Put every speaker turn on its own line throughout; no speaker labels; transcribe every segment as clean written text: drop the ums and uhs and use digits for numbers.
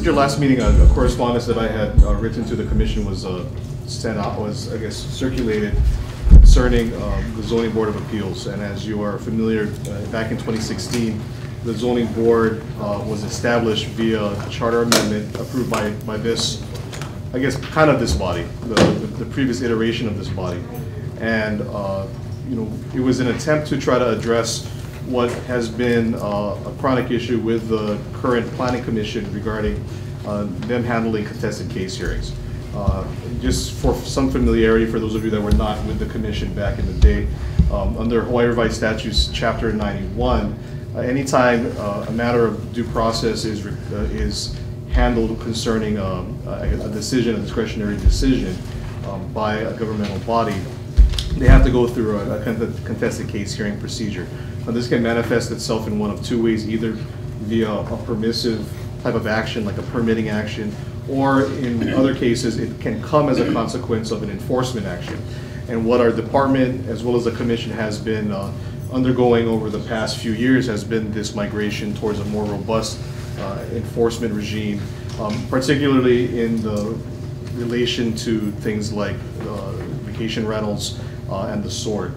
your last meeting, a correspondence that I had written to the commission was sent out, was, I guess, circulated concerning the Zoning Board of Appeals. And as you are familiar, back in 2016, the Zoning Board was established via a charter amendment approved by this, I guess, kind of this body, the previous iteration of this body. And you know, it was an attempt to try to address what has been a chronic issue with the current Planning Commission regarding them handling contested case hearings. Just for some familiarity, for those of you that were not with the commission back in the day, under Hawaii Revised Statutes Chapter 91, anytime a matter of due process is handled concerning a decision, a discretionary decision by a governmental body, they have to go through a contested case hearing procedure. Now, this can manifest itself in one of two ways, either via a permissive type of action, like a permitting action, or in other cases, it can come as a consequence of an enforcement action. And what our department, as well as the commission, has been undergoing over the past few years has been this migration towards a more robust enforcement regime, particularly in the relation to things like vacation rentals and the sort.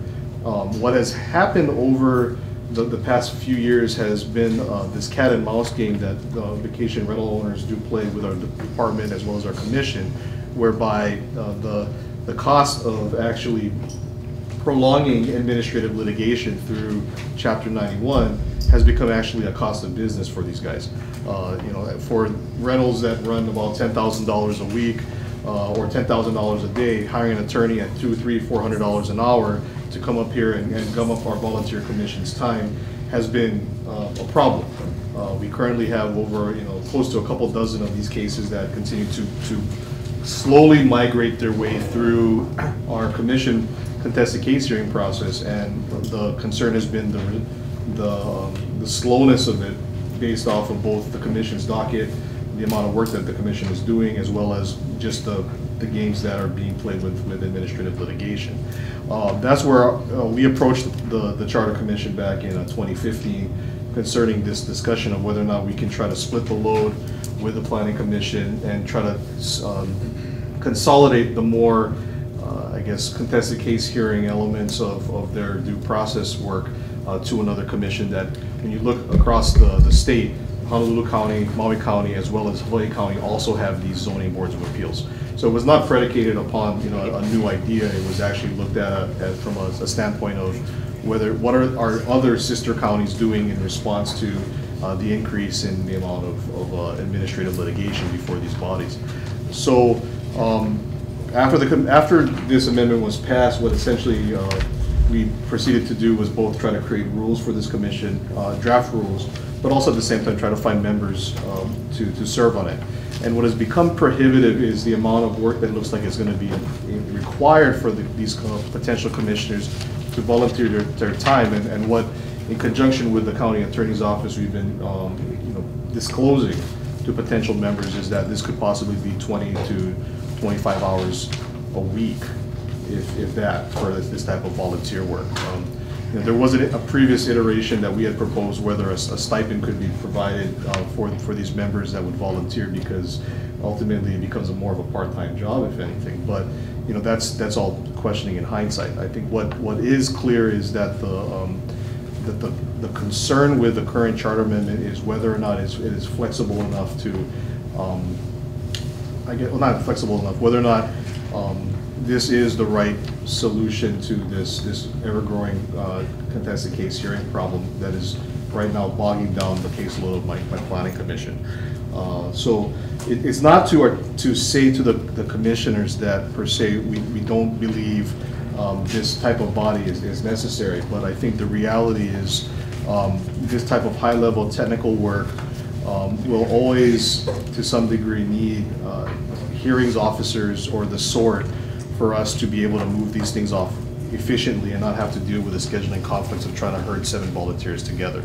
What has happened over the past few years has been this cat and mouse game that vacation rental owners do play with our department as well as our commission, whereby the cost of actually prolonging administrative litigation through Chapter 91 has become actually a cost of business for these guys. You know, for rentals that run about $10,000 a week or $10,000 a day, hiring an attorney at $200, $300, $400 an hour to come up here and gum up our volunteer commission's time has been a problem. We currently have over, you know, close to a couple dozen of these cases that continue to slowly migrate their way through our commission contested case hearing process, and the concern has been the slowness of it, based off of both the commission's docket, the amount of work that the commission is doing, as well as just the games that are being played with administrative litigation. That's where we approached the Charter Commission back in 2015 concerning this discussion of whether or not we can try to split the load with the Planning Commission and try to consolidate the more, I guess, contested case hearing elements of their due process work to another commission that, when you look across the state, Honolulu County, Maui County, as well as Hawaii County also have these zoning boards of appeals. So it was not predicated upon, you know, a new idea. It was actually looked at from a standpoint of what are our other sister counties doing in response to the increase in the amount of administrative litigation before these bodies. So after this amendment was passed, what essentially we proceeded to do was both try to create rules for this commission, draft rules, but also at the same time try to find members to serve on it. And what has become prohibitive is the amount of work that looks like it's going to be required for these potential commissioners to volunteer their time, and what, in conjunction with the county attorney's office, we've been you know, disclosing to potential members is that this could possibly be 20 to 25 hours a week, if that, for this type of volunteer work. You know, there was a previous iteration that we had proposed whether a stipend could be provided for these members that would volunteer, because ultimately it becomes more of a part-time job, if anything. But you know, that's all questioning in hindsight. I think what is clear is that the concern with the current charter amendment is whether or not it is flexible enough to, not flexible enough, whether or not this is the right solution to this ever-growing contested case hearing problem that is right now bogging down the caseload of my planning commission. So it's not to say to the commissioners that per se we don't believe this type of body is necessary, but I think the reality is this type of high-level technical work will always, to some degree, need hearings officers or the sort for us to be able to move these things off efficiently and not have to deal with the scheduling conflicts of trying to herd 7 volunteers together.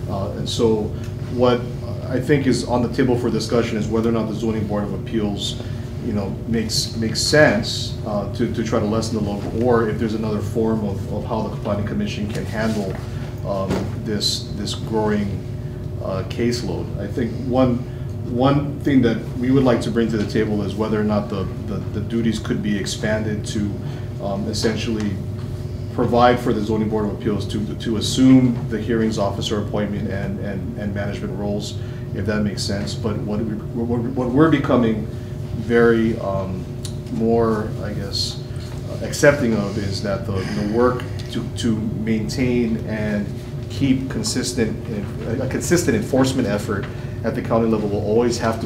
And so what I think is on the table for discussion is whether or not the Zoning Board of Appeals, you know, makes sense to try to lessen the load, or if there's another form of how the Planning Commission can handle this growing caseload. I think one thing that we would like to bring to the table is whether or not the duties could be expanded to essentially provide for the Zoning Board of Appeals to assume the hearings officer appointment and management roles, if that makes sense. But what we're becoming very more, I guess, accepting of is that the work to maintain and keep a consistent enforcement effort at the county level will always have to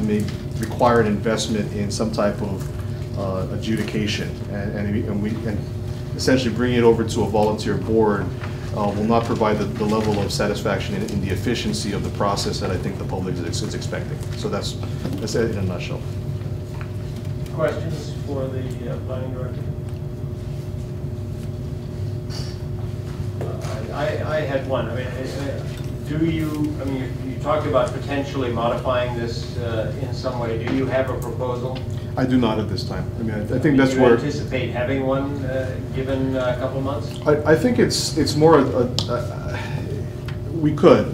require an investment in some type of adjudication, and essentially bringing it over to a volunteer board will not provide the level of satisfaction in the efficiency of the process that I think the public is expecting. So that's it in a nutshell.
Questions for the planning director? I had one. I mean, you talked about potentially modifying this in some way. Do you have a proposal?
I do not at this time. I mean, I think that's where.
Do you anticipate having one given a couple of months?
I think it's more. We could.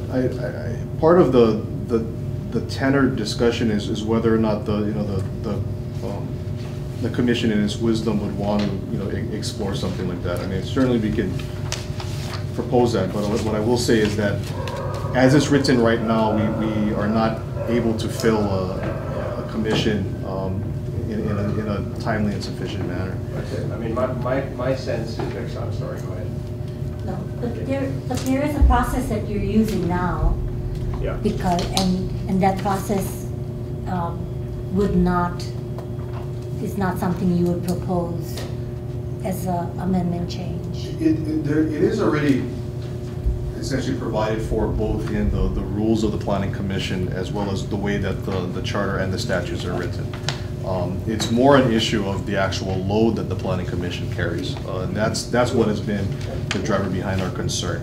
Part of the tenor discussion is whether or not the commission in its wisdom would want to explore something like that. I mean, certainly we can propose that, but what I will say is that as it's written right now, we are not able to fill a commission in a timely and sufficient manner.
Okay. I mean, my sense is, I'm sorry, go ahead.
No, but there is a process that you're using now.
Yeah.
Because and that process is not something you would propose as an amendment change.
It is already essentially provided for both in the rules of the Planning Commission as well as the way that the charter and the statutes are written. It's more an issue of the actual load that the Planning Commission carries. And that's what has been the driver behind our concern.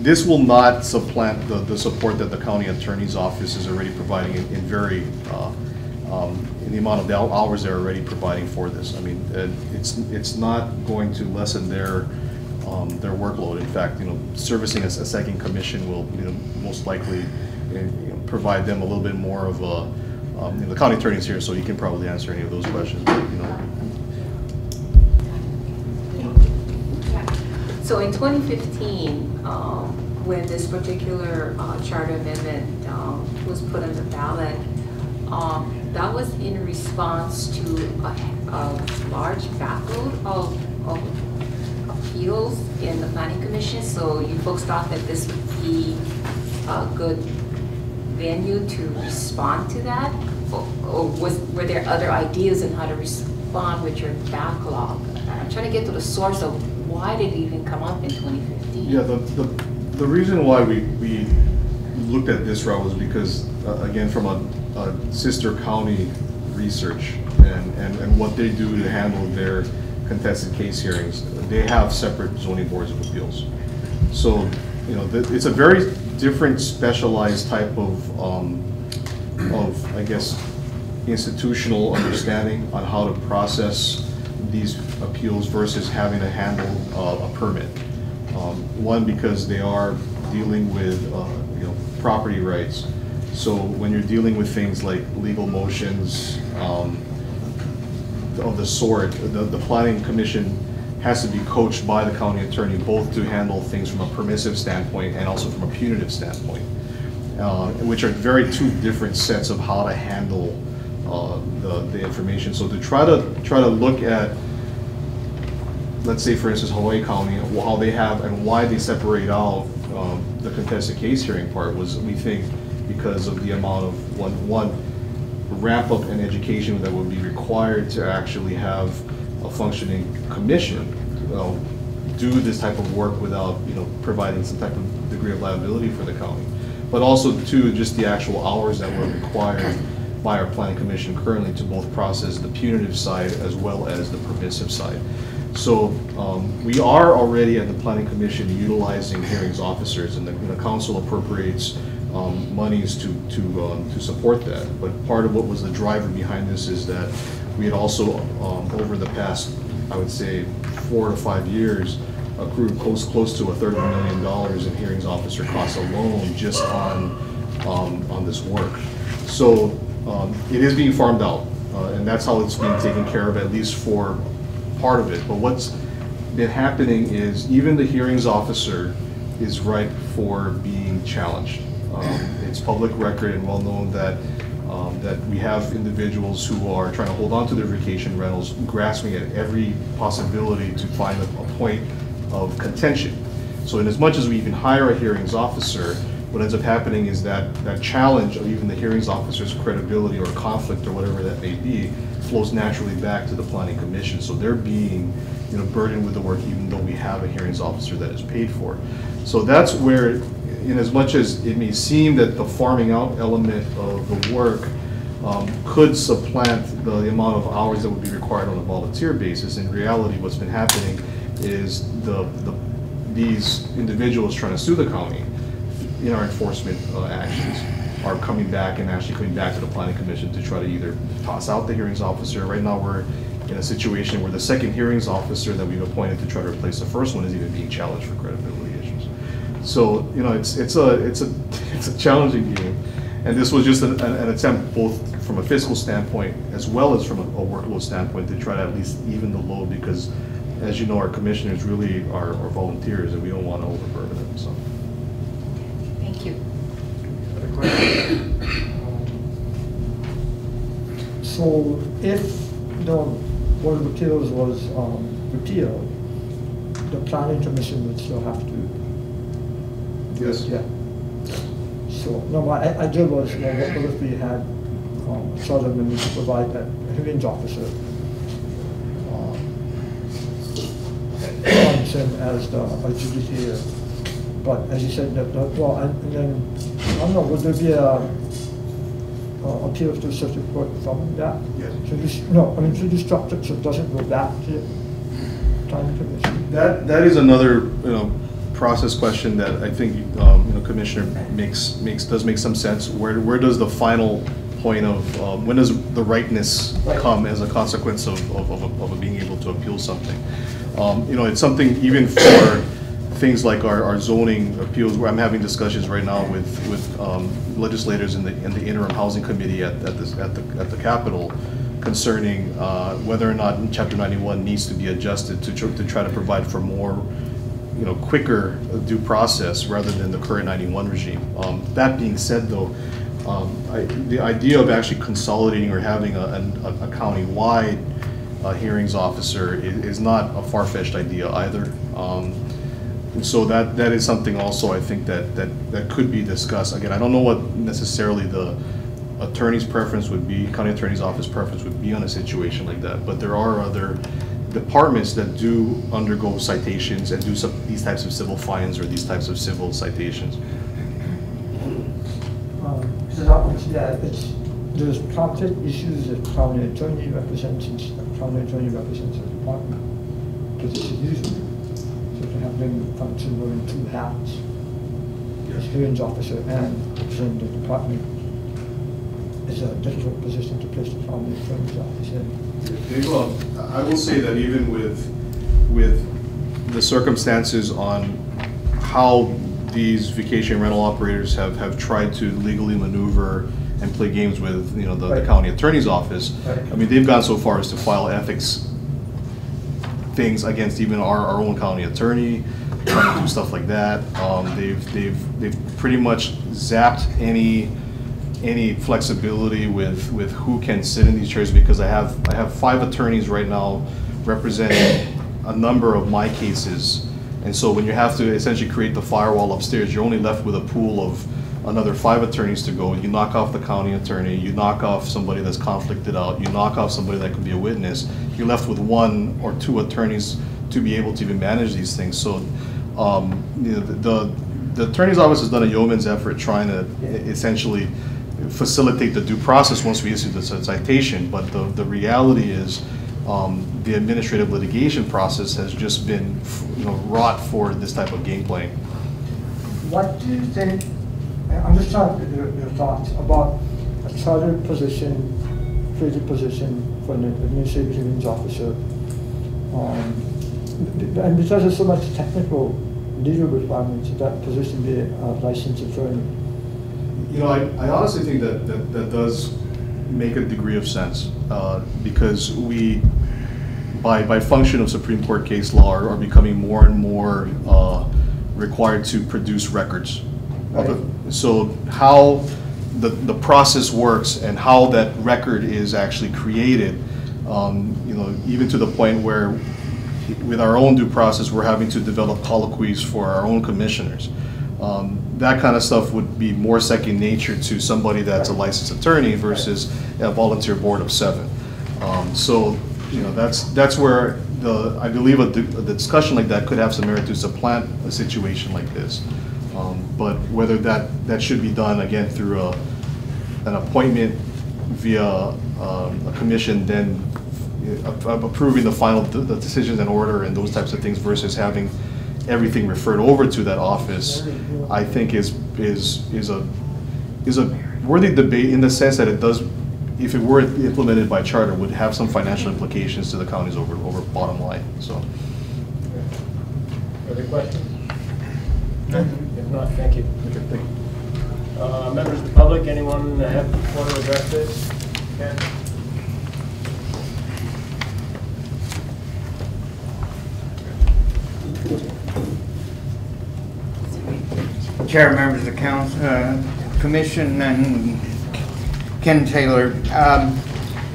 This will not supplant the support that the County Attorney's Office is already providing in the amount of hours they're already providing for this. I mean, it's not going to lessen their workload. In fact, servicing a second commission will most likely provide them a little bit more of a. The county attorney's here, so he can probably answer any of those questions. But,
So in 2015, when this particular charter amendment was put on the ballot, that was in response to a large backlog of appeals in the Planning Commission. So you folks thought that this would be a good venue to respond to that? Or were there other ideas on how to respond with your backlog? I'm trying to get to the source of why did it even come up in 2015?
Yeah, the reason why we looked at this route was because, again, from a sister county research and what they do to handle their contested case hearings, they have separate zoning boards of appeals. So, it's a very different specialized type of I guess, institutional understanding on how to process these appeals versus having to handle a permit. One, because they are dealing with property rights. So when you're dealing with things like legal motions of the sort, the Planning Commission has to be coached by the county attorney both to handle things from a permissive standpoint and also from a punitive standpoint, which are two very sets of how to handle the information. So to try to look at, let's say for instance Hawaii County, how they have and why they separate out the contested case hearing part was, we think, because of the amount of one ramp up in education that would be required to actually have a functioning commission do this type of work without providing some type of degree of liability for the county, but also two, just the actual hours that were required by our Planning Commission currently to both process the punitive side as well as the permissive side. So we are already at the Planning Commission utilizing hearings officers, and the council appropriates monies to support that. But part of what was the driver behind this is that we had also over the past, I would say, 4 to 5 years, accrued close to $1/3 million in hearings officer costs alone just on this work. So It is being farmed out, and that's how it's being taken care of, at least for part of it. But what's been happening is even the hearings officer is ripe for being challenged. It's public record and well known that that we have individuals who are trying to hold on to their vacation rentals, grasping at every possibility to find a point of contention. So in as much as we even hire a hearings officer, what ends up happening is that that challenge of even the hearings officer's credibility or conflict or whatever that may be flows naturally back to the planning commission. So they're being, you know, burdened with the work even though we have a hearings officer that is paid for. So that's where, in as much as it may seem that the farming out element of the work could supplant the amount of hours that would be required on a volunteer basis, in reality what's been happening is these individuals trying to sue the county in our enforcement actions are coming back and actually coming back to the planning commission to try to either toss out the hearings officer. Right now we're in a situation where the second hearings officer that we've appointed to try to replace the first one is even being challenged for credibility issues. So, you know, it's a challenging game, and this was just an attempt both from a fiscal standpoint as well as from a workload standpoint to try to at least even the load, because as you know, our commissioners really are volunteers and we don't want to overburden them. So.
Thank you.
So if the Board of Appeals was repealed, the planning commission would still have to.
Yes.
Yeah. So no, my idea was, you know, what if we had a charter amendment to provide that hearings officer function as the adjudicator. But as you said, well, and then I don't know, would there be a appeal to circuit court from that?
Yes.
So this, no, I mean, so this structure so it doesn't go back to the planning commission.
That is another, you know, process question that I think you know, Commissioner does make some sense. Where does the final point of when does the rightness come as a consequence of being able to appeal something? You know, it's something even for things like our zoning appeals, where I'm having discussions right now with legislators in the interim housing committee at the Capitol concerning whether or not Chapter 91 needs to be adjusted to try to provide for more, you know, quicker due process rather than the current 91 regime. That being said, though, the idea of actually consolidating or having a county-wide hearings officer is not a far-fetched idea either. And so that is something also I think that could be discussed. Again, I don't know what necessarily the attorney's preference would be, county attorney's office preference would be on a situation like that, but there are other departments that do undergo citations and do these types of civil fines or these types of civil citations.
Yeah, there's conflict issues that county attorney represents, and county attorney represents the department position usually. So to have them function wearing two hats, as hearings officer and representing the department, is a difficult position to place the county attorney's office in.
Well, I will say that even with the circumstances on how these vacation rental operators have tried to legally maneuver and play games with, you know, the county attorney's office.
Right.
I mean, they've gone so far as to file ethics things against even our own county attorney, trying to do stuff like that. They've pretty much zapped any flexibility with who can sit in these chairs, because I have 5 attorneys right now representing a number of my cases. And so when you have to essentially create the firewall upstairs, you're only left with a pool of another 5 attorneys to go. You knock off the county attorney, you knock off somebody that's conflicted out, you knock off somebody that could be a witness. You're left with 1 or 2 attorneys to be able to even manage these things. So you know, the attorney's office has done a yeoman's effort trying to essentially facilitate the due process once we issue the citation, but the reality is the administrative litigation process has just been, you know, wrought for this type of game playing.
What do you think, I'm just trying to get your thoughts about a chartered position, created position for an administrative hearings officer, and because there's so much technical legal requirements, that position be a licensed attorney?
You know, I honestly think that does make a degree of sense because we, by function of Supreme Court case law, are becoming more and more required to produce records.
Right.
So how the process works and how that record is actually created, you know, even to the point where with our own due process, we're having to develop colloquies for our own commissioners. That kind of stuff would be more second nature to somebody that's a licensed attorney versus a volunteer board of 7. So, you know, that's where I believe a discussion like that could have some merit to supplant a situation like this. But whether that should be done again through an appointment via a commission, then approving the final the decisions and order and those types of things versus having everything referred over to that office, I think is a worthy debate in the sense that it does, if it were implemented by charter, would have some financial implications to the county's over bottom line. So.
Other questions? If not, thank you.
Okay, thank you.
Members of the public, anyone want to address this? Ken?
Chair, members of the council, commission, and Ken Taylor.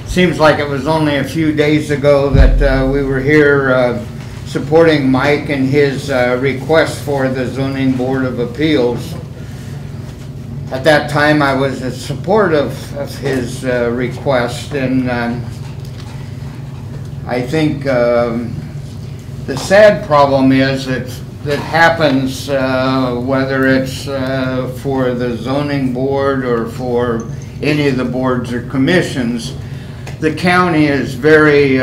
Seems like it was only a few days ago that we were here supporting Mike and his request for the Zoning Board of Appeals. At that time, I was in support of his request, and I think the sad problem is that happens whether it's for the zoning board or for any of the boards or commissions. The county is very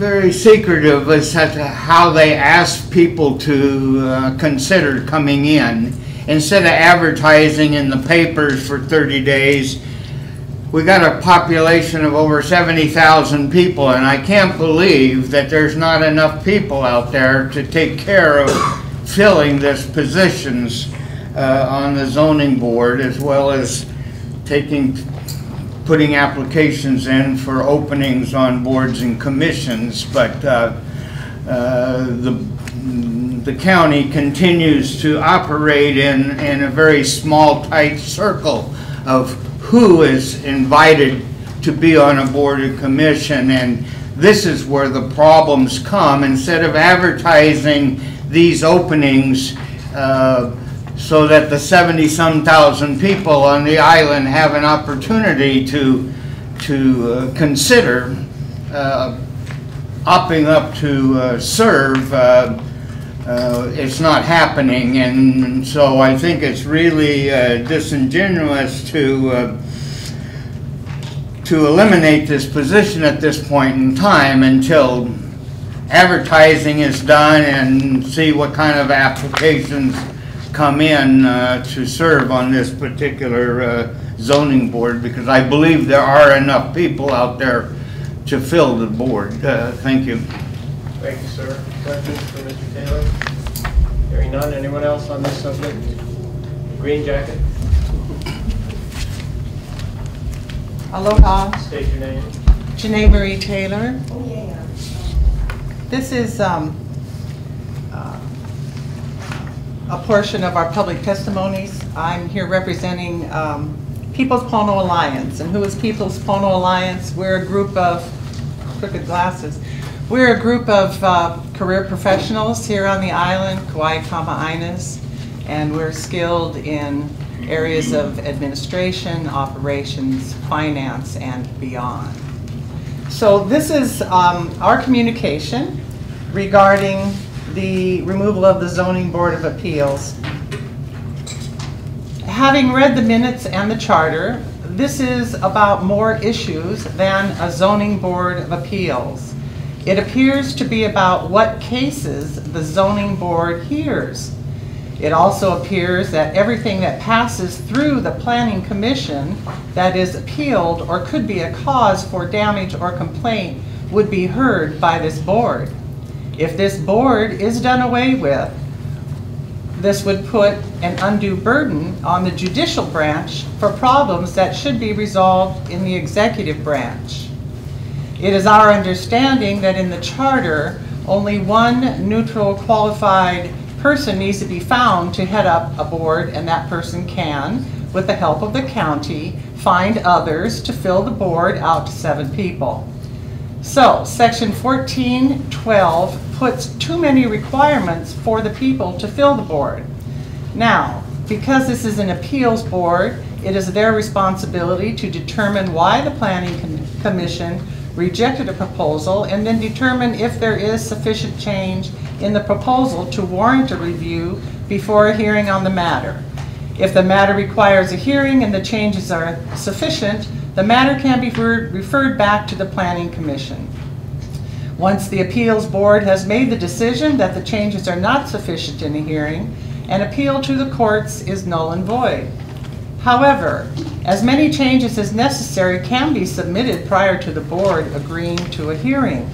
very secretive as to how they ask people to consider coming in. Instead of advertising in the papers for 30 days, we got a population of over 70,000 people, and I can't believe that there's not enough people out there to take care of filling these positions on the zoning board, as well as putting applications in for openings on boards and commissions. But the county continues to operate in a very small, tight circle of who is invited to be on a board or commission, and this is where the problems come. Instead of advertising these openings so that the 70-some thousand people on the island have an opportunity to consider opting up to serve, it's not happening, and so I think it's really disingenuous to eliminate this position at this point in time until advertising is done and see what kind of applications come in to serve on this particular zoning board, because I believe there are enough people out there to fill the board. Thank you.
Thank you, sir. Questions for Mr. Taylor? Hearing none. Anyone else on this subject? Green jacket.
Aloha.
State your name.
Janee Marie Taylor. This is a portion of our public testimonies. I'm here representing People's Pono Alliance. And who is People's Pono Alliance? We're a group of, crooked glasses, we're a group of career professionals here on the island, Kauai Kama'ainas, and we're skilled in areas of administration, operations, finance, and beyond. So this is our communication regarding the removal of the Zoning Board of Appeals. Having read the minutes and the charter, this is about more issues than a Zoning Board of Appeals. It appears to be about what cases the Zoning Board hears. It also appears that everything that passes through the Planning Commission that is appealed or could be a cause for damage or complaint would be heard by this board. If this board is done away with, This would put an undue burden on the judicial branch for problems that should be resolved in the executive branch. It is our understanding that in the charter, only one neutral qualified person needs to be found to head up a board, and that person can, with the help of the county, find others to fill the board out to 7 people. So, section 1412 puts too many requirements for the people to fill the board. Now, because this is an appeals board, it is their responsibility to determine why the Planning Commission rejected a proposal and then determine if there is sufficient change in the proposal to warrant a review before a hearing on the matter. If the matter requires a hearing and the changes are sufficient, the matter can be referred back to the Planning Commission. Once the appeals board has made the decision that the changes are not sufficient in a hearing, an appeal to the courts is null and void. However, as many changes as necessary can be submitted prior to the board agreeing to a hearing.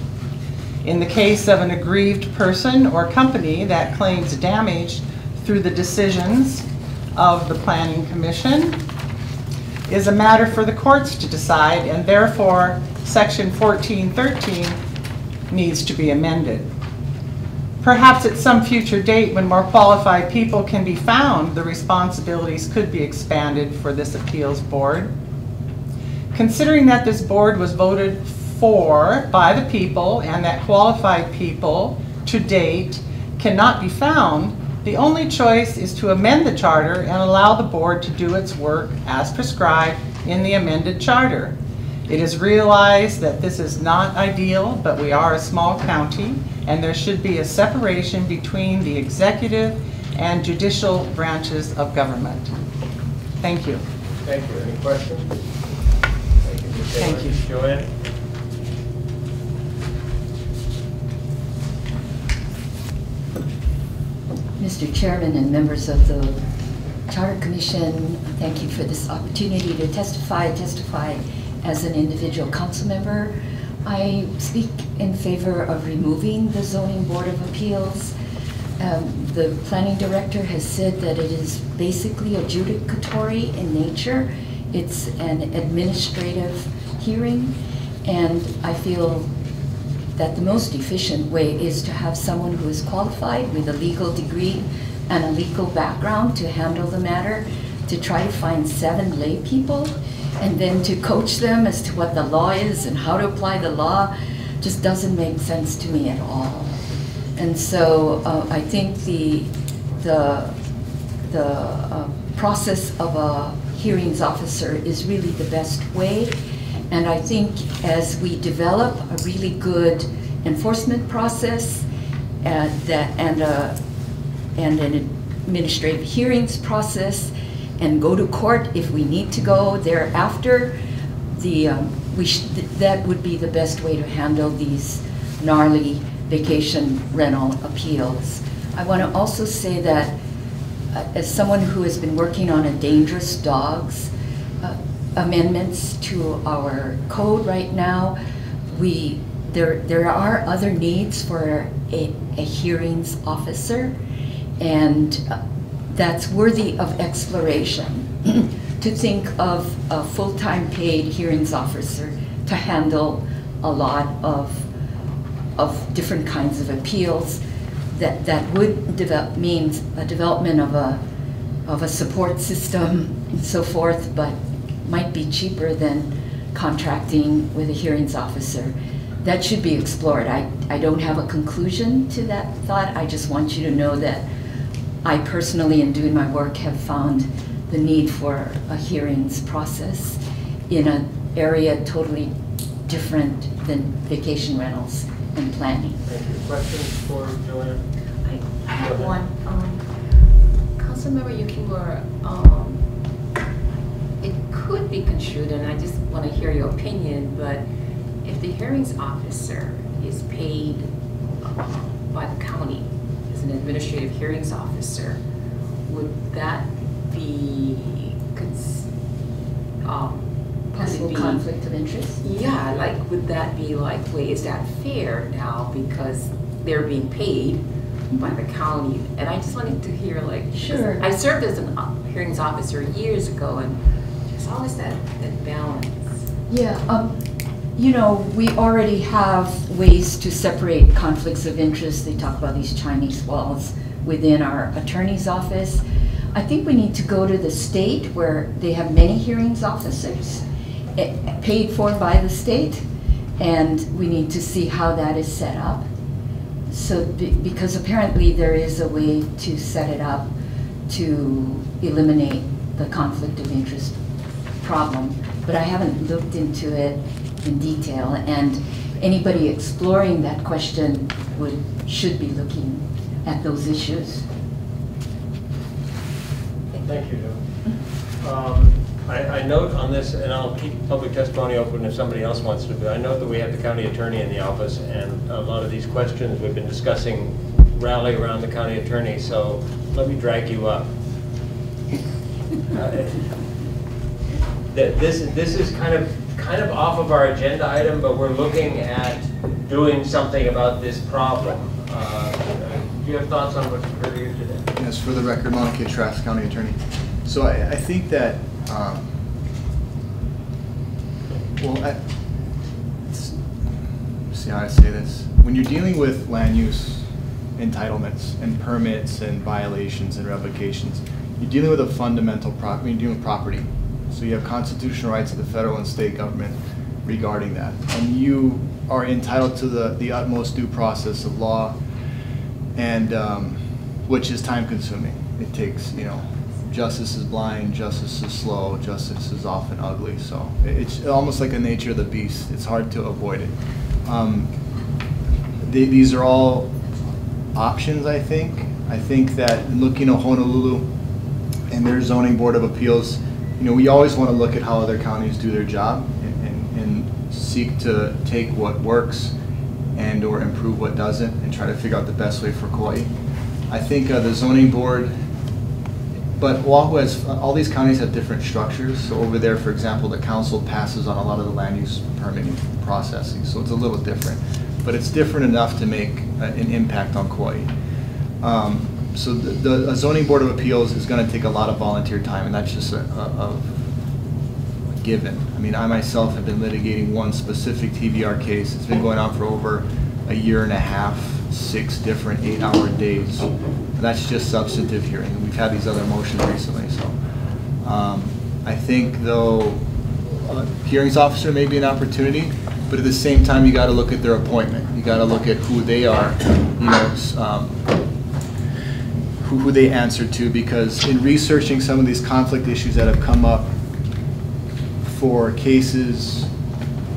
In the case of an aggrieved person or company that claims damage through the decisions of the Planning Commission, is a matter for the courts to decide, and therefore section 1413 needs to be amended. Perhaps at some future date when more qualified people can be found, the responsibilities could be expanded for this appeals board. Considering that this board was voted for by the people and that qualified people to date cannot be found, the only choice is to amend the charter and allow the board to do its work as prescribed in the amended charter. It is realized that this is not ideal, but we are a small county and there should be a separation between the executive and judicial branches of government. Thank you.
Thank you. Any questions? Thank you, Ms.
Thank you.
JoAnn?
Mr. Chairman and members of the Charter Commission, thank you for this opportunity to testify as an individual council member. I speak in favor of removing the Zoning Board of Appeals. The planning director has said that it is basically adjudicatory in nature. It's an administrative hearing, and I feel that the most efficient way is to have someone who is qualified with a legal degree and a legal background to handle the matter, to try to find 7 lay people, and then to coach them as to what the law is and how to apply the law just doesn't make sense to me at all. And so I think the process of a hearings officer is really the best way. And I think as we develop a really good enforcement process and an administrative hearings process, and go to court if we need to go thereafter, that would be the best way to handle these gnarly vacation rental appeals. I want to also say that as someone who has been working on a dangerous dogs amendments to our code right now, there are other needs for a hearings officer, and that's worthy of exploration. To think of a full-time paid hearings officer to handle a lot of different kinds of appeals, that would mean a development of a support system and so forth, but might be cheaper than contracting with a hearings officer. That should be explored. I don't have a conclusion to that thought. I just want you to know that I personally, in doing my work, have found the need for a hearings process in an area totally different than vacation rentals and planning.
Thank you. Questions for JoAnn?
I have one. Councilmember Yukimura, it could be construed, and I just want to hear your opinion, but if the hearings officer is paid by the county as an administrative hearings officer, would that be
possible conflict of interest?
Yeah, like would that be like, wait, is that fair now because they're being paid by the county, and I just wanted to hear, like,
Sure.
I served as a hearings officer years ago, and there's always that balance.
Yeah, you know, we already have ways to separate conflicts of interest. They talk about these Chinese walls within our attorney's office. I think we need to go to the state where they have many hearings officers paid for by the state, and we need to see how that is set up. So, because apparently there is a way to set it up to eliminate the conflict of interest problem, but I haven't looked into it in detail, and anybody exploring that question should be looking at those issues.
Thank you, Joe. I note on this, and I'll keep public testimony open if somebody else wants to, but I note that we have the county attorney in the office, and a lot of these questions we've been discussing rally around the county attorney, so let me drag you up. This is kind of off of our agenda item, but we're looking at doing something about this problem. Do you have thoughts on what you've heard here today?
Yes, for the record, Mauna Trask, County Attorney. So I think that, let's see how I say this. When you're dealing with land use entitlements and permits and violations and revocations, you're dealing with a fundamental property, you're dealing with property. So you have constitutional rights of the federal and state government regarding that. And you are entitled to the utmost due process of law, and which is time consuming. It takes, you know, justice is blind, justice is slow, justice is often ugly. So it's almost like the nature of the beast. It's hard to avoid it. These are all options, I think. I think that looking at Honolulu and their zoning board of appeals, you know, we always want to look at how other counties do their job and seek to take what works and or improve what doesn't and try to figure out the best way for Kauai. I think the zoning board, but Oahu has, all these counties have different structures. So over there, for example, the council passes on a lot of the land use permitting processing. So it's a little different, but it's different enough to make an impact on Kauai. So the zoning board of appeals is going to take a lot of volunteer time, and that's just a given. I mean, I myself have been litigating one specific TBR case. It's been going on for over a year and a half, 6 different 8-hour days. And that's just substantive hearing. We've had these other motions recently. So I think, though, hearings officer may be an opportunity, but at the same time, you got to look at their appointment. You got to look at who they are, you know, who they answer to, because in researching some of these conflict issues that have come up for cases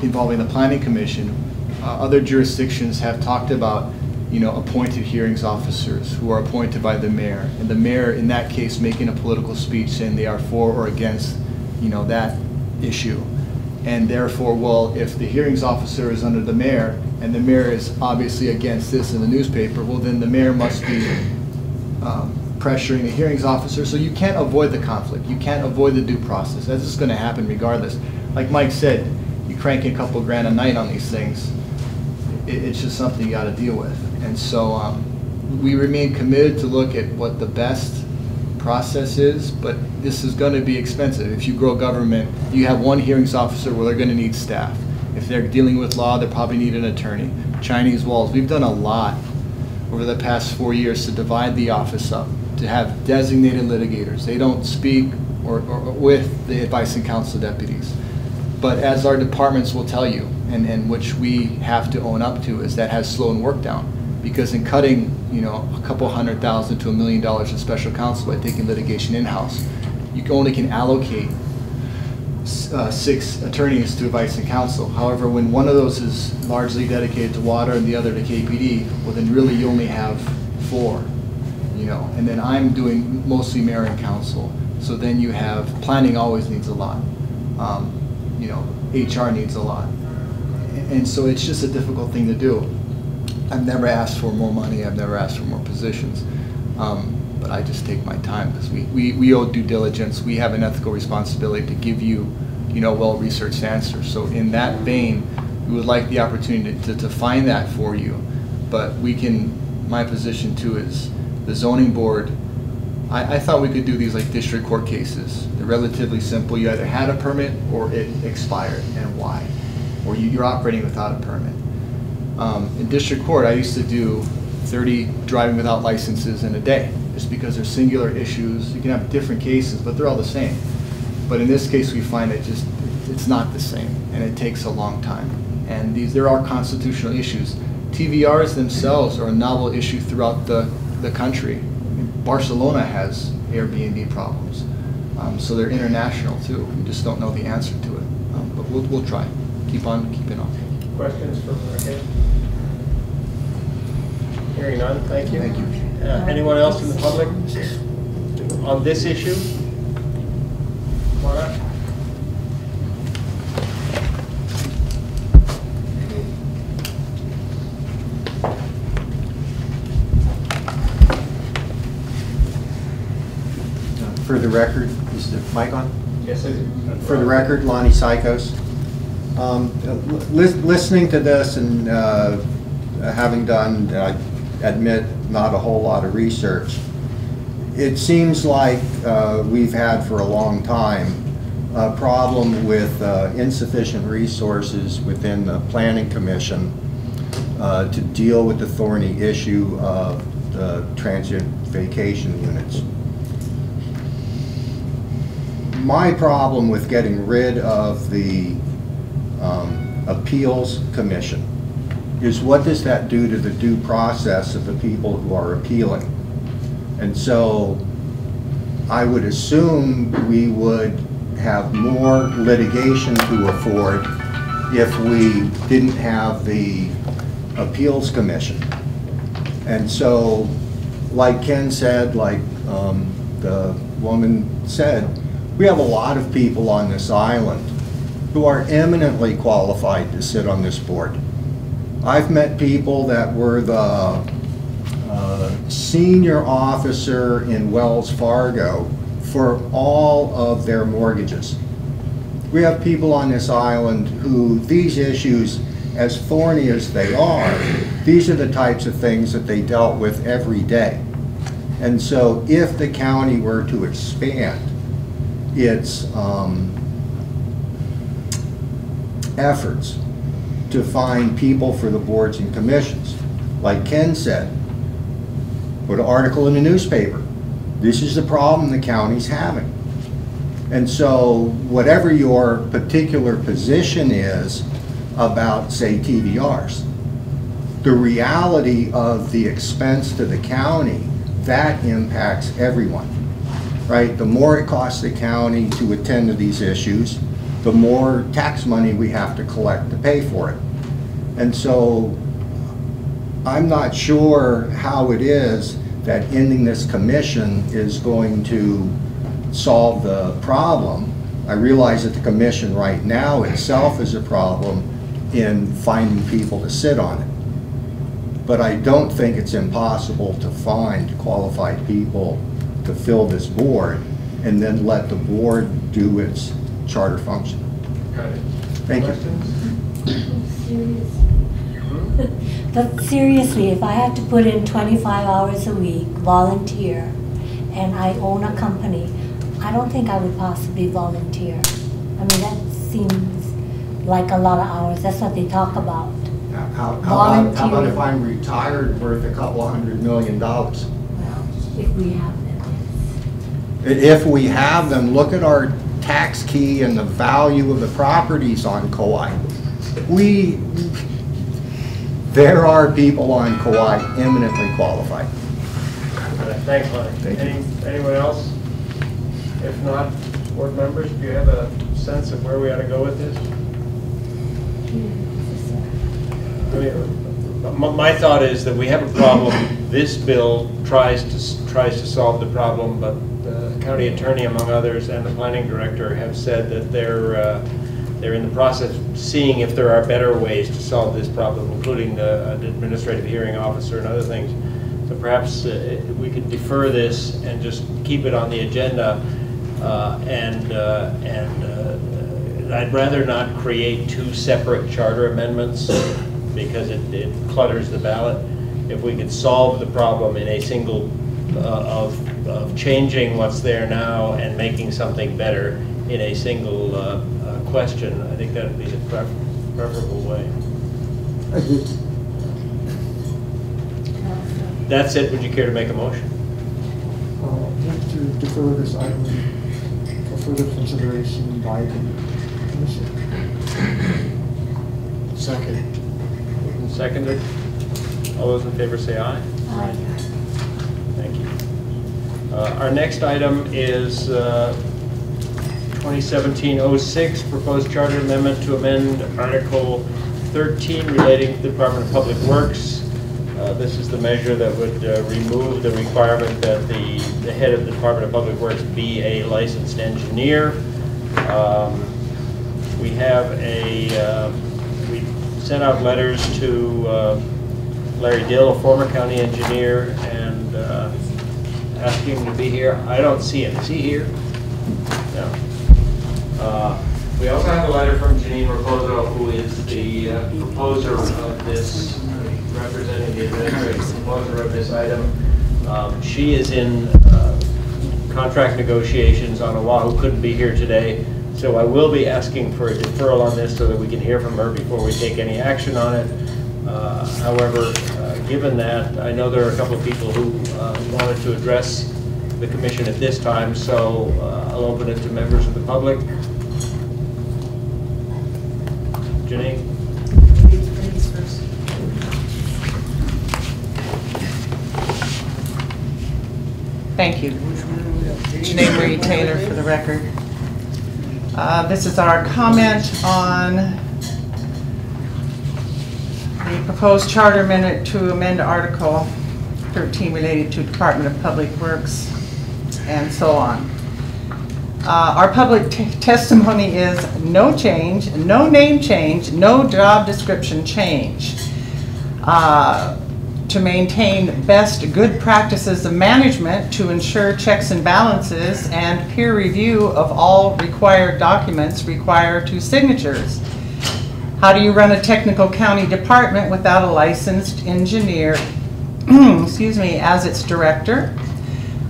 involving the Planning Commission, other jurisdictions have talked about, you know, appointed hearings officers who are appointed by the mayor, and the mayor in that case making a political speech saying they are for or against, you know, that issue. And therefore, well, if the hearings officer is under the mayor and the mayor is obviously against this in the newspaper, well, then the mayor must be pressuring the hearings officer. So you can't avoid the conflict. You can't avoid the due process. That's just going to happen regardless. Like Mike said, you crank a couple grand a night on these things. It's just something you got to deal with. And so we remain committed to look at what the best process is, but this is going to be expensive. If you grow government, you have one hearings officer where they're going to need staff. If they're dealing with law, they probably need an attorney. Chinese walls. We've done a lot over the past 4 years to divide the office up, to have designated litigators. They don't speak or with the advice and counsel deputies. But as our departments will tell you, and which we have to own up to, is that has slowed work down. Because in cutting, you know, a couple $100,000 to $1 million in special counsel by taking litigation in-house, you only can allocate 6 attorneys to advice and counsel. However, when one of those is largely dedicated to water and the other to KPD, well then really you only have 4, you know, and then I'm doing mostly mayor and council. So then you have, planning always needs a lot, you know, HR needs a lot. And so it's just a difficult thing to do. I've never asked for more money, I've never asked for more positions, but I just take my time because we owe due diligence. We have an ethical responsibility to give you, you know, well-researched answers. So in that vein, we would like the opportunity to find that for you, but we can
my position too is the zoning board. I thought we could do these like district court cases. They're relatively simple. You either had a permit or it expired, and why, or you're operating without a permit. In district court, I used to do 30 driving without licenses in a day, just because they're singular issues. You can have different cases, but they're all the same. But in this case, we find it just, it's not the same, and it takes a long time. And there are constitutional issues. TVRs themselves are a novel issue throughout the country. Barcelona has Airbnb problems, so they're international too. We just don't know the answer to it, but we'll try. Keep on keeping on.
Questions for Raquel? Hearing none, thank you.
Thank you.
Anyone else in the public on this issue? Come on up.
For the record, is the mic on?
Yes, I do.
For the record, Lonnie Psychos. Listening to this and having done, I admit, not a whole lot of research, it seems like we've had for a long time a problem with insufficient resources within the Planning Commission to deal with the thorny issue of the transient vacation units. My problem with getting rid of the Appeals Commission is, what does that do to the due process of the people who are appealing? And so I would assume we would have more litigation to afford if we didn't have the Appeals Commission. And so, like Ken said, like the woman said, we have a lot of people on this island who are eminently qualified to sit on this board. I've met people that were the senior officer in Wells Fargo for all of their mortgages. We have people on this island who, these issues, as thorny as they are, these are the types of things that they dealt with every day. And so if the county were to expand its efforts to find people for the boards and commissions, like Ken said, put an article in the newspaper. This is the problem the county's having. And so whatever your particular position is about, say, TVRs, the reality of the expense to the county, that impacts everyone, right? The more it costs the county to attend to these issues, the more tax money we have to collect to pay for it. And so I'm not sure how it is that ending this commission is going to solve the problem. I realize that the commission right now itself is a problem in finding people to sit on it. But I don't think it's impossible to find qualified people to fill this board and then let the board do its charter function.
Got it.
Thank you.
But seriously, if I have to put in 25 hours a week, volunteer, and I own a company, I don't think I would possibly volunteer. I mean, that seems like a lot of hours. That's what they talk about.
How about if I'm retired worth a couple $100 million?
Well, if we have them, yes.
If we have them, look at our tax key and the value of the properties on Kauai. There are people on Kauai eminently qualified.
Thanks, Lonnie.
Thank you.
Anyone else? If not, board members, do you have a sense of where we ought to go with this? I mean, my thought is that we have a problem. This bill tries to solve the problem, but the county attorney, among others, and the planning director have said that they're in the process of seeing if there are better ways to solve this problem, including the administrative hearing officer and other things. So perhaps we could defer this and just keep it on the agenda, and I'd rather not create two separate charter amendments because it clutters the ballot. if we could solve the problem in a single, of changing what's there now and making something better in a single question, I think that would be the preferable way.
Agreed.
That's it. Would you care to make a motion?
Move to defer this item for further consideration by the commission.
Second.
Seconded. All those in favor say aye.
Aye.
Thank you. Our next item is 2017-06, proposed charter amendment to amend Article 13 relating to the Department of Public Works. This is the measure that would remove the requirement that the head of the Department of Public Works be a licensed engineer. We have we sent out letters to Larry Dill, a former county engineer, and asking him to be here. I don't see him. Is he here? No. We also have a letter from Janee Rapozo, who is the proposer of this, representing the administrative proposer of this item. She is in contract negotiations on Oahu, couldn't be here today. So I will be asking for a deferral on this so that we can hear from her before we take any action on it. However, given that, I know there are a couple of people who wanted to address the commission at this time, so I'll open it to members of the public. Janee?
Ladies first.
Thank you. Janee Marie Taylor for the record. This is our comment on the proposed charter amendment to amend Article 13 related to Department of Public Works and so on. Our public testimony is no change, no name change, no job description change. To maintain best good practices of management to ensure checks and balances and peer review of all required documents require 2 signatures. How do you run a technical county department without a licensed engineer, excuse me, as its director?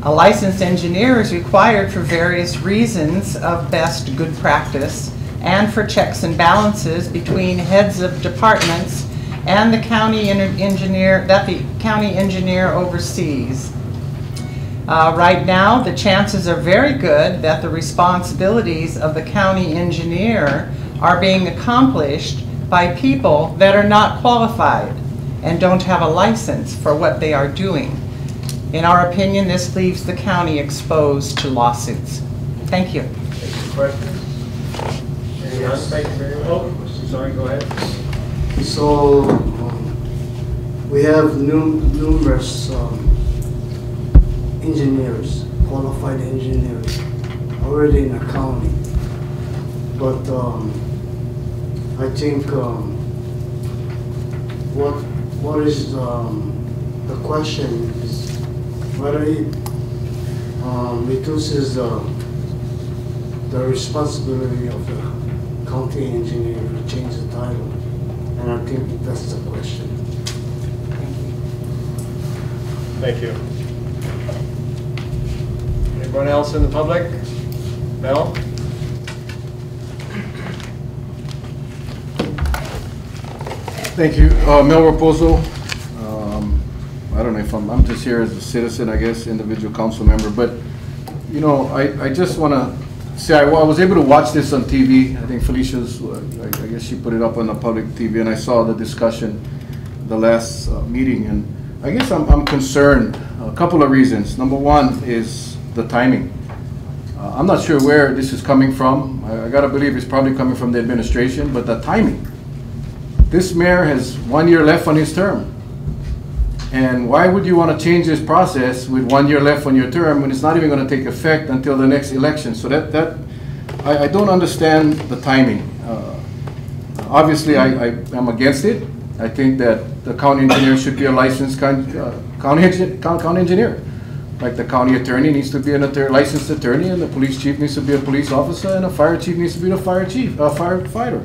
A licensed engineer is required for various reasons of best good practice and for checks and balances between heads of departments and the county engineer that the county engineer oversees. Right now, the chances are very good that the responsibilities of the county engineer are being accomplished by people that are not qualified and don't have a license for what they are doing. In our opinion, this leaves the county exposed to lawsuits. Thank you.
Any questions? Yes. Thank you very much. Oh, sorry, go ahead.
So we have numerous engineers, qualified engineers, already in the county. But I think what is the question is whether it reduces the responsibility of the county engineer to change the title. And I think that's the question.
Thank you. Anyone else in the public? Mel?
Thank you. Mel Rapozo. I don't know if I'm just here as a citizen, I guess, individual council member, but you know, I just want to say I was able to watch this on TV. I think Felicia's, I guess she put it up on the public TV, and I saw the discussion, the last meeting, and I guess I'm concerned. A couple of reasons. Number one is the timing. I'm not sure where this is coming from. I gotta believe it's probably coming from the administration, but the timing. This mayor has 1 year left on his term. And why would you want to change this process with 1 year left on your term when it's not even going to take effect until the next election? So I don't understand the timing. Obviously, I am against it. I think that the county engineer should be a licensed county engineer. Like the county attorney needs to be a licensed attorney, and the police chief needs to be a police officer, and a fire chief needs to be a firefighter.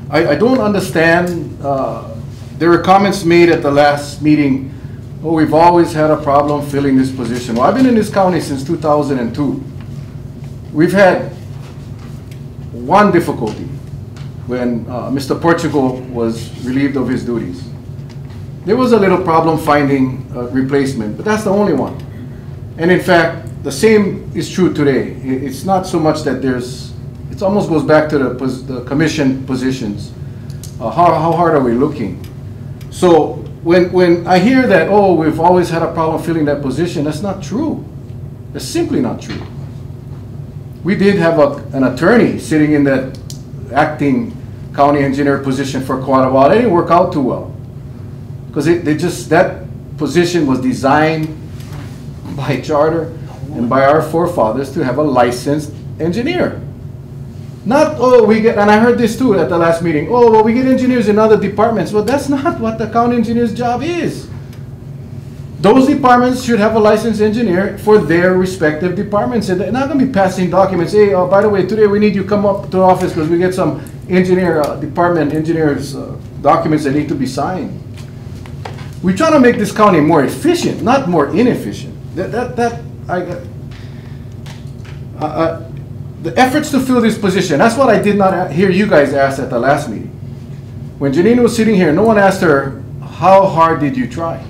I don't understand there were comments made at the last meeting, oh, we've always had a problem filling this position. Well, I've been in this county since 2002. We've had one difficulty when Mr. Portugal was relieved of his duties. There was a little problem finding a replacement, but that's the only one. And in fact, the same is true today. It's not so much that it almost goes back to the commission positions. How hard are we looking? So when I hear that, oh, we've always had a problem filling that position, that's not true. That's simply not true. We did have an attorney sitting in that acting county engineer position for quite a while. It didn't work out too well. Because that position was designed by charter and by our forefathers to have a licensed engineer. Not, oh, and I heard this too at the last meeting, oh, well, we get engineers in other departments. Well, that's not what the county engineer's job is. Those departments should have a licensed engineer for their respective departments. And they're not going to be passing documents, hey, oh, by the way, today we need you to come up to the office because we get some department engineers documents that need to be signed. We're trying to make this county more efficient, not more inefficient. The efforts to fill this position, that's what I did not hear you guys ask at the last meeting. When Janine was sitting here, no one asked her, how hard did you try?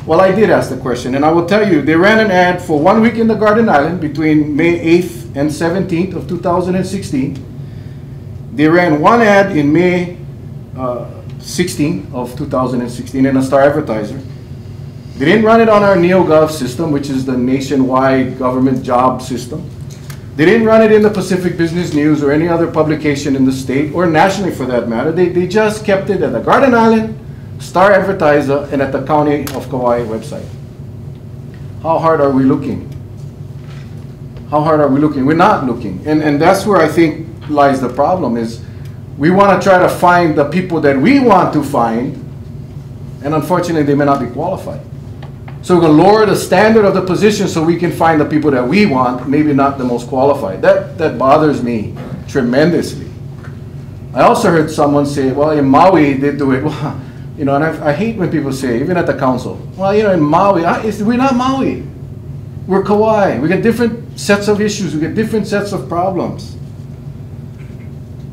Well, I did ask the question, and I will tell you, they ran an ad for 1 week in the Garden Island between May 8th and 17th of 2016. They ran one ad in May 16th of 2016 in a Star Advertiser. They didn't run it on our NeoGov system, which is the nationwide government job system. They didn't run it in the Pacific Business News or any other publication in the state, or nationally for that matter. They just kept it at the Garden Island, Star Advertiser, and at the County of Kauai website. How hard are we looking? How hard are we looking? We're not looking. And that's where I think lies the problem, is we want to try to find the people that we want to find, and unfortunately they may not be qualified. So we're going to lower the standard of the position so we can find the people that we want, maybe not the most qualified. That bothers me tremendously. I also heard someone say, well, in Maui they do it. Well, you know, and I hate when people say, even at the council, well, you know, in Maui, we're not Maui. We're Kauai. We get different sets of issues. We get different sets of problems.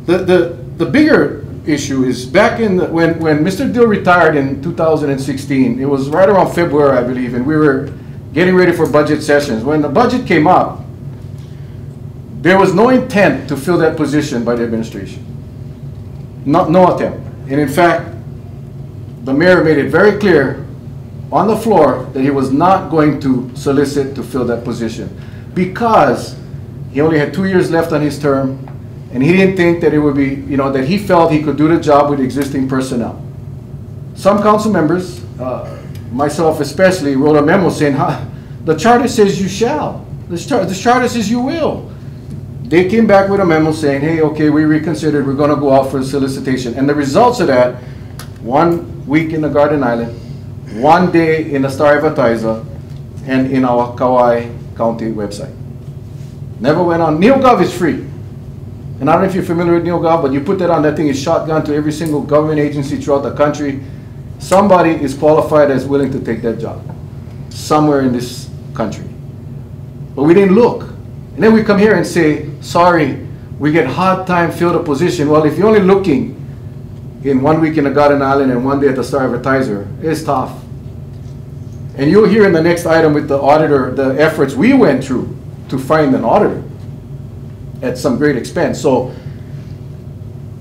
The bigger issue is back in when Mr. Dill retired in 2016, it was right around February, I believe, and we were getting ready for budget sessions. When the budget came up, there was no intent to fill that position by the administration. No attempt. And in fact, the mayor made it very clear on the floor that he was not going to solicit to fill that position because he only had 2 years left on his term. And he didn't think that it would be, you know, that he felt he could do the job with existing personnel. Some council members, myself especially, wrote a memo saying, the charter says you shall. The charter says you will. They came back with a memo saying, hey, okay, we reconsidered, we're going to go out for a solicitation. And the results of that, 1 week in the Garden Island, 1 day in the Star Advertiser, and in our Kauai County website. Never went on. NeoGov is free. And I don't know if you're familiar with NeoGov, but you put that on, that thing is shotgun to every single government agency throughout the country. Somebody is qualified as willing to take that job somewhere in this country. But we didn't look. And then we come here and say, sorry, we get hard time fill the position. Well, if you're only looking in 1 week in the Garden Island and 1 day at the Star Advertiser, it's tough. And you'll hear in the next item with the auditor the efforts we went through to find an auditor at some great expense. So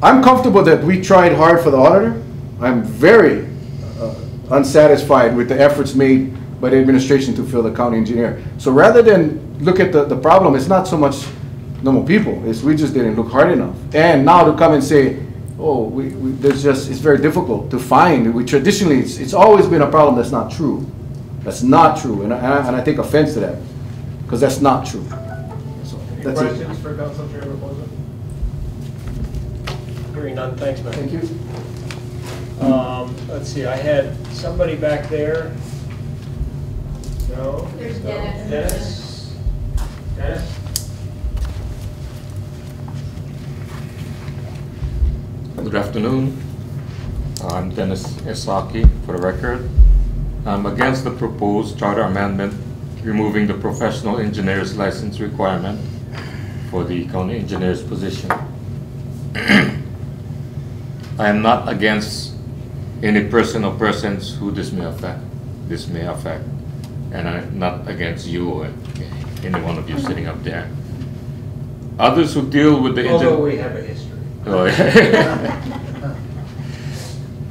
I'm comfortable that we tried hard for the auditor. I'm very unsatisfied with the efforts made by the administration to fill the county engineer. So rather than look at the problem, it's not so much normal people, it's we just didn't look hard enough. And now to come and say, oh, it's very difficult to find. We traditionally, it's always been a problem. That's not true. That's not true, and I take offense to that, because that's not true.
Any questions for Councilmember Rapozo? Hearing none, thanks, man.
Thank you.
Let's see, I had somebody back there. No?
There's Dennis.
Dennis? Dennis?
Good afternoon. I'm Dennis Esaki, for the record. I'm against the proposed charter amendment removing the professional engineer's license requirement for the county engineer's position. I am not against any person or persons who this may affect, and I'm not against you or any one of you sitting up there. Others who deal with the
Although we have a history.
Oh, yeah.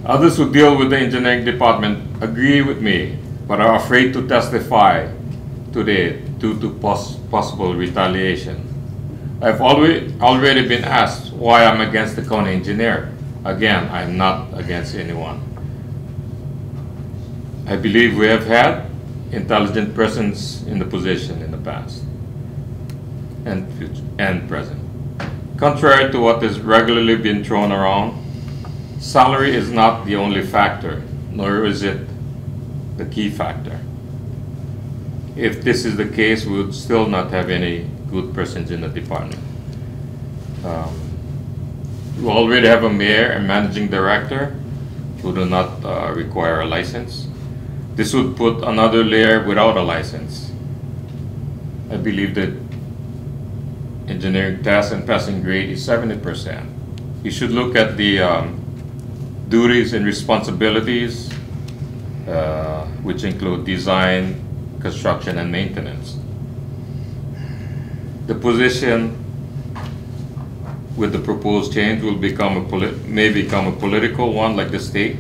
Others who deal with the engineering department agree with me, but are afraid to testify today due to possible retaliation. I've already been asked why I'm against the county engineer. Again, I'm not against anyone. I believe we have had intelligent persons in the position in the past and future and present. Contrary to what is regularly being thrown around, salary is not the only factor, nor is it the key factor. If this is the case, we would still not have any good persons in the department. We already have a mayor and managing director who do not require a license. This would put another layer without a license. I believe that engineering test and passing grade is 70%. You should look at the duties and responsibilities, which include design, construction, and maintenance. The position with the proposed change will may become a political one, like the state,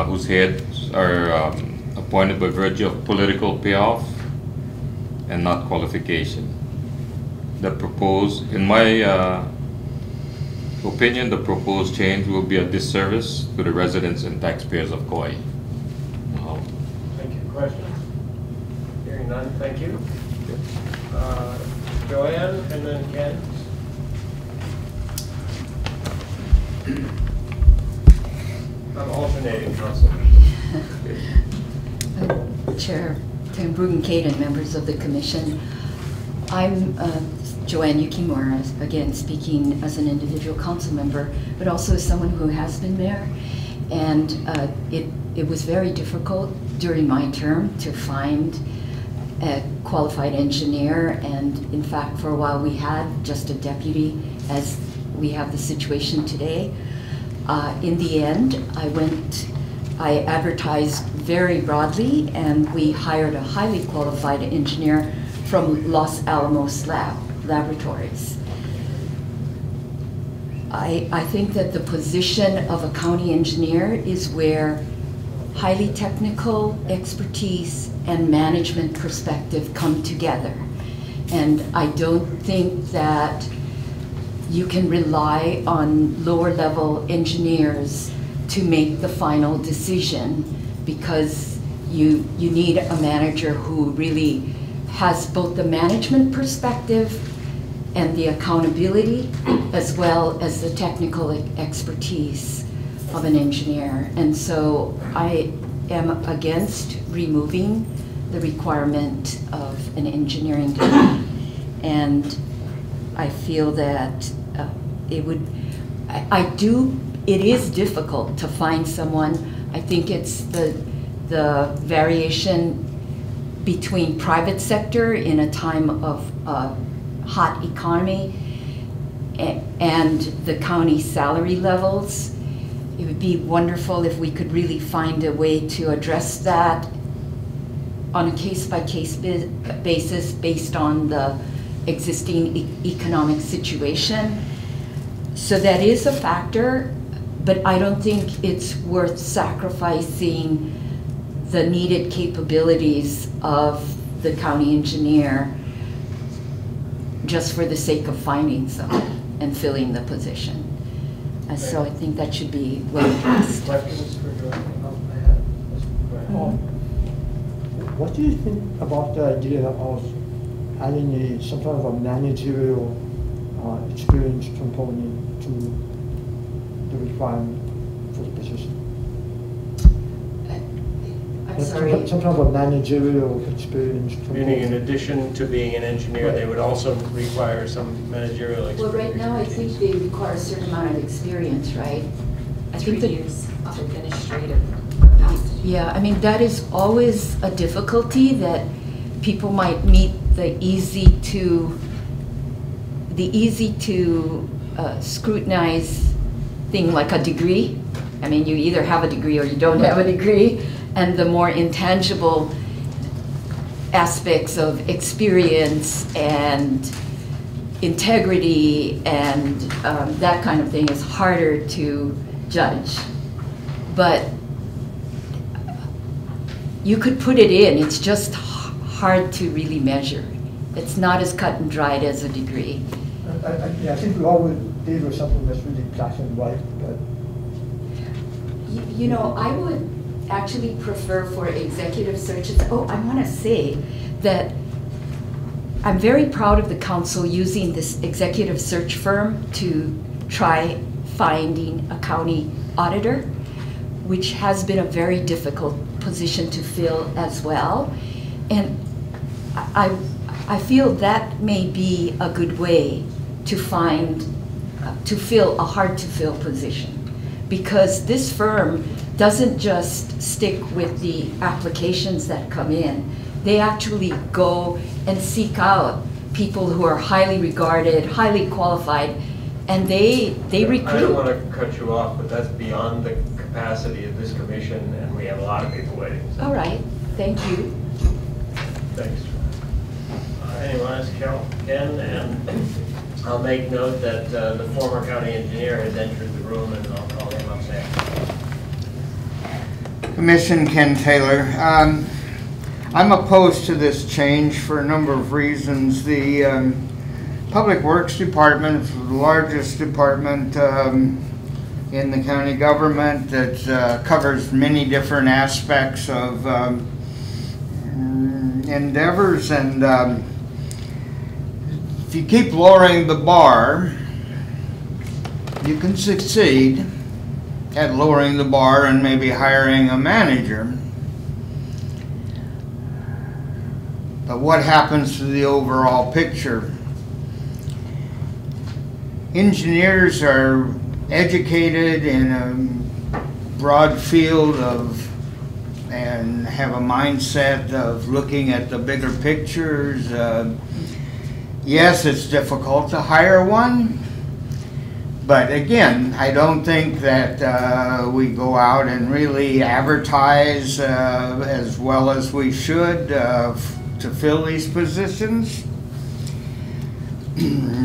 whose heads are appointed by virtue of political payoff and not qualification. In my opinion, the proposed change will be a disservice to the residents and taxpayers of Kauai.
Thank you. Questions? Hearing none, thank you. JoAnn and then Ken. I'm alternating, Council.
Chair Tim Bruggen-Cowden, members of the Commission. I'm JoAnn Yukimura, again speaking as an individual council member, but also as someone who has been mayor. And it was very difficult during my term to find a qualified engineer, and in fact for a while we had just a deputy, as we have the situation today. In the end, I advertised very broadly, and we hired a highly qualified engineer from Los Alamos Laboratories. I think that the position of a county engineer is where highly technical expertise and management perspective come together. And I don't think that you can rely on lower level engineers to make the final decision, because you need a manager who really has both the management perspective and the accountability, as well as the technical expertise of an engineer. And so I am against removing the requirement of an engineering degree. And I feel that it is difficult to find someone. I think it's the variation between private sector in a time of hot economy and the county salary levels. It would be wonderful if we could really find a way to address that on a case-by-case basis based on the existing economic situation. So that is a factor, but I don't think it's worth sacrificing the needed capabilities of the county engineer just for the sake of finding someone and filling the position. And so I think that should be well addressed.
Questions for JoAnn?
What do you think about the idea of adding some sort of a managerial experience component to the requirement for the position?
I'm sorry.
Some sort of a managerial experience component.
Meaning in addition to being an engineer, they would also require some managerial experience.
Well, right now I think they require a certain amount of experience, right? I
3
the-
years of administrative capacity.
Yeah, I mean, that is always a difficulty, that people might meet the easy to scrutinize thing like a degree. I mean, you either have a degree or you don't have a degree, and the more intangible aspects of experience and integrity and that kind of thing is harder to judge. But you could put it in, it's just hard to really measure. It's not as cut and dried as a degree.
Yeah, I think we all would favor something that's really black and white, but
You know, I would actually prefer for executive searches. Oh, I want to say that I'm very proud of the council using this executive search firm to try finding a county auditor, which has been a very difficult position to fill as well. And I feel that may be a good way to find, to fill a hard to fill position. Because this firm doesn't just stick with the applications that come in. They actually go and seek out people who are highly regarded, highly qualified, and they recruit.
I don't want to cut you off, but that's beyond the capacity of this commission, and we have a lot of people waiting. So.
All right, thank you.
Thanks. Anyone else? Ken, and I'll make note that the former county engineer has entered the room, and I'll call him up next.
Commission, Ken Taylor. I'm opposed to this change for a number of reasons. The Public Works Department is the largest department in the county government that covers many different aspects of endeavors, and if you keep lowering the bar, you can succeed at lowering the bar and maybe hiring a manager. But what happens to the overall picture? Engineers are educated in a broad field of and have a mindset of looking at the bigger pictures. Yes, it's difficult to hire one, but again, I don't think that we go out and really advertise as well as we should to fill these positions.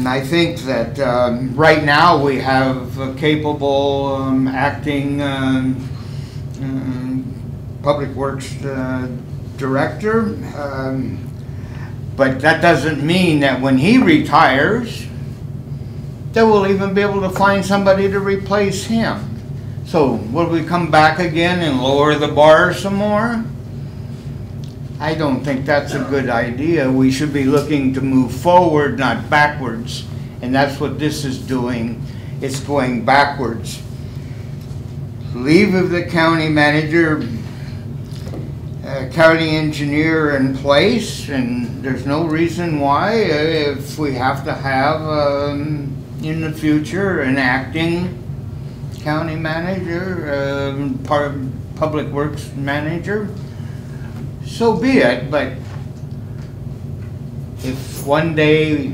I think that right now we have a capable acting Public Works Director, but that doesn't mean that when he retires that we'll even be able to find somebody to replace him. So will we come back again and lower the bar some more? I don't think that's a good idea. We should be looking to move forward, not backwards. And that's what this is doing. It's going backwards. Leave of the county manager, county engineer in place, and there's no reason why if we have to have in the future an acting county manager, public works manager, so be it. But if one day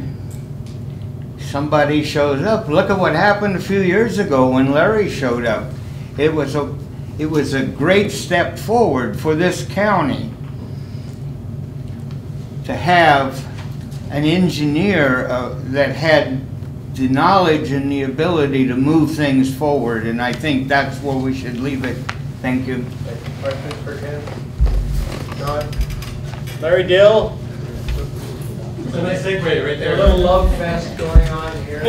somebody shows up, look at what happened a few years ago when Larry showed up. It was a great step forward for this county to have an engineer that had the knowledge and the ability to move things forward, and I think that's where we should leave it. Thank you.
Questions for Ken? John? Larry Dill?
It's a nice segue right there.
A little love fest going on here.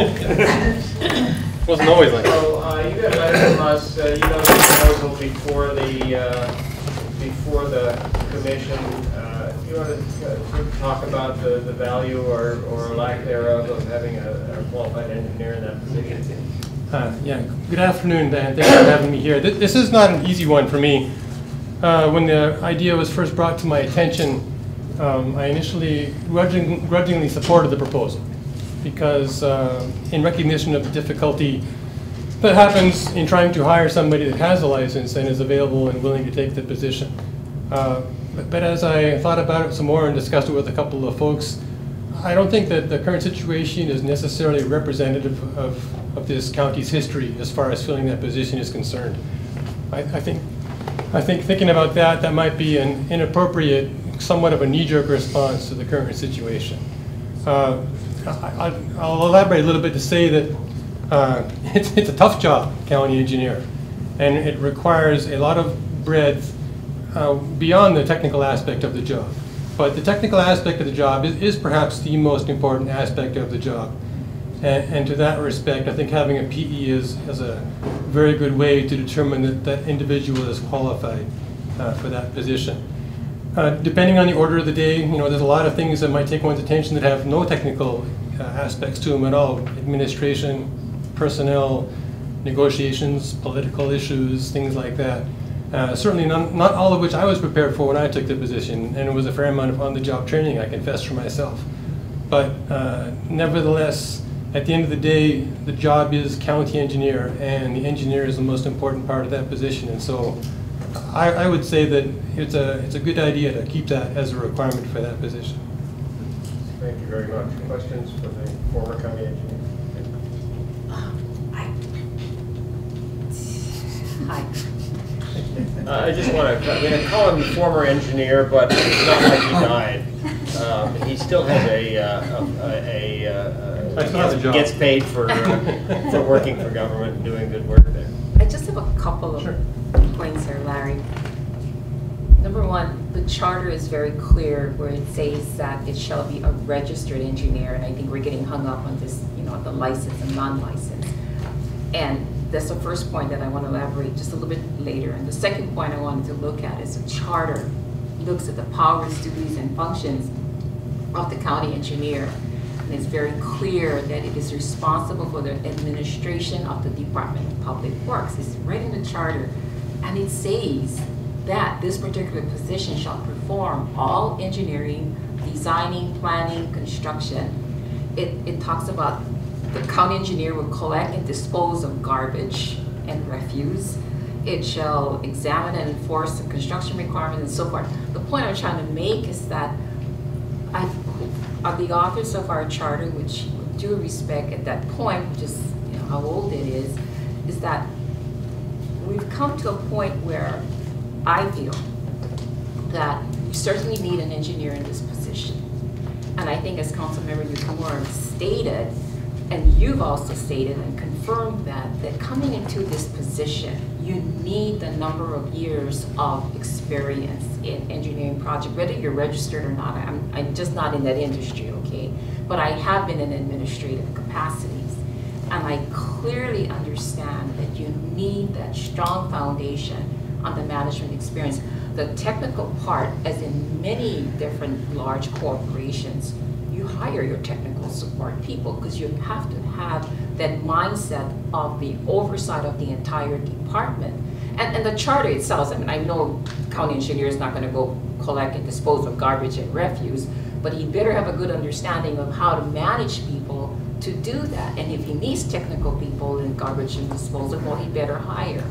Wasn't always like that.
So you got a letter from us. You know the proposal before the commission. You want to talk about the value or lack thereof of having a qualified engineer in that position?
Yeah. Good afternoon, Dan. Thanks for having me here. This is not an easy one for me. When the idea was first brought to my attention, I initially grudgingly supported the proposal because in recognition of the difficulty that happens in trying to hire somebody that has a license and is available and willing to take the position. But as I thought about it some more and discussed it with a couple of folks, I don't think that the current situation is necessarily representative of this county's history as far as filling that position is concerned. I think thinking about that might be an inappropriate, somewhat of a knee-jerk response to the current situation. I'll elaborate a little bit to say that it's a tough job, county engineer, and it requires a lot of breadth beyond the technical aspect of the job. But the technical aspect of the job is perhaps the most important aspect of the job. And to that respect, I think having a PE is a very good way to determine that that individual is qualified for that position. Depending on the order of the day, there's a lot of things that might take one's attention that have no technical aspects to them at all. Administration, personnel, negotiations, political issues, things like that. Certainly not all of which I was prepared for when I took the position, and it was a fair amount of on-the-job training, I confess for myself. But nevertheless, at the end of the day, the job is county engineer, and the engineer is the most important part of that position. And so I would say that it's a good idea to keep that as a requirement for that position.
Thank you very much. Questions for the former county engineer?
Hi.
I just want to, I'm going to call him the former engineer, but it's not like he died. He still has he gets paid for working for government and doing good work there.
I just have a couple of points there, Larry. Number one, the charter is very clear where it says that it shall be a registered engineer, and I think we're getting hung up on this, the license and non-license. And that's the first point that I want to elaborate just a little bit later. And the second point I wanted to look at is the charter looks at the powers, duties, and functions of the county engineer. And it's very clear that it is responsible for the administration of the Department of Public Works. It's right in the charter. And it says that this particular position shall perform all engineering, designing, planning, construction. It talks about the county engineer will collect and dispose of garbage and refuse. It shall examine and enforce the construction requirements and so forth. The point I'm trying to make is that the authors of our charter, which with due respect at that point, which is how old it is that we've come to a point where I feel that you certainly need an engineer in this position. And I think as Councilmember Yukimura stated, and you've also stated and confirmed that coming into this position, you need the number of years of experience in engineering project, whether you're registered or not. I'm just not in that industry, okay? But I have been in administrative capacities. And I clearly understand that you need that strong foundation on the management experience. The technical part, as in many different large corporations, you hire your technical support people because you have to have that mindset of the oversight of the entire department. And the charter itself, I know county engineer is not going to go collect and dispose of garbage and refuse, but he better have a good understanding of how to manage people to do that. And if he needs technical people in garbage and disposal, well, he better hire.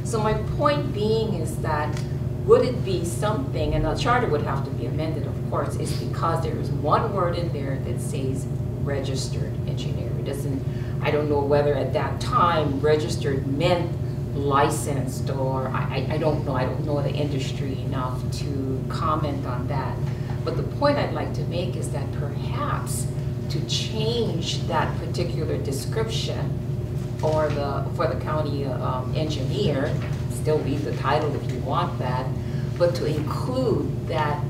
So my point being is that would it be something, and the charter would have to be amended, of course, is because there is one word in there that says registered engineer. It doesn't, I don't know whether at that time registered meant licensed, or I don't know. I don't know the industry enough to comment on that. But the point I'd like to make is that perhaps to change that particular description or for the county engineer, still leave the title if you want that, but to include that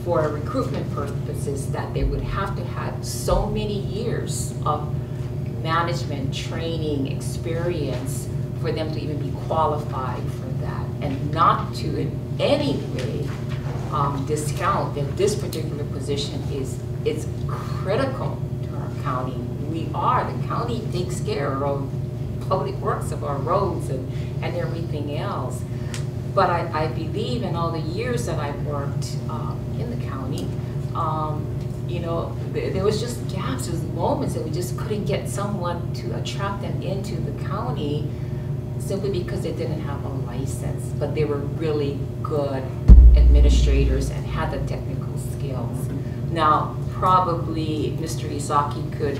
for recruitment purposes that they would have to have so many years of management training experience for them to even be qualified for that, and not to in any way discount that this particular position is critical to our county. The county takes care of public works, of our roads and everything else. But I believe in all the years that I've worked in the county, there was just gaps, there was moments that we just couldn't get someone to attract them into the county simply because they didn't have a license, but they were really good administrators and had the technical skills. Now, probably Mr. Esaki could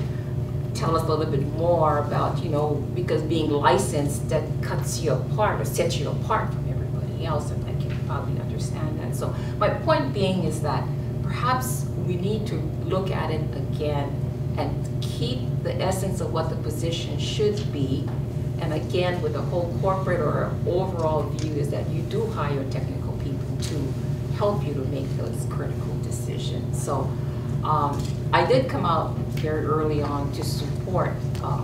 tell us a little bit more about, you know, because being licensed, that cuts you apart or sets you apart from everybody else, and I can probably understand that. So my point being is that perhaps we need to look at it again and keep the essence of what the position should be. And again, with the whole corporate or overall view is that you do hire technical people to help you to make those critical decisions. So I did come out very early on to support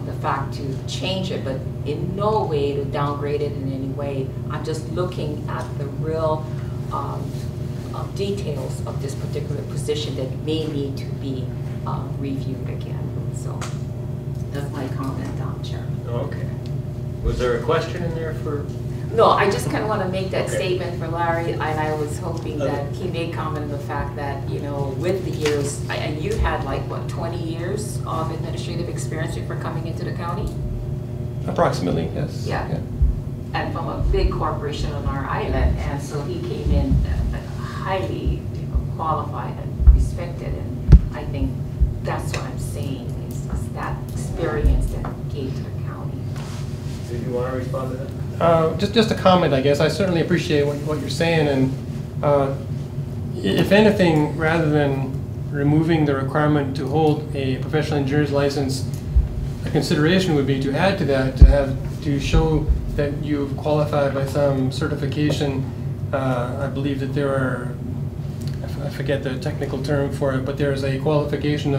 the fact to change it, but in no way to downgrade it in any way. I'm just looking at the real details of this particular position that may need to be reviewed again. So that's my comment, Chair.
Okay. Was there a question in there for?
No, I just kind of want to make that
Okay.
statement for Larry, and I was hoping that he may comment on the fact that, you know, with the years, and you had like, what, 20 years of administrative experience before coming into the county?
Approximately, yes.
Yeah. And from a big corporation on our island, and so he came in highly, you know, qualified and respected, and I think that's what I'm saying, is that experience that he gave to the county.
Did you want to respond to that?
Just a comment, I guess. I certainly appreciate what you're saying, and if anything, rather than removing the requirement to hold a professional engineer's license, a consideration would be to add to that, to show that you've qualified by some certification. I believe that there are, I forget the technical term for it, but there's a qualification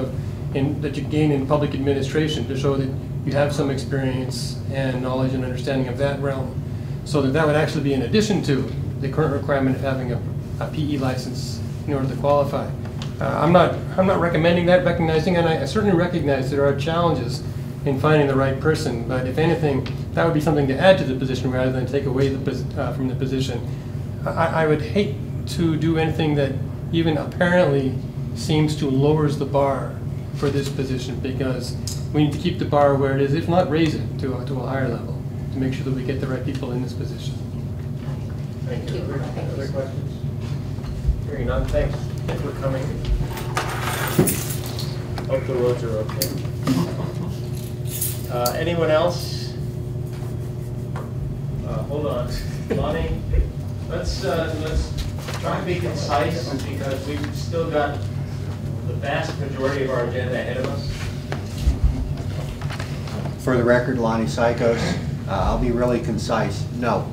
that you gain in public administration to show that you have some experience and knowledge and understanding of that realm. So that would actually be in addition to the current requirement of having a PE license in order to qualify. I'm not recommending that, recognizing, and I certainly recognize there are challenges in finding the right person, but if anything, that would be something to add to the position rather than take away from the position. I would hate to do anything that even apparently seems to lowers the bar for this position, because we need to keep the bar where it is, if not raise it to a higher level, to make sure that we get the right people in this position.
Thank you. Other questions? Hearing none, thanks for coming. Hope the roads are okay. Anyone else? Hold on, Lonnie. Let's try and be concise, because we've still got the vast majority of our agenda ahead of us.
For the record, Lonnie Psychos, I'll be really concise. No,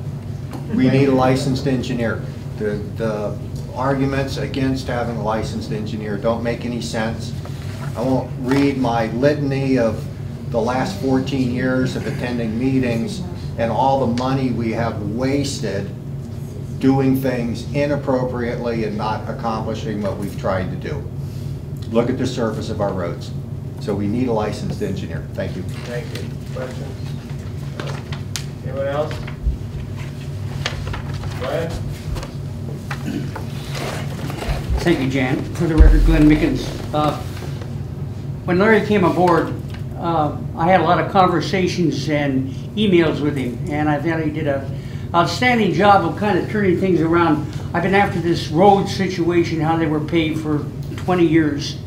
we need a licensed engineer. The arguments against having a licensed engineer don't make any sense. I won't read my litany of the last 14 years of attending meetings and all the money we have wasted doing things inappropriately and not accomplishing what we've tried to do. Look at the surface of our roads. So we need a licensed engineer. Thank you.
Thank you. Questions? Anyone else? Go ahead.
Thank you, Jan. For the record, Glenn Mickens. When Larry came aboard, I had a lot of conversations and emails with him, and I thought he did an outstanding job of kind of turning things around. I've been after this road situation, how they were paid for 20 years,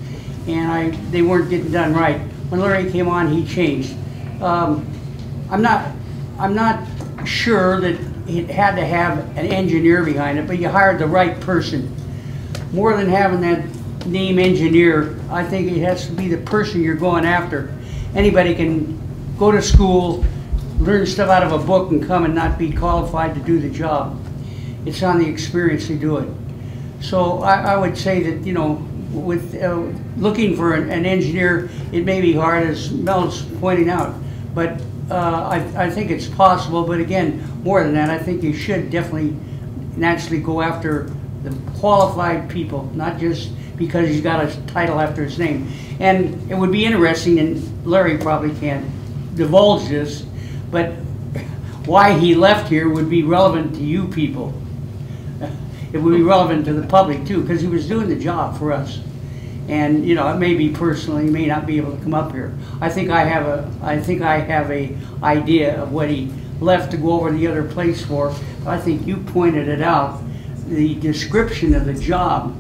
and they weren't getting done right. When Larry came on, he changed. I'm not sure that it had to have an engineer behind it, but you hired the right person. More than having that name engineer, I think it has to be the person you're going after. Anybody can go to school, learn stuff out of a book, and come and not be qualified to do the job. It's on the experience to do it. So I would say that, you know, with looking for an engineer, it may be hard, as Mel's pointing out, but I think it's possible. But again, more than that, I think you should definitely naturally go after the qualified people, not just because he's got a title after his name. And it would be interesting, and Larry probably can't divulge this, but why he left here would be relevant to you people. It would be relevant to the public too, because he was doing the job for us. And you know, it may be personal, he may not be able to come up here. I think I have a idea of what he left to go over the other place for. I think you pointed it out. The description of the job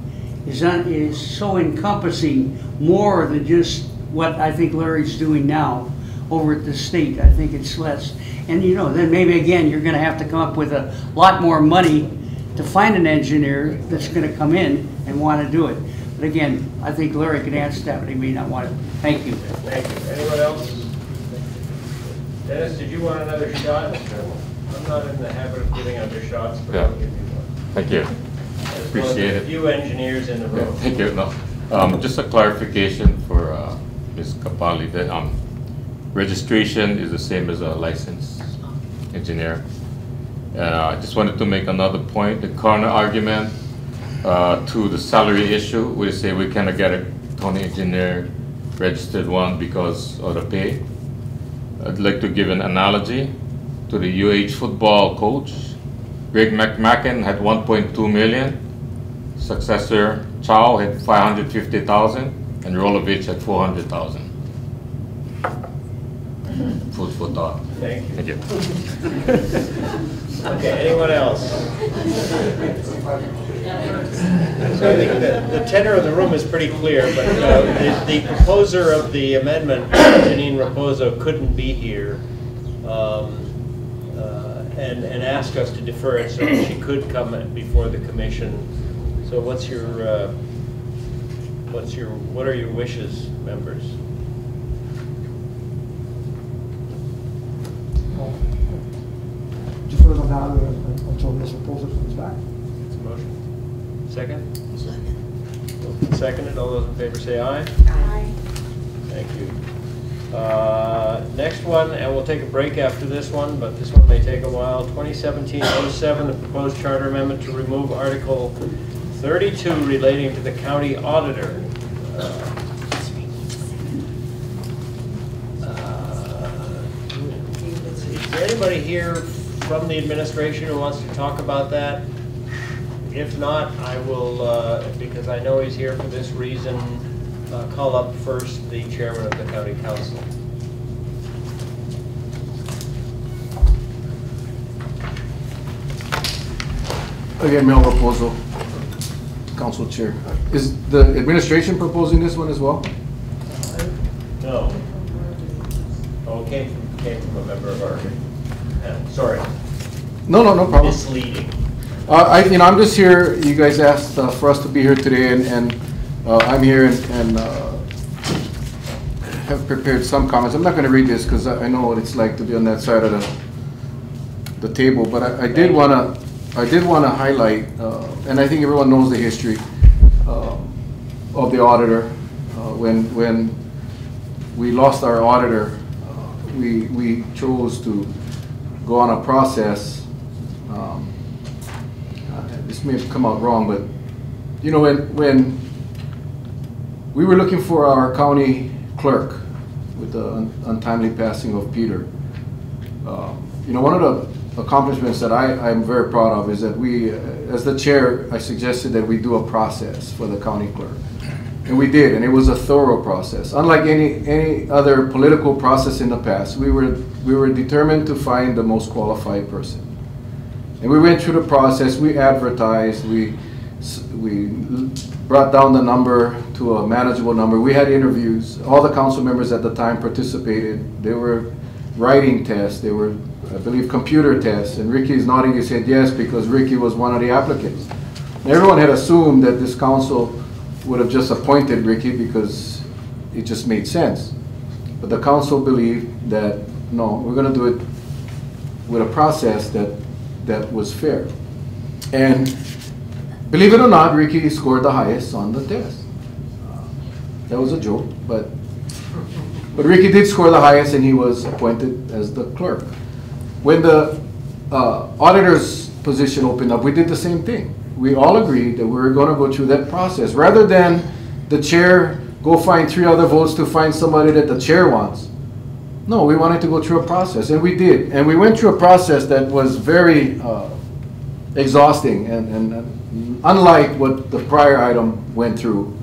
is so encompassing, more than just what I think Larry's doing now over at the state. I think it's less. And you know, then maybe again, you're gonna have to come up with a lot more money to find an engineer that's gonna come in and wanna do it. But again, I think Larry can answer that, but he may not want to. Thank you.
Thank you. Anyone else? Dennis, did you want another shot? I'm not in the habit of giving other shots, but I'll give you one.
Thank you. Appreciate it.
A few engineers in the room.
Yeah, thank you. No, just a clarification for Ms. Kapali, that registration is the same as a licensed engineer. And I just wanted to make another point. The counter argument to the salary issue, we say we cannot get a county engineer registered one because of the pay. I'd like to give an analogy to the UH football coach. Greg McMacken had 1.2 million. Successor Chow had 550,000, and Rolovich had 400,000. Food for thought.
Thank you.
Thank you.
Okay, anyone else? So I think the tenor of the room is pretty clear, but the proposer of the amendment, Janine Rapozo, couldn't be here and asked us to defer it so that she could come before the commission. So what are your wishes, members?
Defer the matter until this proposal comes back.
It's a motion. Second? Second. Seconded. All those in favor say aye.
Aye.
Thank you. Next one, and we'll take a break after this one, but this one may take a while. 2017-07, the proposed charter amendment to remove Article 32 relating to the County Auditor. Is there anybody here from the administration who wants to talk about that? If not, I will, because I know he's here for this reason, call up first the chairman of the county council.
Again, Mel Rapozo, council chair. Is the administration proposing this one as well?
No. Oh, it came from a member of our panel. Sorry.
No problem.
Misleading.
I'm just here. You guys asked for us to be here today, and I'm here and have prepared some comments. I'm not going to read this because I know what it's like to be on that side of the table. But I did want to highlight, and I think everyone knows the history of the auditor. When we lost our auditor, we chose to go on a process. This may have come out wrong, but you know, when we were looking for our county clerk with the untimely passing of Peter, you know, one of the accomplishments that I'm very proud of is that we, as the chair, I suggested that we do a process for the county clerk. And we did, and it was a thorough process. Unlike any other political process in the past, we were determined to find the most qualified person. And we went through the process, we advertised, we brought down the number to a manageable number. We had interviews. All the council members at the time participated. There were writing tests, there were, I believe, computer tests, and Ricky's nodding his head yes because Ricky was one of the applicants. And everyone had assumed that this council would have just appointed Ricky because it just made sense. But the council believed that, no, we're going to do it with a process that was fair. And believe it or not, Ricky scored the highest on the test. That was a joke, but Ricky did score the highest and he was appointed as the clerk. When the auditor's position opened up, we did the same thing. We all agreed that we were going to go through that process. Rather than the chair go find 3 other votes to find somebody that the chair wants. No, we wanted to go through a process, and we did. And we went through a process that was very exhausting and unlike what the prior item went through.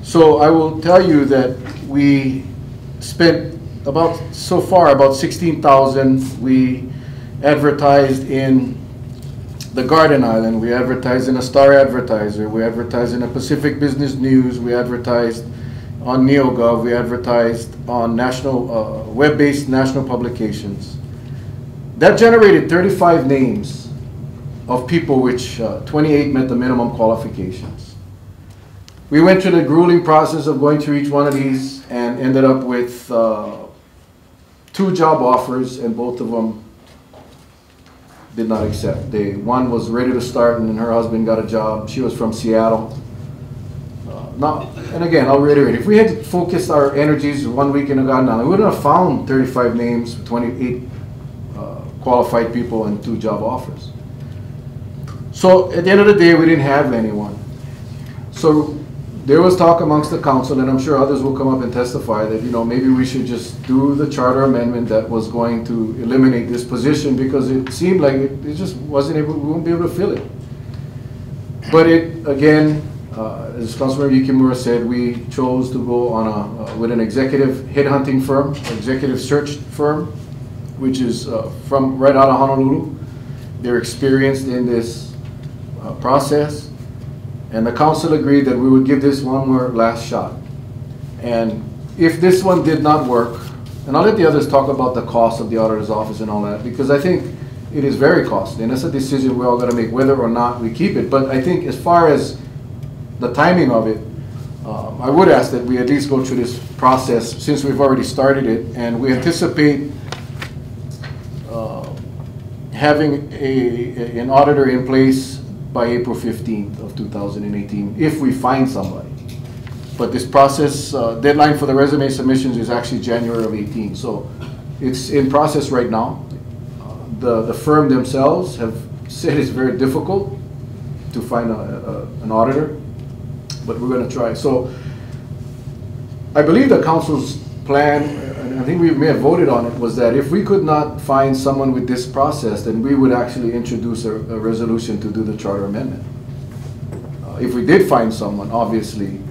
So I will tell you that we spent so far about $16,000. We advertised in the Garden Island, we advertised in a Star Advertiser, we advertised in a Pacific Business News, we advertised on NeoGov, we advertised on national, web-based national publications. That generated 35 names of people which 28 met the minimum qualifications. We went through the grueling process of going through each one of these and ended up with 2 job offers, and both of them did not accept. One was ready to start and her husband got a job. She was from Seattle. And again, I'll reiterate, if we had focused our energies 1 week in Garden Island, we wouldn't have found 35 names, 28 qualified people and 2 job offers. So at the end of the day, we didn't have anyone. So there was talk amongst the council, and I'm sure others will come up and testify that, you know, maybe we should just do the charter amendment that was going to eliminate this position, because it seemed like it just wasn't able, we won't be able to fill it. But it, again, as Councilmember Yukimura said, we chose to go on with an executive headhunting firm, executive search firm, which is from right out of Honolulu. They're experienced in this process. And the council agreed that we would give this one more last shot. And if this one did not work, and I'll let the others talk about the cost of the auditor's office and all that, because I think it is very costly, and it's a decision we're all going to make whether or not we keep it. But I think as far as the timing of it, I would ask that we at least go through this process since we've already started it, and we anticipate having an auditor in place by April 15th of 2018, if we find somebody. But this process, deadline for the resume submissions is actually January of 18, so it's in process right now. The firm themselves have said it's very difficult to find an auditor, but we're going to try. So I believe the council's plan, and I think we may have voted on it, was that if we could not find someone with this process, then we would actually introduce a resolution to do the charter amendment. If we did find someone, obviously,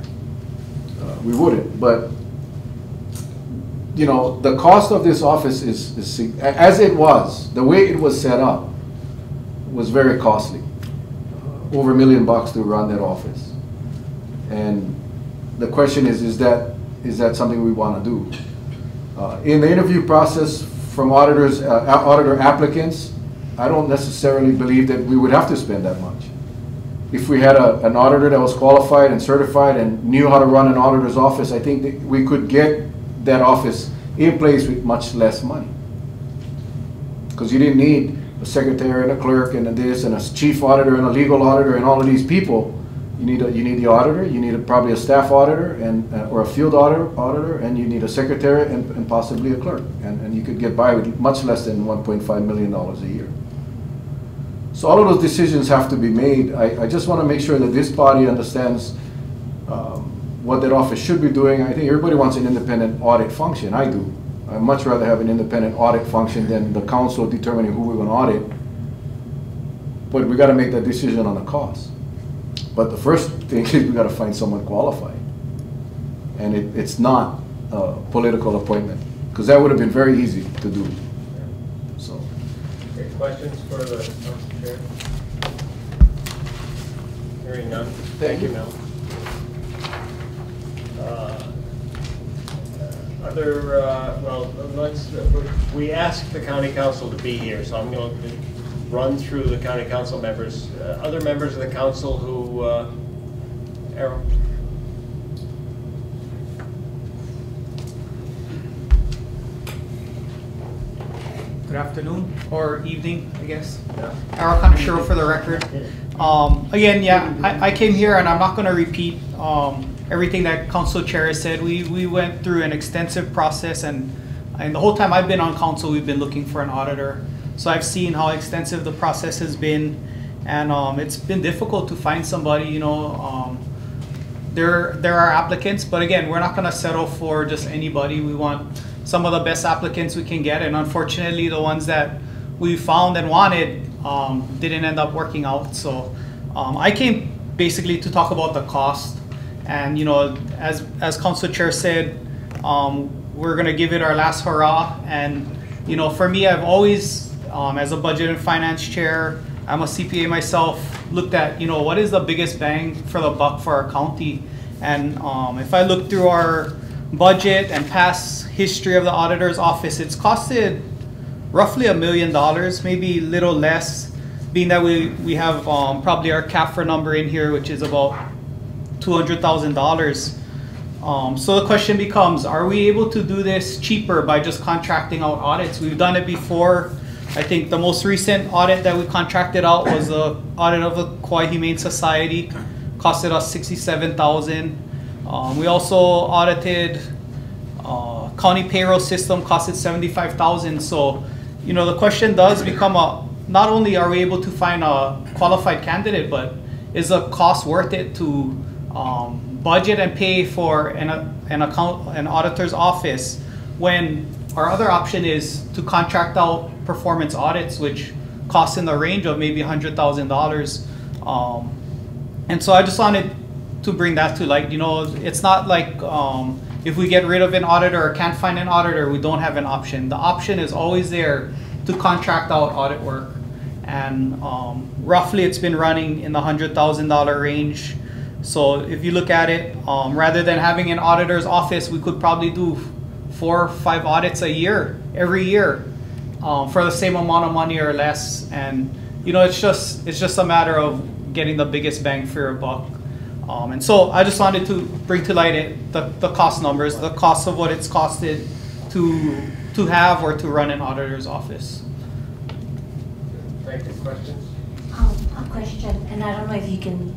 we wouldn't. But, you know, the cost of this office is as it was, the way it was set up, was very costly. Over $1 million to run that office. And the question is that something we want to do? In the interview process from auditors, auditor applicants, I don't necessarily believe that we would have to spend that much. If we had an auditor that was qualified and certified and knew how to run an auditor's office, I think that we could get that office in place with much less money. Because you didn't need a secretary and a clerk and a this and a chief auditor and a legal auditor and all of these people. You need the auditor, you need probably a staff auditor and or a field auditor, and you need a secretary and possibly a clerk. And you could get by with much less than $1.5 million a year. So all of those decisions have to be made. I just want to make sure that this body understands what that office should be doing. I think everybody wants an independent audit function. I do. I'd much rather have an independent audit function than the council determining who we're going to audit. But we got to make that decision on the cost. But the first thing is we got to find someone qualified. And it's not a political appointment, because that would have been very easy to do. So.
Okay, questions for the Chair? Hearing none. Thank you, Mel. We asked the county council to be here, so I'm going to run through the county council members. Other members of the council who, Errol?
Good afternoon, or evening, I guess.
Yeah.
Errol Kanashiro for the record. Again, yeah, I came here and I'm not going to repeat everything that Council Chair has said. We went through an extensive process, and the whole time I've been on council, we've been looking for an auditor. So I've seen how extensive the process has been, and it's been difficult to find somebody. You know, there are applicants, but again, we're not going to settle for just anybody. We want some of the best applicants we can get, and unfortunately, the ones that we found and wanted didn't end up working out. So I came basically to talk about the cost, and you know, as Council Chair said, we're going to give it our last hurrah. And you know, for me, I've always as a budget and finance chair, I'm a CPA myself, looked at, what is the biggest bang for the buck for our county? And if I look through our budget and past history of the auditor's office, it's costed roughly $1 million, maybe a little less, being that we have probably our CAFRA number in here, which is about $200,000. So the question becomes, are we able to do this cheaper by just contracting out audits? We've done it before. I think the most recent audit that we contracted out was the audit of the Kauai Humane Society, costed us $67,000. We also audited county payroll system, costed $75,000. So, the question does become not only are we able to find a qualified candidate, but is the cost worth it to budget and pay for an auditor's office when our other option is to contract out performance audits, which cost in the range of maybe $100,000. And so I just wanted to bring that to light. It's not like if we get rid of an auditor or can't find an auditor, we don't have an option. The option is always there to contract out audit work. And roughly it's been running in the $100,000 range. So if you look at it, rather than having an auditor's office, we could probably do 4 or 5 audits a year, every year, for the same amount of money or less. And it's just a matter of getting the biggest bang for your buck. And so I just wanted to bring to light the cost numbers, the cost of what it's costed to have or to run an auditor's office.
Thank you. Questions?
A question, and I don't know if you can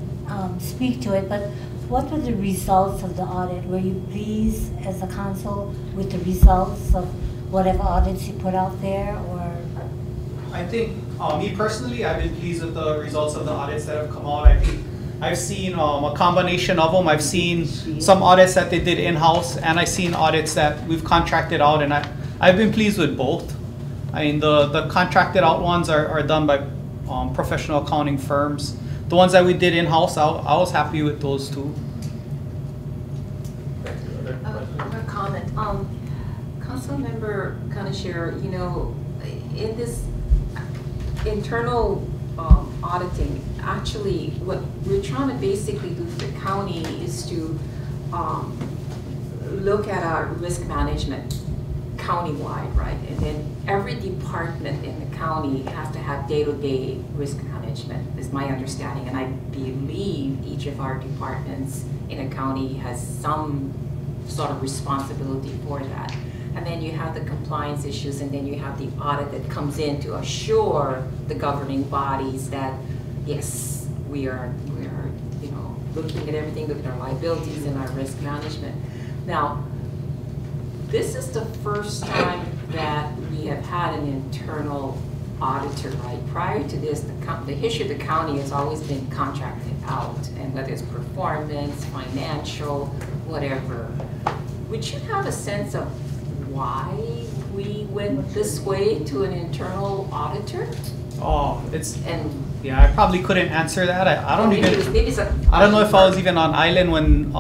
speak to it, but what were the results of the audit? Were you pleased as a council with the results of whatever audits you put out there, or?
I think, me personally, I've been pleased with the results of the audits that have come out. I think I've seen a combination of them. I've seen some audits that they did in-house, and I've seen audits that we've contracted out, and I've been pleased with both. I mean, the contracted out ones are done by professional accounting firms. The ones that we did in-house, I was happy with those too.
A comment. Councilmember Kanashiro, in this internal auditing, actually what we're trying to basically do for the county is to look at our risk management countywide, right? And then every department in the county has to have day-to-day risk management, is my understanding. And I believe each of our departments in a county has some sort of responsibility for that. And then you have the compliance issues, and then you have the audit that comes in to assure the governing bodies that, yes, we are looking at everything, looking at our liabilities and our risk management. Now, this is the first time that we have had an internal auditor, right? Prior to this, the history of the county has always been contracted out, and whether it's performance, financial, whatever. Would you have a sense of why we went this way to an internal auditor?
Oh, yeah, I probably couldn't answer that. I don't know if I was even on island when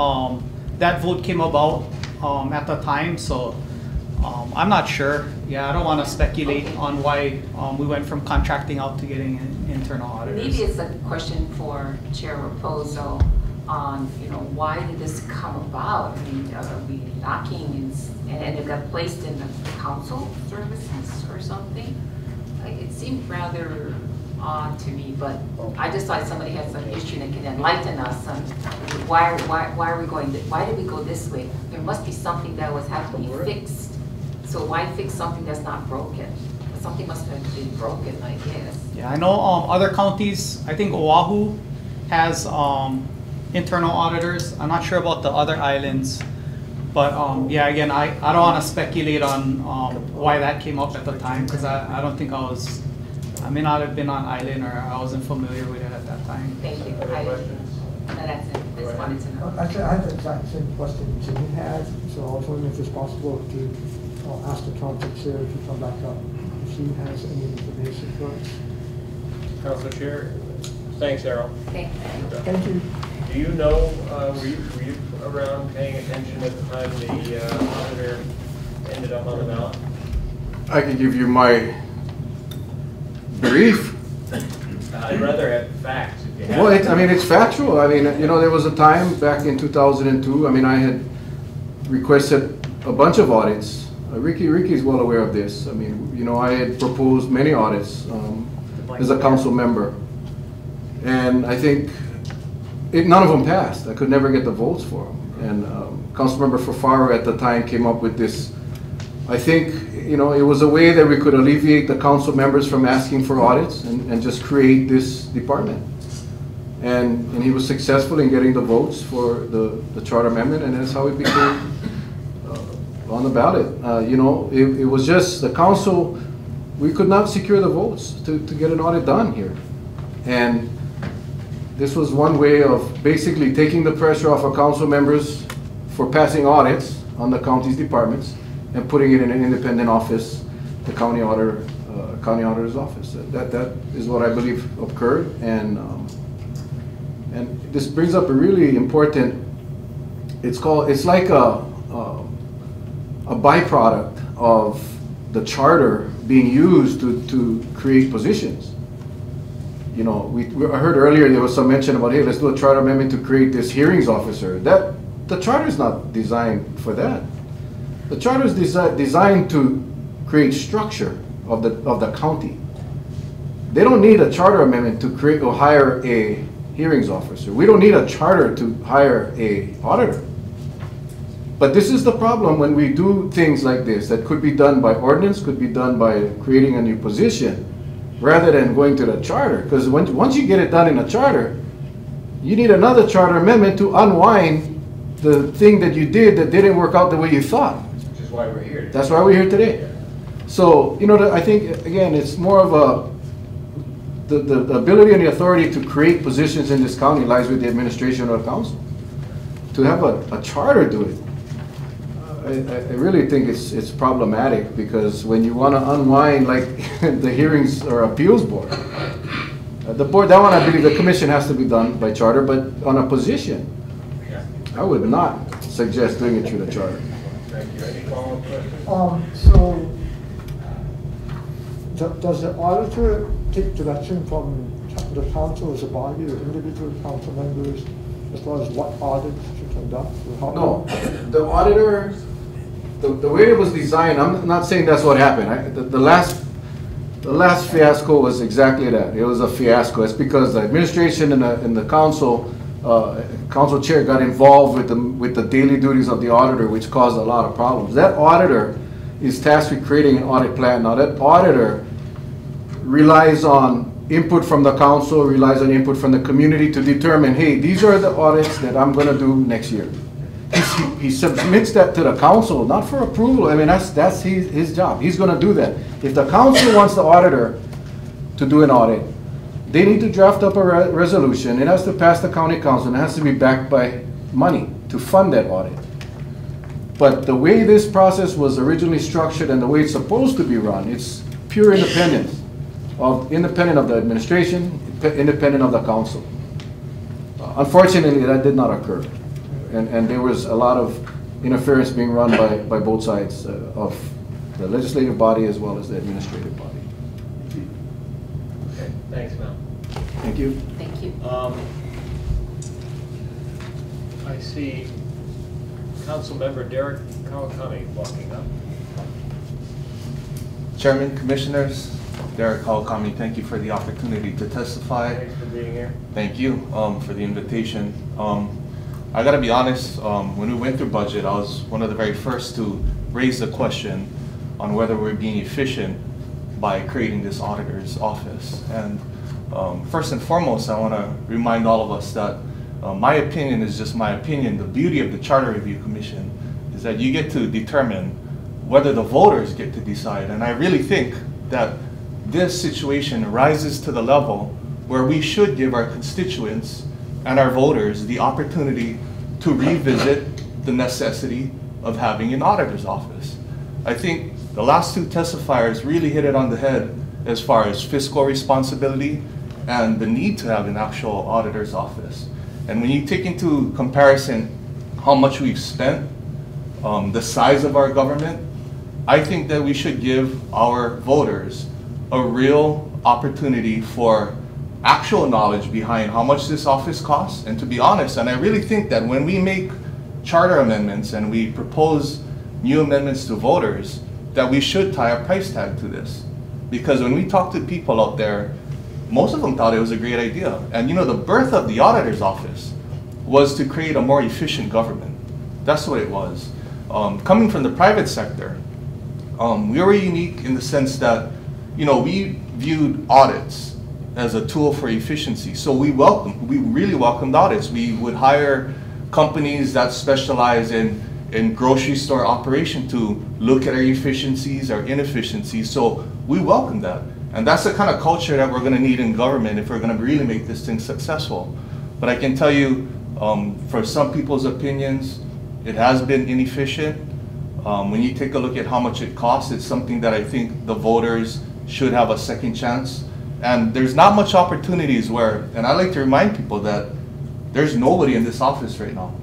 that vote came about at the time, so I'm not sure. Yeah, I don't want to speculate on why we went from contracting out to getting internal auditors.
Maybe it's a question for Chair Rapozo on, why did this come about? I mean, are we lacking and it got placed in the council services or something? It seemed rather odd to me, but I just thought somebody had some issue that can enlighten us on why are we going, why did we go this way? There must be something that was having to be fixed. So why fix something that's not broken? Something must have been broken, I guess.
Yeah, I know other counties, I think Oahu has internal auditors. I'm not sure about the other islands. But yeah, again, I don't want to speculate on why that came up at the time, because I don't think I may not have been on island, or I wasn't familiar with it at that time.
Thank you. That's it. Just wanted to know.
Actually, I had the exact same question Janee had, so I was wondering if it's possible to ask the council chair to come back up if she has any information for us.
Council Chair, thanks, Errol.
Thank
you.
Do you know, were you around paying attention at the time the auditor ended up on the ballot?
I can give you my brief.
I'd rather have facts if you have.
Well, I mean, it's factual. I mean, you know, there was a time back in 2002, I mean, I had requested a bunch of audits. Ricky's well aware of this. I mean, you know, I had proposed many audits as a council member. And I think none of them passed. I could never get the votes for them. And Councilmember Fafaro at the time came up with this. I think, you know, it was a way that we could alleviate the council members from asking for audits and just create this department. And he was successful in getting the votes for the charter amendment, and that's how it became on the ballot. You know, it was just the council, we could not secure the votes to get an audit done here. And this was one way of basically taking the pressure off of council members for passing audits on the county's departments and putting it in an independent office, the county auditor, county auditor's office. That is what I believe occurred, and this brings up a really important. It's like a byproduct of the charter being used to create positions. You know, I heard earlier there was some mention about, hey, let's do a charter amendment to create this hearings officer. The charter is not designed for that. The charter is designed to create structure of the county. They don't need a charter amendment to create or hire a hearings officer. We don't need a charter to hire a auditor. But this is the problem when we do things like this that could be done by ordinance, could be done by creating a new position, rather than going to the charter. Because once you get it done in a charter, you need another charter amendment to unwind the thing that you did that didn't work out the way you thought.
Which is why we're here.
That's why we're here today. So, you know, I think, again, it's more of the ability and the authority to create positions in this county lies with the administration or the council. To have a charter do it, I really think it's problematic, because when you want to unwind like the hearings or appeals board, the board, that one I believe the commission has to be done by charter, but on a position, I would not suggest doing it through the charter.
Thank you. Any follow-up questions?
So, does the auditor take direction from the council as a body or individual council members as far as what audits to conduct?
No, the auditor, the way it was designed, I'm not saying that's what happened. The last fiasco was exactly that. It was a fiasco. It's because the administration and the council chair got involved with the daily duties of the auditor, which caused a lot of problems. That auditor is tasked with creating an audit plan. Now that auditor relies on input from the council, relies on input from the community to determine, hey, these are the audits that I'm going to do next year. He submits that to the council, not for approval. I mean, that's his job. He's going to do that. If the council wants the auditor to do an audit, they need to draft up a resolution. It has to pass the county council, and it has to be backed by money to fund that audit. But the way this process was originally structured and the way it's supposed to be run, it's pure independence. Independent of the administration, independent of the council. Unfortunately, that did not occur. And there was a lot of interference being run by both sides of the legislative body as well as the administrative body.
Okay, thanks, Mel.
Thank you.
Thank you.
I see Councilmember Derek Kawakami walking up.
Chairman, Commissioners, Derek Kawakami, thank you for the opportunity to testify.
Thanks for being here.
Thank you for the invitation. I gotta be honest, when we went through budget, I was one of the very first to raise the question on whether we're being efficient by creating this auditor's office. And first and foremost, I wanna remind all of us that my opinion is just my opinion. The beauty of the Charter Review Commission is that you get to determine whether the voters get to decide. And I really think that this situation rises to the level where we should give our constituents and our voters the opportunity to revisit the necessity of having an auditor's office. I think the last two testifiers really hit it on the head as far as fiscal responsibility and the need to have an actual auditor's office. And when you take into comparison how much we've spent, the size of our government, I think that we should give our voters a real opportunity for actual knowledge behind how much this office costs. And to be honest, and I really think that when we make charter amendments and we propose new amendments to voters, that we should tie a price tag to this. Because when we talk to people out there, most of them thought it was a great idea. And you know, the birth of the auditor's office was to create a more efficient government. That's what it was. Coming from the private sector, we were unique in the sense that, you know, we viewed audits as a tool for efficiency. So we really welcomed audits. We would hire companies that specialize in grocery store operation to look at our efficiencies, our inefficiencies. So we welcome that. And that's the kind of culture that we're going to need in government if we're going to really make this thing successful. But I can tell you, for some people's opinions, it has been inefficient. When you take a look at how much it costs, it's something that I think the voters should have a second chance. And there's not much opportunities where, and I like to remind people that there's nobody in this office right now.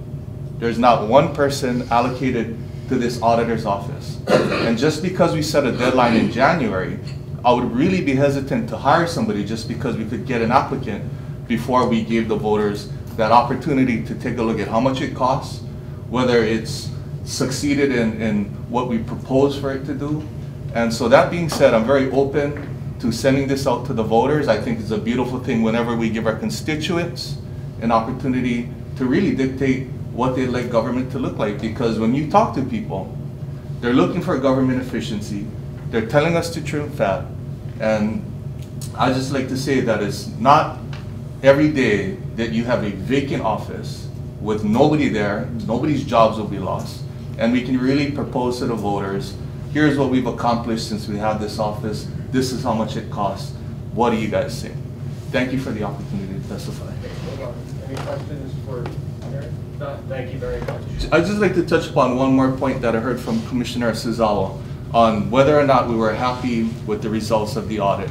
There's not one person allocated to this auditor's office. And just because we set a deadline in January, I would really be hesitant to hire somebody just because we could get an applicant before we gave the voters that opportunity to take a look at how much it costs, whether it's succeeded in what we propose for it to do. And so that being said, I'm very open to sending this out to the voters. I think it's a beautiful thing whenever we give our constituents an opportunity to really dictate what they'd like government to look like. Because when you talk to people, they're looking for government efficiency. They're telling us to trim fat. And I just like to say that it's not every day that you have a vacant office with nobody there, nobody's jobs will be lost. And we can really propose to the voters, here's what we've accomplished since we had this office. This is how much it costs. What do you guys think? Thank you for the opportunity to testify.
Any questions for Eric? No, thank you very much.
I'd just like to touch upon one more point that I heard from Commissioner Suzawa on whether or not we were happy with the results of the audit.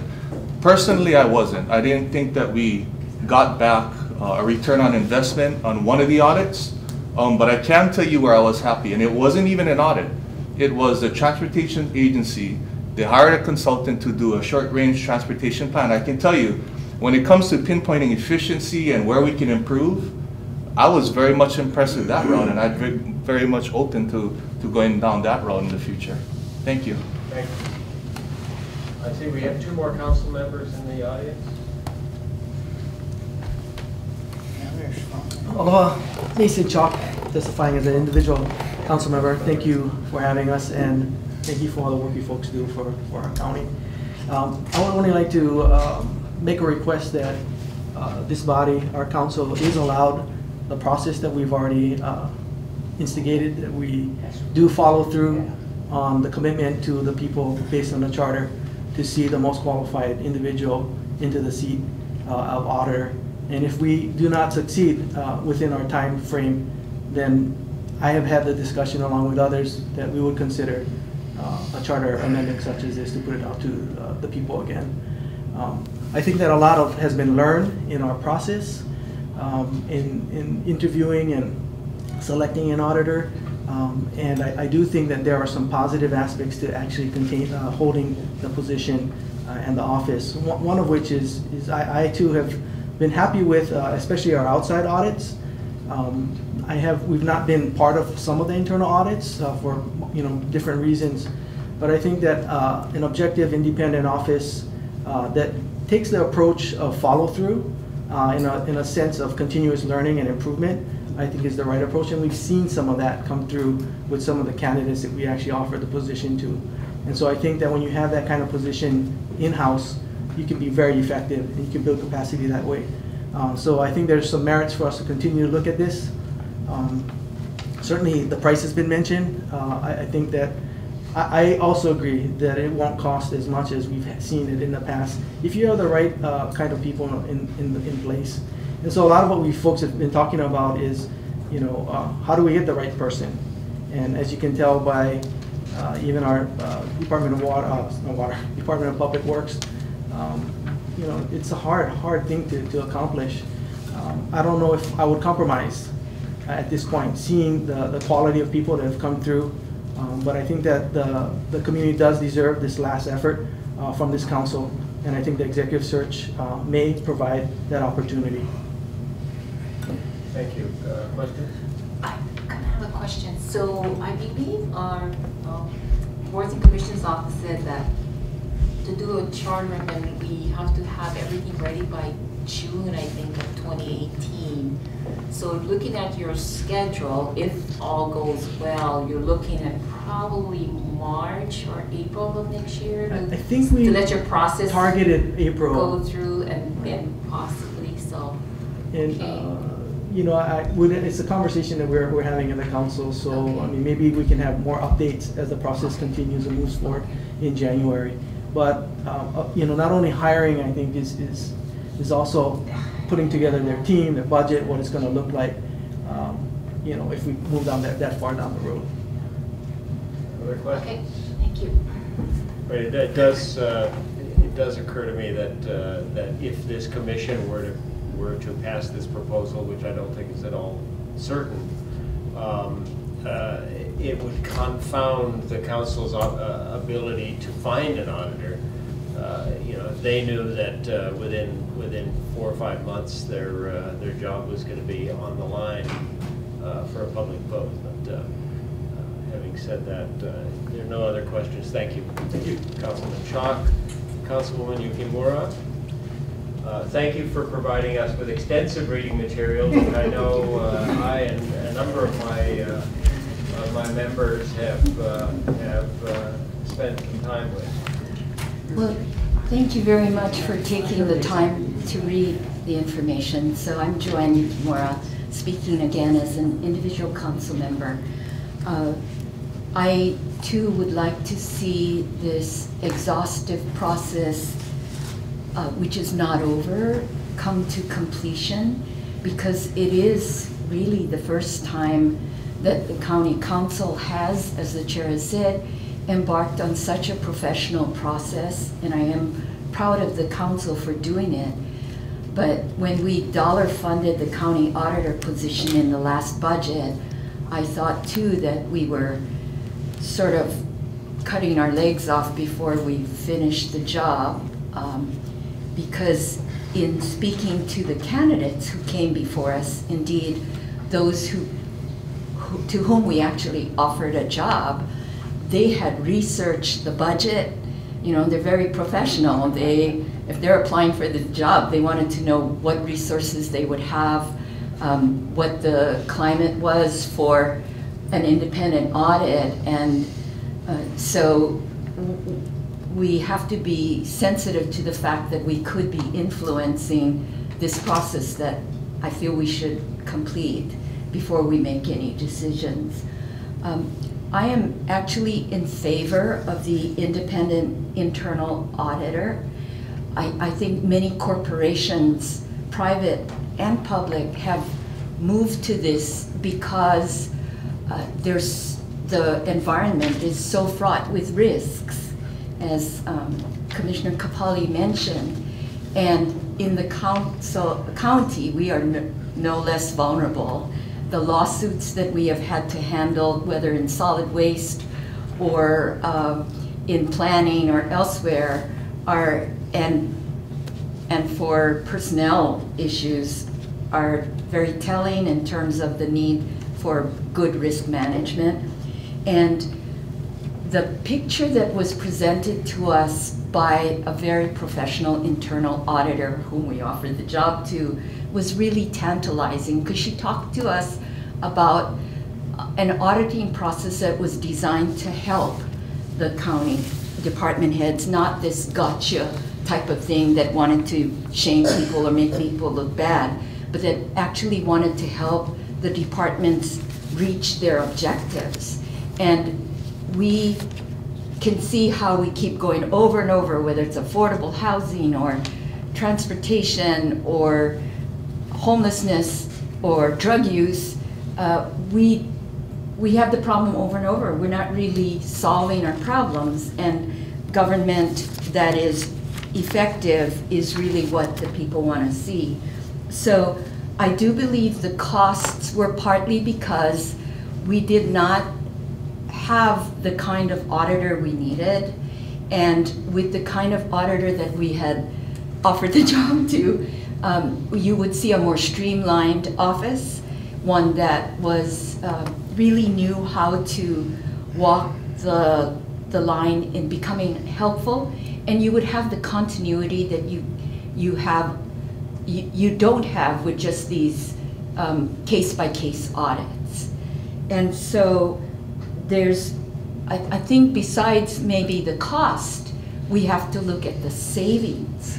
Personally, I wasn't. I didn't think that we got back a return on investment on one of the audits, but I can tell you where I was happy, and it wasn't even an audit. It was the transportation agency. They hired a consultant to do a short-range transportation plan. I can tell you, when it comes to pinpointing efficiency and where we can improve, I was very much impressed with that route, and I'd be very much open to going down that route in the future. Thank you.
Thank you. I see we have two more council members in the audience.
Aloha, Mason Chalk, testifying as an individual council member. Thank you for having us, and thank you for all the work you folks do for our county. I would only like to make a request that this body, our council, is allowed the process that we've already instigated, that we do follow through on the commitment to the people based on the charter to see the most qualified individual into the seat of auditor. And if we do not succeed within our time frame, then I have had the discussion along with others that we would consider a charter amendment such as this to put it out to the people again. I think that a lot has been learned in our process in interviewing and selecting an auditor. And I do think that there are some positive aspects to actually holding the position and the office. One of which is I too have been happy with, especially our outside audits. We've not been part of some of the internal audits for different reasons, but I think that an objective, independent office that takes the approach of follow through in a sense of continuous learning and improvement, I think is the right approach, and we've seen some of that come through with some of the candidates that we actually offered the position to. And so I think that when you have that kind of position in-house, you can be very effective and you can build capacity that way. So I think there's some merits for us to continue to look at this. Certainly the price has been mentioned. I think that I also agree that it won't cost as much as we've seen it in the past if you have the right kind of people in place. And so a lot of what we folks have been talking about is, how do we get the right person? And as you can tell by even our Department of Public Works, it's a hard thing to accomplish. I don't know if I would compromise at this point, seeing the quality of people that have come through. But I think that the community does deserve this last effort from this council, And I think the executive search may provide that opportunity.
Thank you. Questions?
I kind of have a question. So I believe our Boards and Commissions office said that to do a charter amendment, we have to have everything ready by June, I think, of 2018. So looking at your schedule, if all goes well, you're looking at probably March or April of next year
I think we
to let your process
targeted April.
go through and then possibly so.
And
Okay.
you know, it's a conversation that we're having in the council. So
Okay.
I mean, maybe we can have more updates as the process continues and moves forward in January. But you know, not only hiring, I think is also putting together their team, their budget, what it's going to look like. You know, if we move down that far down the road.
Other questions?
Okay, thank you.
Right, it does occur to me that that if this commission were to pass this proposal, which I don't think is at all certain, it would confound the council's ability to find an auditor. You know, if they knew that within 4 or 5 months their job was going to be on the line for a public vote. But having said that, there are no other questions. Thank you. Thank you, Councilman Chalk. Councilwoman Yukimura. Thank you for providing us with extensive reading material, which I know I and a number of my members have spent some time with.
Well, thank you very much for taking the time to read the information. So I'm JoAnn Yukimura, speaking again as an individual council member. I too would like to see this exhaustive process, which is not over, come to completion, because it is really the first time that the county council has, as the chair has said, embarked on such a professional process, and I am proud of the council for doing it. But when we dollar funded the county auditor position in the last budget, I thought too that we were sort of cutting our legs off before we finished the job, because in speaking to the candidates who came before us, indeed those to whom we actually offered a job, they had researched the budget. You know, they're very professional. If they're applying for the job, they wanted to know what resources they would have, what the climate was for an independent audit, and so we have to be sensitive to the fact that we could be influencing this process that I feel we should complete before we make any decisions. I am actually in favor of the independent internal auditor. I think many corporations, private and public, have moved to this because the environment is so fraught with risks, as Commissioner Kapali mentioned, and in the county we are no less vulnerable. The lawsuits that we have had to handle, whether in solid waste or in planning or elsewhere, and for personnel issues, are very telling in terms of the need for good risk management. And the picture that was presented to us by a very professional internal auditor whom we offered the job to was really tantalizing, because she talked to us about an auditing process that was designed to help the county department heads, not this gotcha type of thing that wanted to shame people or make people look bad, but that actually wanted to help the departments reach their objectives. And we can see how we keep going over and over, whether it's affordable housing or transportation or homelessness or drug use, we have the problem over and over. We're not really solving our problems, and government that is effective is really what the people want to see. So I do believe the costs were partly because we did not have the kind of auditor we needed, And with the kind of auditor that we had offered the job to, you would see a more streamlined office, one that was really knew how to walk the line in becoming helpful, and you would have the continuity that you don't have with just these case-by-case audits. And so there's, I think besides maybe the cost, we have to look at the savings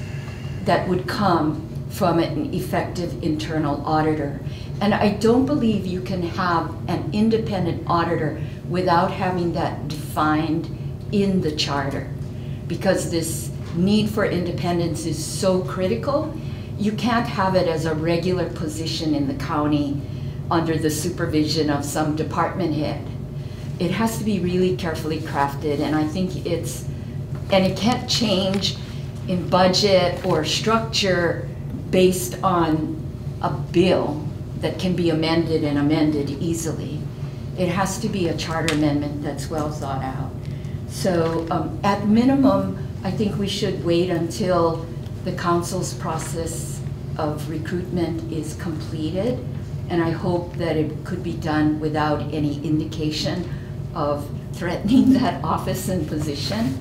that would come from an effective internal auditor. And I don't believe you can have an independent auditor without having that defined in the charter, because this need for independence is so critical. You can't have it as a regular position in the county under the supervision of some department head. It has to be really carefully crafted, and I think it can't change in budget or structure based on a bill that can be amended and amended easily. It has to be a charter amendment that's well thought out. So at minimum, I think we should wait until the council's process of recruitment is completed, and I hope that it could be done without any indication of threatening that office and position.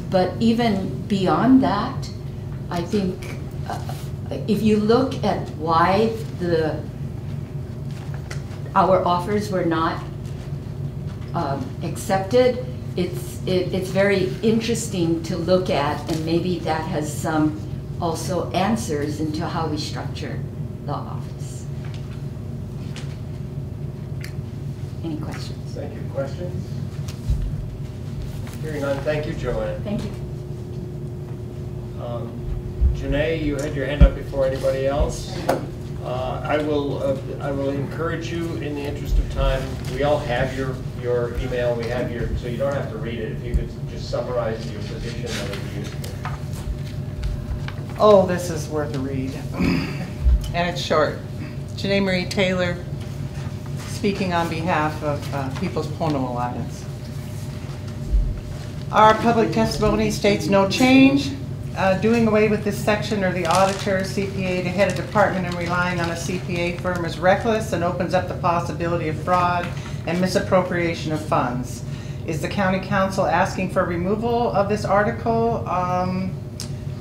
But even beyond that, I think if you look at why our offers were not accepted, it's very interesting to look at, and maybe that has some also answers into how we structure the office. Any questions?
Thank you. Questions? Hearing none, thank you, JoAnn.
Thank you.
Janee, you had your hand up before anybody else. I will encourage you, in the interest of time, we all have your email, we have so you don't have to read it. If you could just summarize your position, that would be useful.
Oh, this is worth a read. And it's short. Janee Marie Taylor, speaking on behalf of People's Pono Alliance. Our public testimony states no change. Doing away with this section or the auditor, CPA to head a department and relying on a CPA firm is reckless and opens up the possibility of fraud and misappropriation of funds. Is the county council asking for removal of this article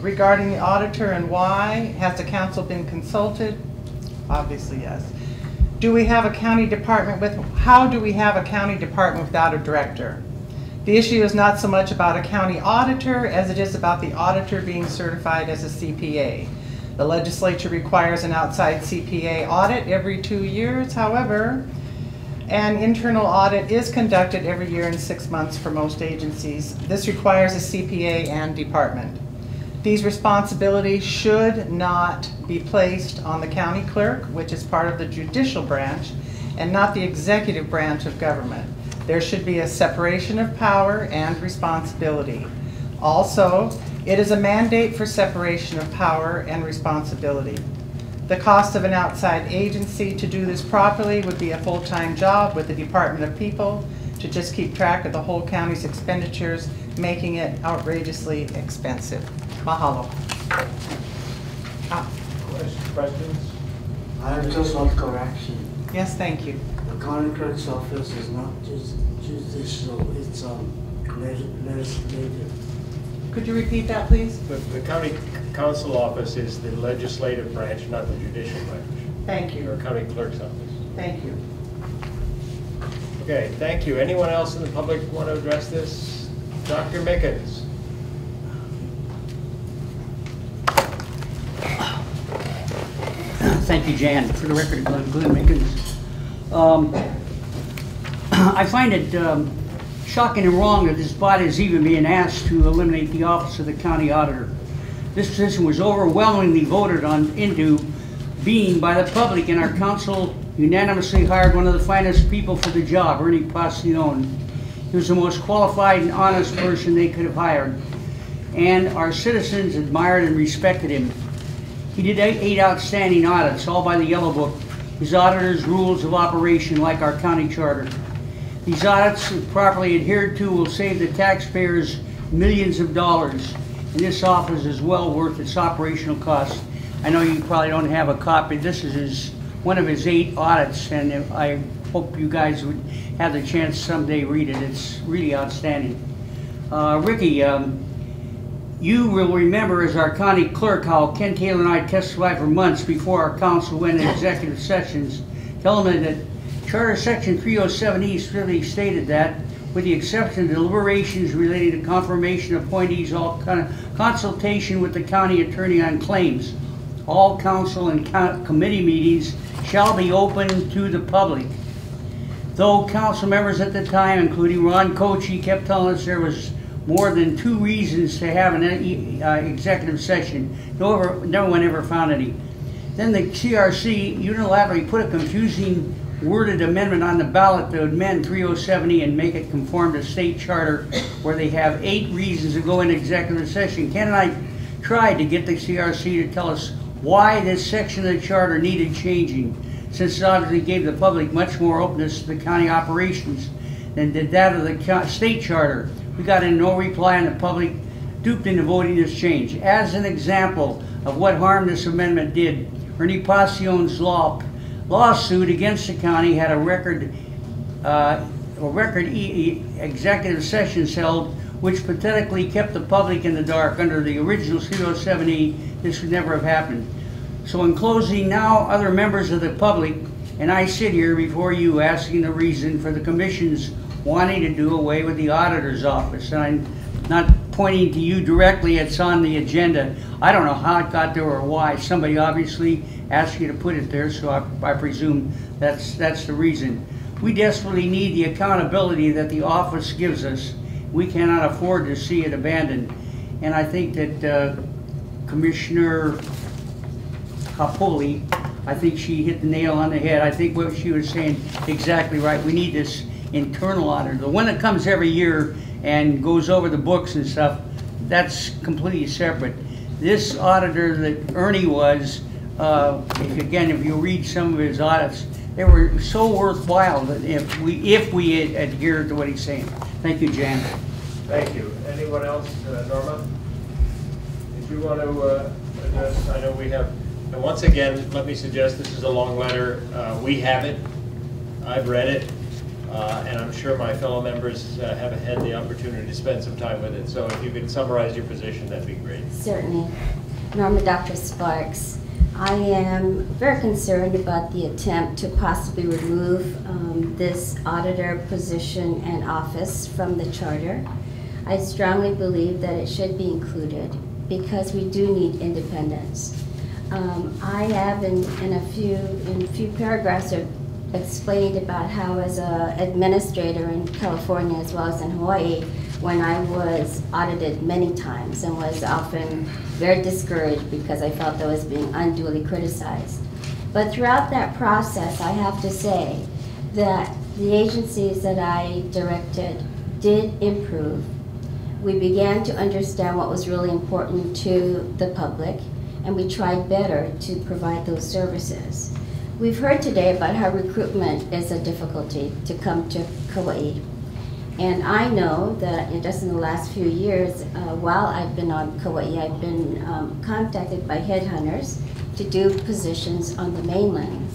regarding the auditor, and why? Has the council been consulted? Obviously, yes. Do we have a county department how do we have a county department without a director? The issue is not so much about a county auditor as it is about the auditor being certified as a CPA. The legislature requires an outside CPA audit every 2 years. However, an internal audit is conducted every year in 6 months for most agencies. This requires a CPA and department. These responsibilities should not be placed on the county clerk, which is part of the judicial branch, and not the executive branch of government. There should be a separation of power and responsibility. Also, it is a mandate for separation of power and responsibility. The cost of an outside agency to do this properly would be a full-time job with the Department of People to just keep track of the whole county's expenditures, making it outrageously expensive. Mahalo.
Questions?
I have just one correction.
Yes, thank you.
The county clerk's office is not judicial, it's legislative.
Could you repeat that, please?
The county council office is the legislative branch, not the judicial branch.
Thank you.
Or county clerk's office.
Thank you.
Okay, thank you. Anyone else in the public want to address this? Dr. Mickens.
Thank you, JoAnn. For the record, Glenn Mickens. I find it shocking and wrong that this body is even being asked to eliminate the office of the county auditor. This position was overwhelmingly voted into being by the public, and our council unanimously hired one of the finest people for the job, Ernie Passion. He was the most qualified and honest person they could have hired, and our citizens admired and respected him. He did 8 outstanding audits, all by the Yellow Book, his auditor's rules of operation, like our county charter. These audits, if properly adhered to, will save the taxpayers millions of dollars, and this office is well worth its operational costs. I know you probably don't have a copy. This is one of his 8 audits, and I hope you guys would have the chance someday to read it. It's really outstanding. Ricky, you will remember as our county clerk how Ken Taylor and I testified for months before our council went in executive sessions, telling them that Charter Section 307E clearly stated that, with the exception of deliberations relating to confirmation appointees, all consultation with the county attorney on claims, all council and committee meetings shall be open to the public. Though council members at the time, including Ron Kochi, kept telling us there was more than 2 reasons to have an executive session, no one ever found any. Then the CRC unilaterally put a confusing worded amendment on the ballot to amend 307E and make it conform to state charter, where they have 8 reasons to go into executive session. Ken and I tried to get the CRC to tell us why this section of the charter needed changing, since it obviously gave the public much more openness to the county operations than did that of the state charter. We got in no reply, and the public duped into voting this change. As an example of what harm this amendment did, Ernie Passion's lawsuit against the county had a record executive sessions held, which pathetically kept the public in the dark. Under the original 307E, this would never have happened. So in closing, now other members of the public and I sit here before you asking the reason for the commission's wanting to do away with the auditor's office. And I'm not pointing to you directly, it's on the agenda. I don't know how it got there or why. Somebody obviously asked you to put it there, so I presume that's the reason. We desperately need the accountability that the office gives us. We cannot afford to see it abandoned. And I think that Commissioner Kapali, I think she hit the nail on the head. I think what she was saying exactly right. We need this internal auditor. The one that comes every year and goes over the books and stuff, that's completely separate. This auditor that Ernie was, again, if you read some of his audits, they were so worthwhile that if we adhere to what he's saying. Thank you, Jan.
Thank you. Anyone else? Norma? Did you want to address? I know we have, and once again, let me suggest this is a long letter. We have it. I've read it. And I'm sure my fellow members have had the opportunity to spend some time with it. So if you could summarize your position, that'd be great.
Certainly. Norma Dr. Sparks. I am very concerned about the attempt to possibly remove this auditor position and office from the charter. I strongly believe that it should be included because we do need independence. I have in a few paragraphs explained about how as an administrator in California as well as in Hawaii, when I was audited many times and was often very discouraged because I felt I was being unduly criticized. But throughout that process, I have to say that the agencies that I directed did improve. We began to understand what was really important to the public, and we tried better to provide those services. We've heard today about how recruitment is a difficulty to come to Kauai. And I know that just in the last few years, while I've been on Kauai, I've been contacted by headhunters to do positions on the mainland.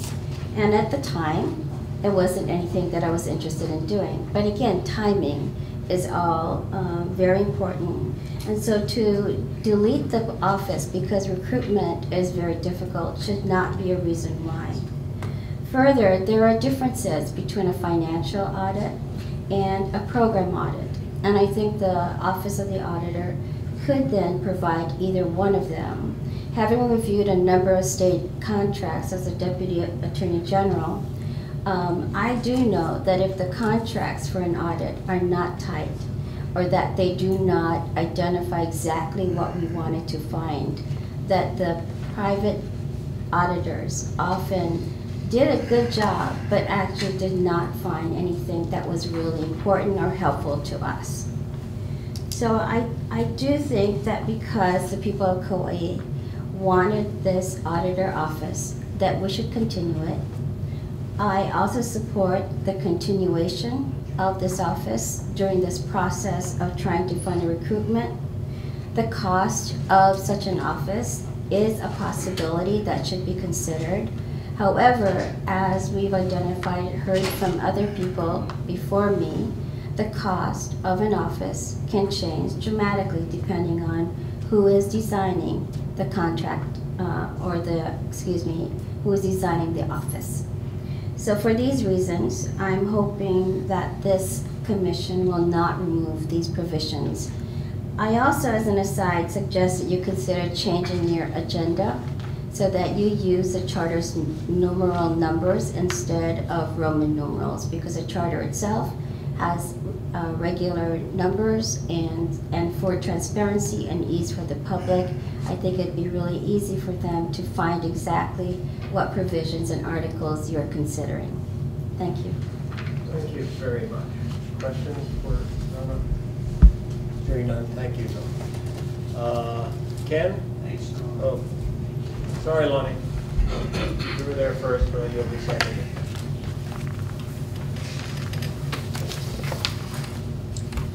And at the time, it wasn't anything that I was interested in doing. But again, timing is all very important. And so to delete the office because recruitment is very difficult should not be a reason why. Further, there are differences between a financial audit and a program audit. And I think the Office of the Auditor could then provide either one of them. Having reviewed a number of state contracts as a Deputy Attorney General, I do know that if the contracts for an audit are not tight or that they do not identify exactly what we wanted to find, that the private auditors often did a good job, but actually did not find anything that was really important or helpful to us. So I do think that because the people of Kauai wanted this auditor office, that we should continue it. I also support the continuation of this office during this process of trying to fund a recruitment. The cost of such an office is a possibility that should be considered. However, as we've identified, heard from other people before me, the cost of an office can change dramatically depending on who is designing the contract, who is designing the office. So for these reasons, I'm hoping that this commission will not remove these provisions. I also, as an aside, suggest that you consider changing your agenda so that you use the charter's numeral numbers instead of Roman numerals, because the charter itself has regular numbers, and for transparency and ease for the public, I think it'd be really easy for them to find exactly what provisions and articles you're considering. Thank you.
Thank you very much. Questions for Donna? Hearing none, thank you. Ken? Thanks. Oh, sorry, Lonnie. You were there first, but you'll be second.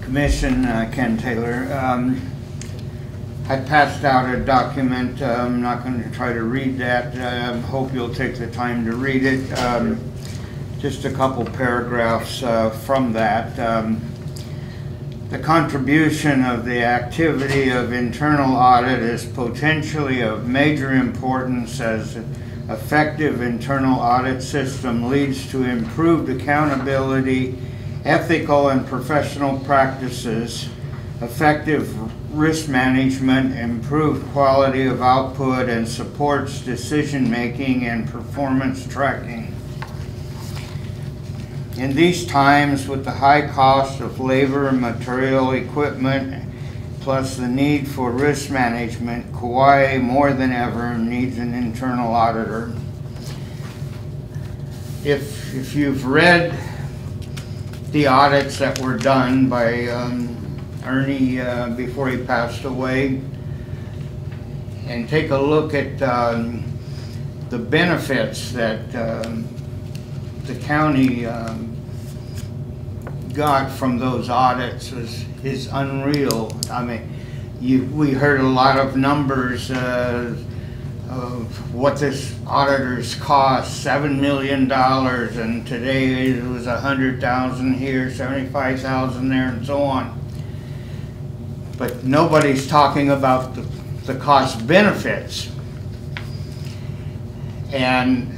Commission, Ken Taylor. I passed out a document. I'm not going to try to read that. I hope you'll take the time to read it. Just a couple paragraphs from that. The contribution of the activity of internal audit is potentially of major importance, as effective internal audit system leads to improved accountability, ethical and professional practices, effective risk management, improved quality of output, and supports decision-making and performance tracking. In these times, with the high cost of labor, material, equipment, plus the need for risk management, Kauai more than ever needs an internal auditor. If you've read the audits that were done by Ernie before he passed away, and take a look at the benefits that the county got from those audits is unreal. I mean, we heard a lot of numbers of what this auditors cost, $7 million, and today it was 100,000 here, 75,000 there, and so on. But nobody's talking about the cost benefits. And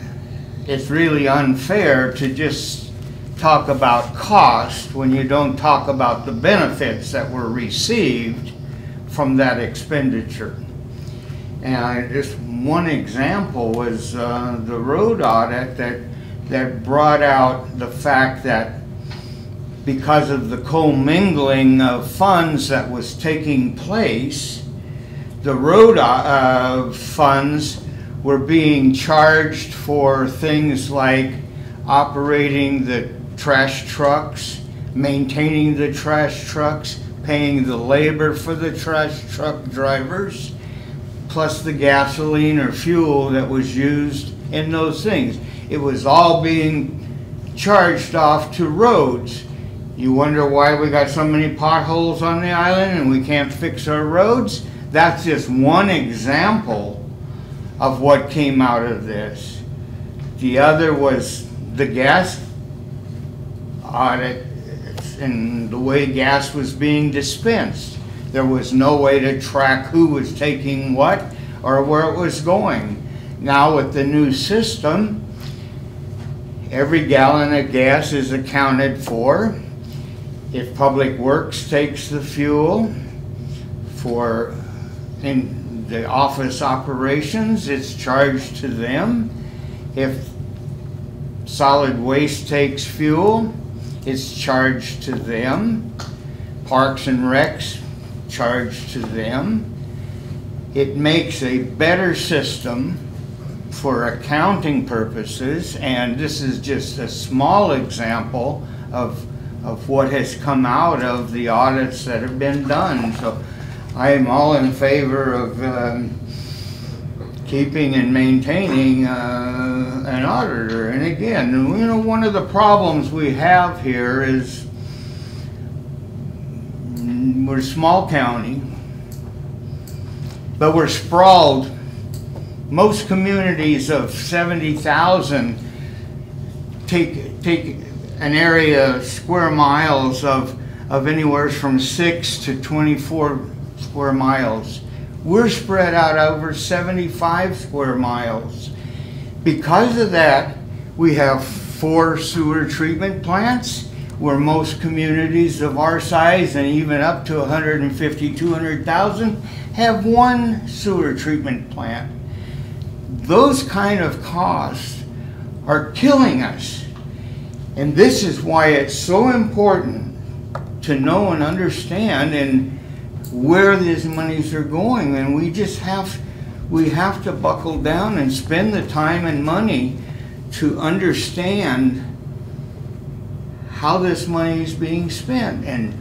it's really unfair to just talk about cost when you don't talk about the benefits that were received from that expenditure. And just one example was the road audit that brought out the fact that because of the commingling of funds that was taking place, the road funds were being charged for things like operating the trash trucks, maintaining the trash trucks, paying the labor for the trash truck drivers, plus the gasoline or fuel that was used in those things. It was all being charged off to roads. You wonder why we got so many potholes on the island and we can't fix our roads? That's just one example of what came out of this. The other was the gas audit and the way gas was being dispensed. There was no way to track who was taking what or where it was going. Now with the new system, every gallon of gas is accounted for. If Public Works takes the fuel for in the office operations, it's charged to them. If Solid Waste takes fuel, it's charged to them. Parks and Recs, charged to them. It makes a better system for accounting purposes, and this is just a small example of what has come out of the audits that have been done. So I am all in favor of keeping and maintaining an auditor. And again, you know, one of the problems we have here is we're a small county, but we're sprawled. Most communities of 70,000 take an area, square miles of anywhere from 6 to 24 square miles. We're spread out over 75 square miles. Because of that, we have 4 sewer treatment plants, where most communities of our size and even up to 150, 200,000 have 1 sewer treatment plant. Those kind of costs are killing us. And this is why it's so important to know and understand and where these monies are going. And we have to buckle down and spend the time and money to understand how this money is being spent. And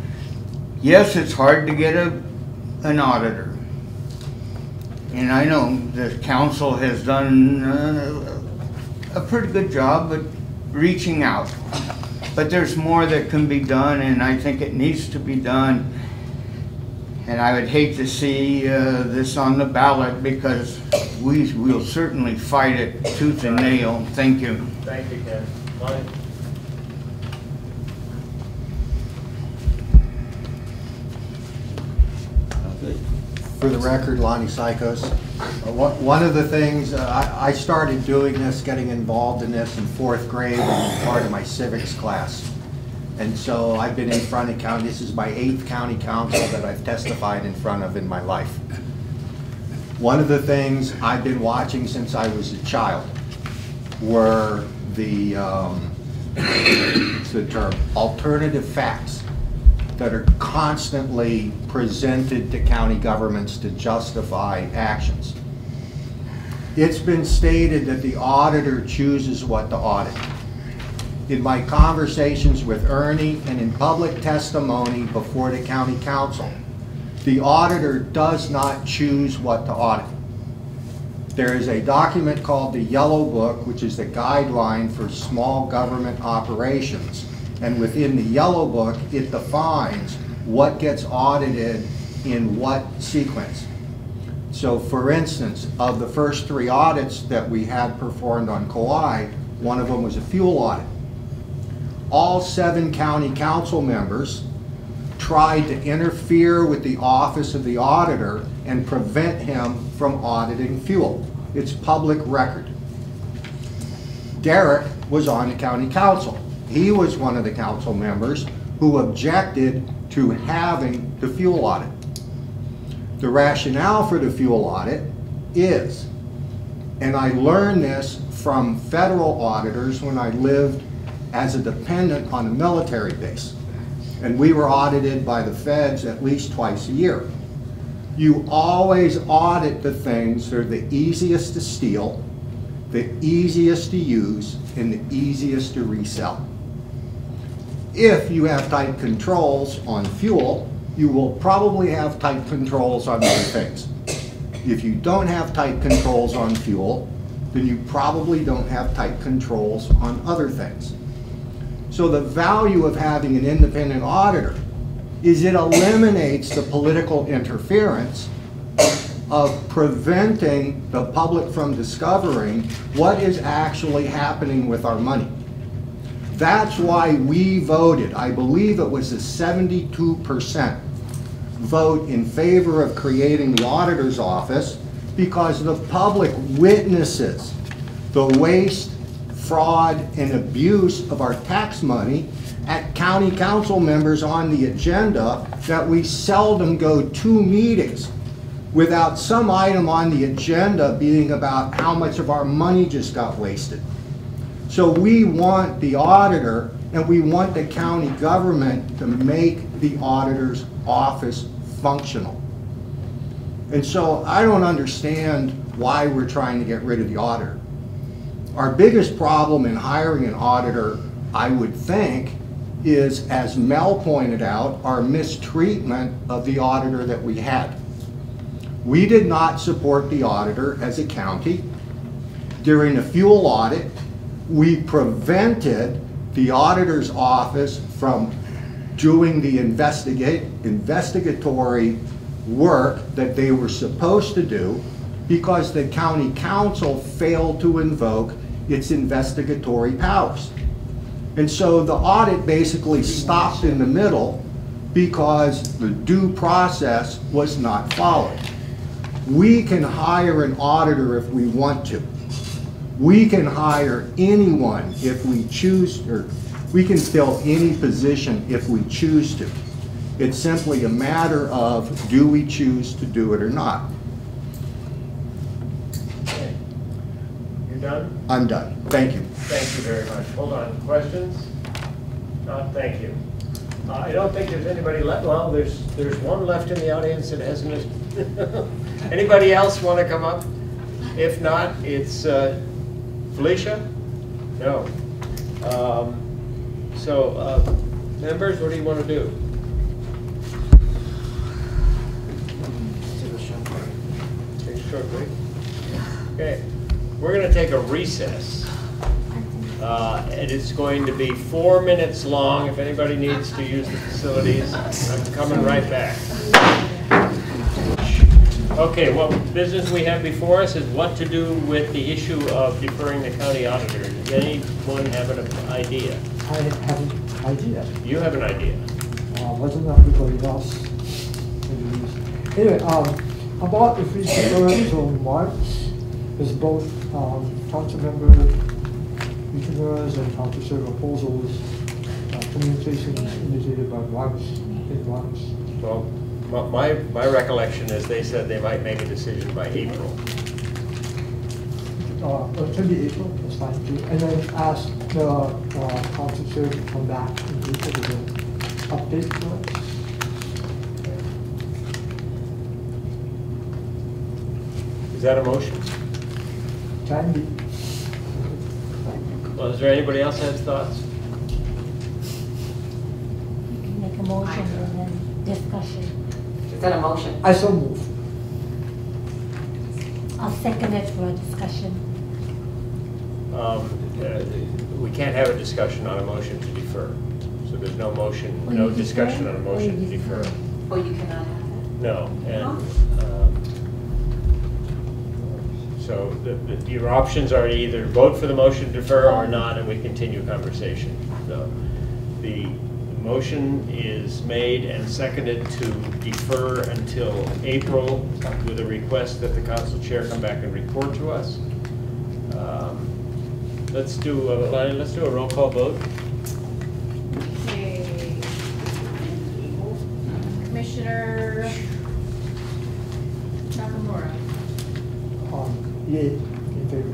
yes, it's hard to get an auditor. And I know the council has done a pretty good job at reaching out. But there's more that can be done, and I think it needs to be done. And I would hate to see this on the ballot, because we will certainly fight it tooth and nail. Thank you.
Thank you, Ken. Lonnie?
For the record, Lonnie Psychos. One of the things, I started doing this, getting involved in this in 4th grade as part of my civics class. And so I've been in front of county, this is my 8th county council that I've testified in front of in my life. One of the things I've been watching since I was a child were the, what's the term, alternative facts that are constantly presented to county governments to justify actions. It's been stated that the auditor chooses what to audit. In my conversations with Ernie and in public testimony before the county council, the auditor does not choose what to audit. There is a document called the Yellow Book, which is the guideline for small government operations. And within the Yellow Book, it defines what gets audited in what sequence. So for instance, of the first 3 audits that we had performed on Kauai, one of them was a fuel audit. All 7 county council members tried to interfere with the office of the auditor and prevent him from auditing fuel. It's public record. Derek was on the county council. He was one of the council members who objected to having the fuel audit. The rationale for the fuel audit is, and I learned this from federal auditors when I lived as a dependent on a military base, and we were audited by the feds at least twice a year. You always audit the things that are the easiest to steal, the easiest to use, and the easiest to resell. If you have tight controls on fuel, you will probably have tight controls on other things. If you don't have tight controls on fuel, then you probably don't have tight controls on other things. So the value of having an independent auditor is it eliminates the political interference of preventing the public from discovering what is actually happening with our money. That's why we voted, I believe it was a 72% vote in favor of creating the auditor's office, because the public witnesses the waste, fraud, and abuse of our tax money at county council members on the agenda, that we seldom go 2 meetings without some item on the agenda being about how much of our money just got wasted. So we want the auditor, and we want the county government to make the auditor's office functional. And so I don't understand why we're trying to get rid of the auditor. Our biggest problem in hiring an auditor, I would think, is, as Mel pointed out, our mistreatment of the auditor that we had. We did not support the auditor as a county. During the fuel audit, we prevented the auditor's office from doing the investigatory work that they were supposed to do because the county council failed to invoke its investigatory powers. And so the audit basically stopped in the middle because the due process was not followed. We can hire an auditor if we want to. We can hire anyone if we choose, or we can fill any position if we choose to. It's simply a matter of, do we choose to do it or not?
Okay. You're done?
I'm done. Thank you.
Thank you very much. Hold on. Questions? Thank you. I don't think there's anybody left. Well, there's one left in the audience that hasn't. Anybody else want to come up? If not, it's Felicia? No. Members, what do you want to do? Take a short break. Okay. We're going to take a recess. And it's going to be 4 minutes long. If anybody needs to use the facilities, I'm coming right back. Okay, what business we have before us is what to do with the issue of deferring the county auditor. Does anyone have an idea?
I have an idea.
You have an idea.
Wasn't everybody else? Anyway, about if we defer until March, is both Councilmember Yukimura's and Councilor Rapozo's communications indicated by March, in March.
Well, my recollection is they said they might make a decision by April.
It can be April, that's fine too. And then ask the council chair to come back and give us an update to us.
Is that a motion?
Can be.
Well, is there anybody else that has thoughts?
You can make a motion and then discussion.
Is that a motion?
I so move.
I'll second it for a discussion.
We can't have a discussion on a motion to defer. So there's no motion,
Will
no
you
discussion
defer?
on a motion to defer.
Oh, you cannot have that?
No, and so your options are to either vote for the motion to defer or not, and we continue conversation. So the motion is made and seconded to defer until April with a request that the council chair come back and report to us. Let's do a roll call vote.
Okay. Commissioner Nakamura.
Yay, in favor.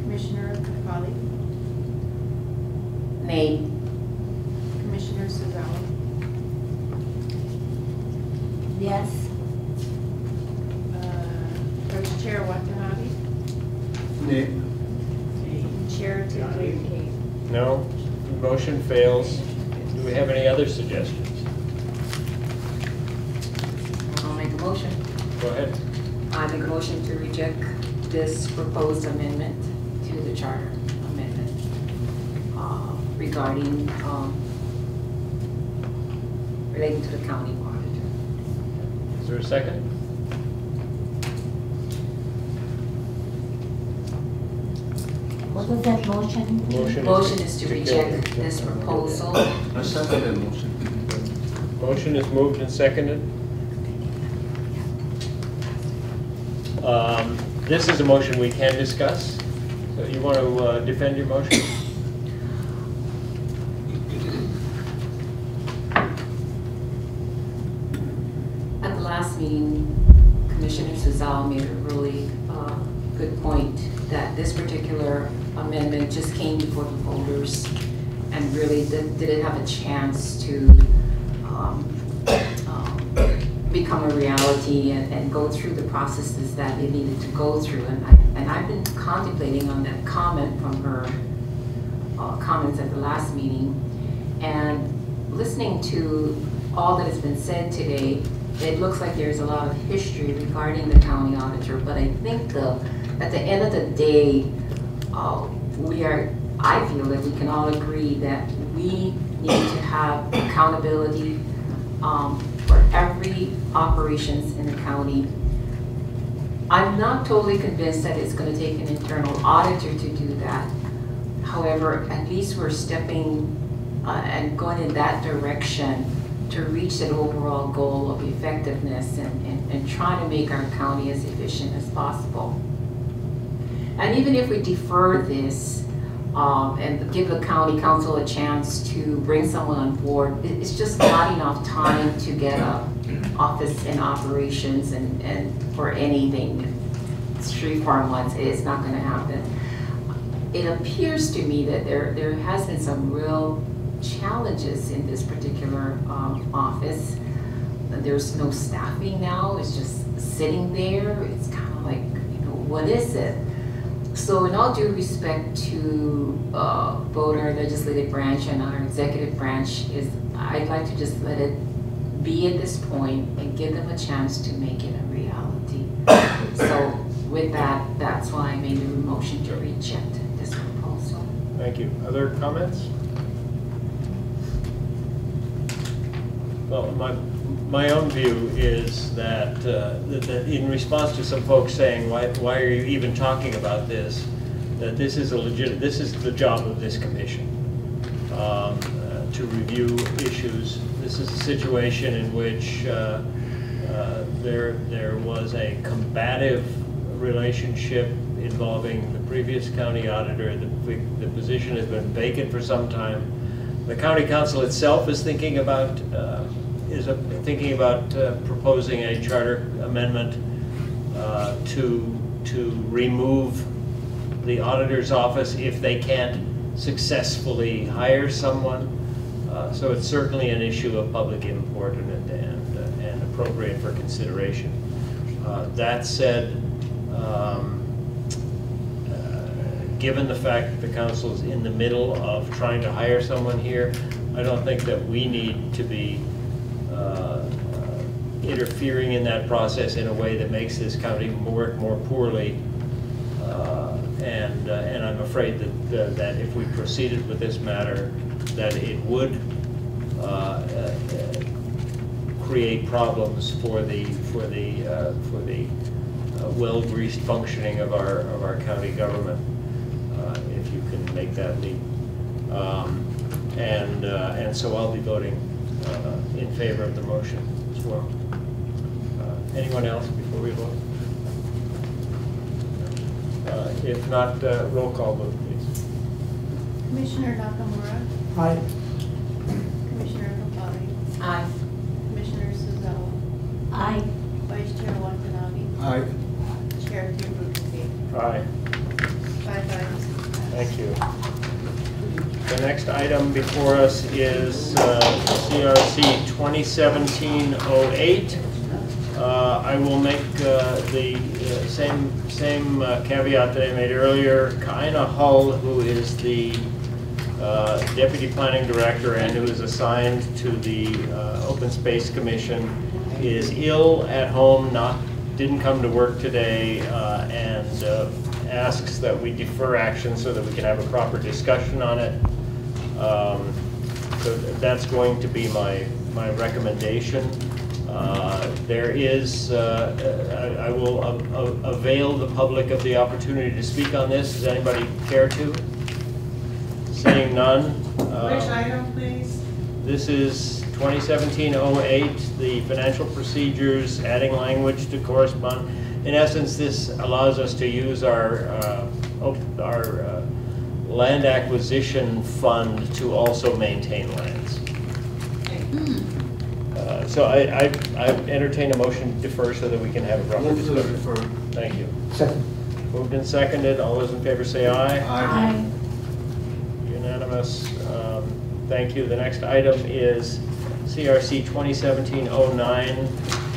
Commissioner Kapali.
Nay.
Commissioner Suzawa.
Yes.
Vice Chair Watanabe.
Nay.
Chair Tigley.
No? Motion fails. Do we have any other suggestions?
I'll make a motion.
Go ahead.
I make a motion to reject this proposed amendment to the charter amendment regarding relating to the county auditor.
Is there a second?
What was that motion?
Motion is to reject this proposal.
I second that motion.
Motion is moved and seconded. This is a motion we can discuss. So you want to defend your motion?
At the last meeting, Commissioner Suzawa made a really good point that this particular amendment just came before the voters and really didn't have a chance to become a reality and go through the processes that it needed to go through. And I've been contemplating on that comment from her comments at the last meeting, and listening to all that has been said today, it looks like there's a lot of history regarding the county auditor, but I think at the end of the day, I feel that we can all agree that we need to have accountability for every operations in the county. I'm not totally convinced that it's going to take an internal auditor to do that. However, at least we're stepping and going in that direction to reach that overall goal of effectiveness and trying to make our county as efficient as possible. And even if we defer this and give the county council a chance to bring someone on board, it's just not enough time to get an office in operations and for anything. 3-4 months, it's not going to happen. It appears to me that there has been some real challenges in this particular office. There's no staffing now, it's just sitting there. It's kind of like, what is it? So in all due respect to both our legislative branch and our executive branch, I'd like to just let it be at this point and give them a chance to make it a reality. So with that, that's why I made a motion to reject this proposal.
Thank you. Other comments? Well, my own view is that, that in response to some folks saying, why are you even talking about this, that this is the job of this commission, to review issues. This is a situation in which there was a combative relationship involving the previous county auditor. The position has been vacant for some time. The county council itself is thinking about proposing a charter amendment to remove the auditor's office if they can't successfully hire someone. So it's certainly an issue of public import and appropriate for consideration. That said, given the fact that the council is in the middle of trying to hire someone here, I don't think that we need to be interfering in that process in a way that makes this county work more poorly. And I'm afraid that if we proceeded with this matter, that it would create problems for the well-greased functioning of our county government, if you can make that leap. And so I'll be voting in favor of the motion as well. Anyone else before we vote? If not, roll call vote, please.
Commissioner Nakamura.
Aye.
Commissioner Kapali.
Aye.
Commissioner Suzawa.
Aye.
Vice Chair Watanabe.
Aye.
Chair Tirubuchi.
Aye.
5 ayes.
Thank you. The next item before us is CRC 2017-08. I will make the same caveat that I made earlier. Kaina Hull, who is the Deputy Planning Director and who is assigned to the Open Space Commission, is ill at home, didn't come to work today, and asks that we defer action so that we can have a proper discussion on it. So that's going to be my recommendation. There is, I will avail the public of the opportunity to speak on this. Does anybody care to? Seeing none.
Which item, please?
This is 2017-08, the financial procedures, adding language to correspond. In essence, this allows us to use our land acquisition fund to also maintain lands. So I entertain a motion to defer so that we can have a proper discussion. Thank you.
Second.
Moved and seconded. All those in favor say aye.
Aye.
Unanimous. Thank you. The next item is CRC 2017-09,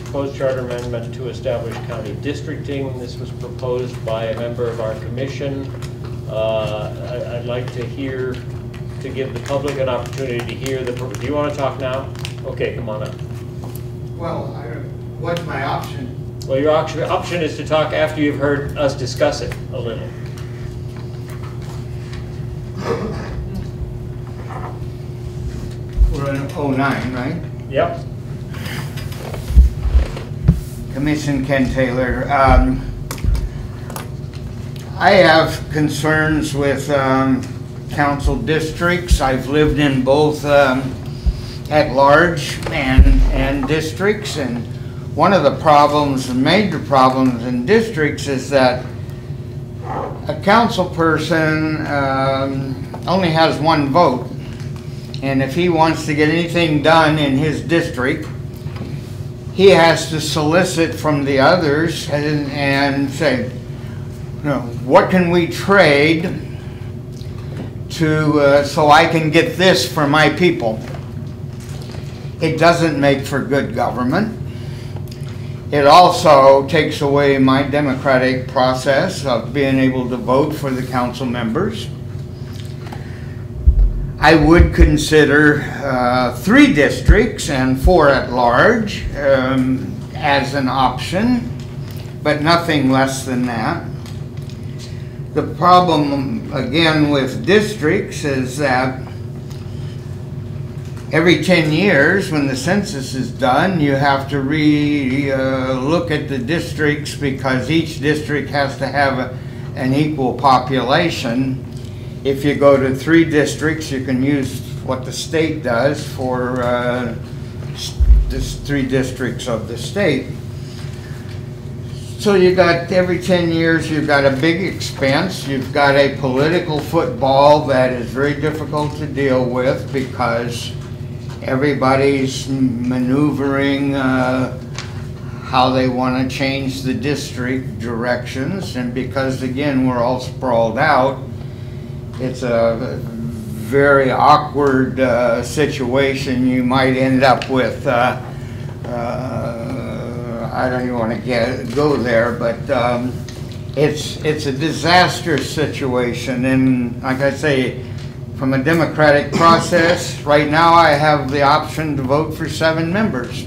proposed charter amendment to establish county districting. This was proposed by a member of our commission. I'd like to give the public an opportunity to hear do you want to talk now? Okay, come on up.
Well, What's my option?
Well, your option is to talk after you've heard us discuss it a little.
We're in 09, right?
Yep.
Commission Ken Taylor. I have concerns with council districts. I've lived in both at large and districts, and one of the problems, major problems in districts is that a council person only has one vote, and if he wants to get anything done in his district, he has to solicit from the others and say, you know, what can we trade to so I can get this for my people? It doesn't make for good government. It also takes away my democratic process of being able to vote for the council members. I would consider 3 districts and 4 at large as an option, but nothing less than that. The problem, again, with districts is that every 10 years when the census is done, you have to look at the districts because each district has to have an equal population. If you go to 3 districts, you can use what the state does for just 3 districts of the state. So you got every 10 years, you've got a big expense. You've got a political football that is very difficult to deal with because everybody's maneuvering how they want to change the district directions, and because again we're all sprawled out, it's a very awkward situation. You might end up with I don't even want to go there, but it's a disastrous situation. And like I say, from a democratic process, right now I have the option to vote for 7 members.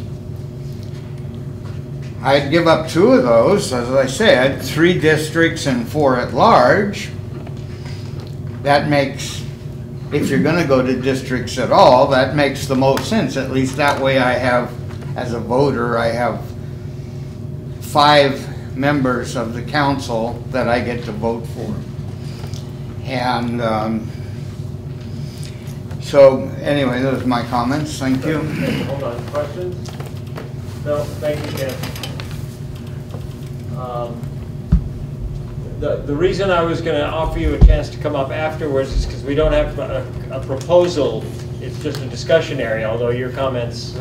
I'd give up 2 of those, as I said, 3 districts and 4 at large. That makes, if you're going to go to districts at all, that makes the most sense. At least that way I have, as a voter, I have 5 members of the council that I get to vote for. And so anyway, those are my comments. Thank you.
Hold on. Questions? No, thank you, Ken. The reason I was going to offer you a chance to come up afterwards is because we don't have a proposal. It's just a discussion area, although your comments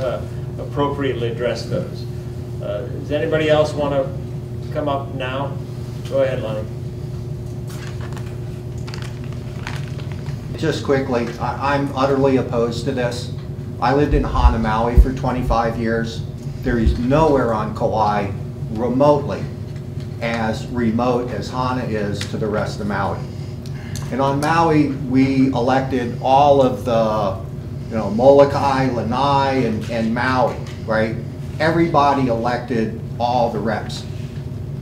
appropriately address those. Does anybody else want to come up now? Go ahead, Lonnie.
Just quickly, I'm utterly opposed to this. I lived in Hana, Maui for 25 years. There is nowhere on Kauai remotely as remote as Hana is to the rest of Maui. And on Maui, we elected all of the, Molokai, Lanai, and Maui, right? Everybody elected all the reps.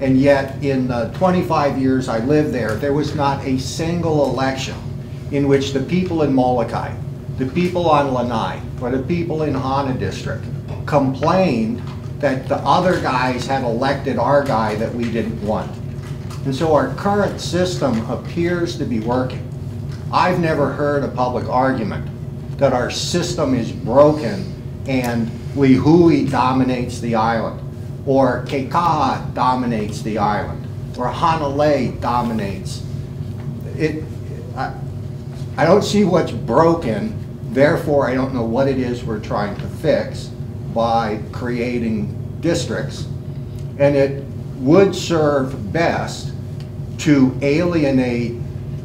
And yet, in the 25 years I lived there, there was not a single election in which the people in Molokai, the people on Lanai, or the people in Hana District complained that the other guys had elected our guy that we didn't want. And so our current system appears to be working. I've never heard a public argument that our system is broken and Lihue dominates the island, or Keikaha dominates the island, or Hanalei dominates. I don't see what's broken, therefore I don't know what it is we're trying to fix by creating districts. And it would serve best to alienate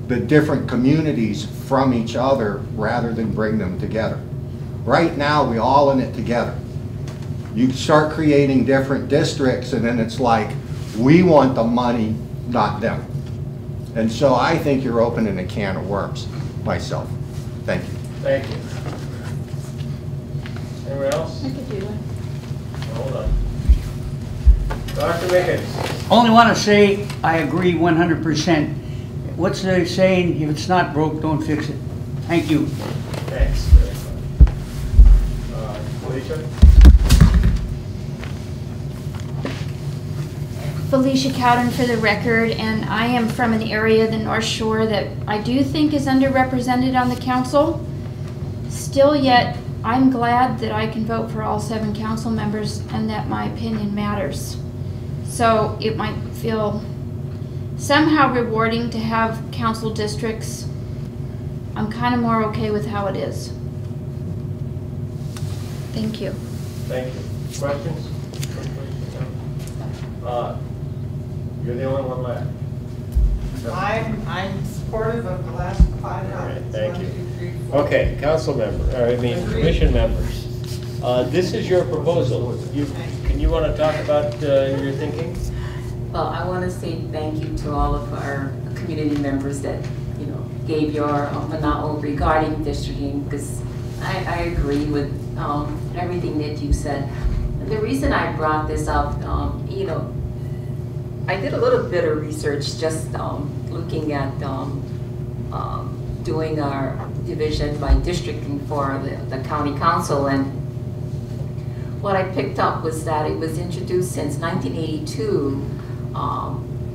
the different communities from each other rather than bring them together. Right now, we're all in it together. You start creating different districts and then it's like, we want the money, not them. And so I think you're opening a can of worms, myself. Thank you.
Thank you. Anyone else?
I could do one.
Hold on. Dr. Mickens.
Only want to say I agree 100%. What's the saying? If it's not broke, don't fix it. Thank you.
Thanks. Felicia?
Felicia Cowden for the record, and I am from an area, the North Shore, that I do think is underrepresented on the council. Still yet, I'm glad that I can vote for all 7 council members and that my opinion matters. So it might feel somehow rewarding to have council districts. I'm kind of more okay with how it is. Thank you.
Thank you. Questions? You're the only one left.
I'm supportive of the last 5 comments.
Thank you. Okay, commission members. This is your proposal. You want to talk about your thinking?
Well, I want to say thank you to all of our community members that, gave your monotony regarding districting, because I agree with everything that you said. And the reason I brought this up, I did a little bit of research just looking at doing our division by districting for the county council, and what I picked up was that it was introduced since 1982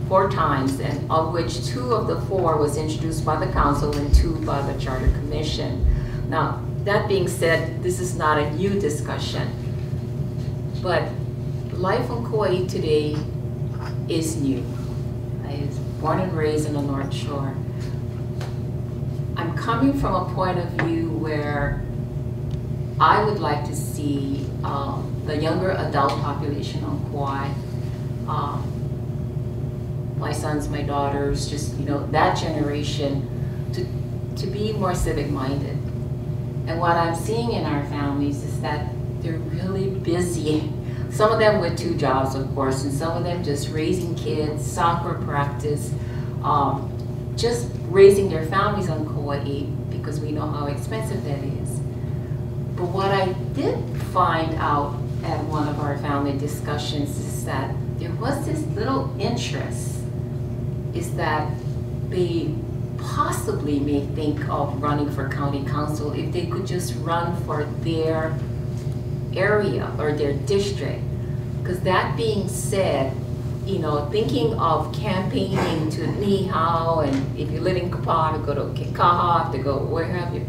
4 times, and of which 2 of the 4 was introduced by the council and 2 by the Charter Commission. Now, that being said, this is not a new discussion, but life on Kauai today is new. I was born and raised in the North Shore. I'm coming from a point of view where I would like to see the younger adult population on Kauai, my sons, my daughters, just that generation, to be more civic minded. And what I'm seeing in our families is that they're really busy. Some of them with 2 jobs, of course, and some of them just raising kids, soccer practice, just raising their families on Kauai, because we know how expensive that is. But what I did find out at one of our family discussions is that there was this little interest, is that they possibly may think of running for county council if they could just run for their area or their district. Because that being said, thinking of campaigning to Lihue, and if you live in Kapali, to go to Kikaha, to go where have you,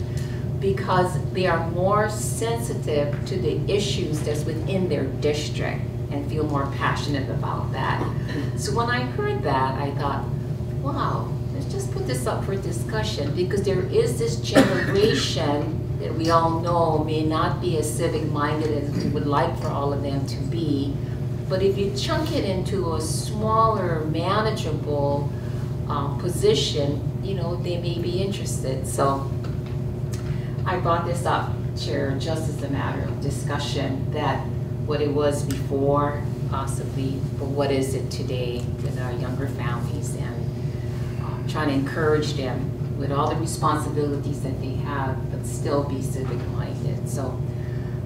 because they are more sensitive to the issues that's within their district and feel more passionate about that. So when I heard that, I thought, wow, let's just put this up for discussion, because there is this generation that we all know may not be as civic-minded as we would like for all of them to be. But if you chunk it into a smaller, manageable position, they may be interested. So I brought this up, Chair, just as a matter of discussion, that what it was before, possibly, but what is it today with our younger families, and trying to encourage them with all the responsibilities that they have, but still be civic-minded. So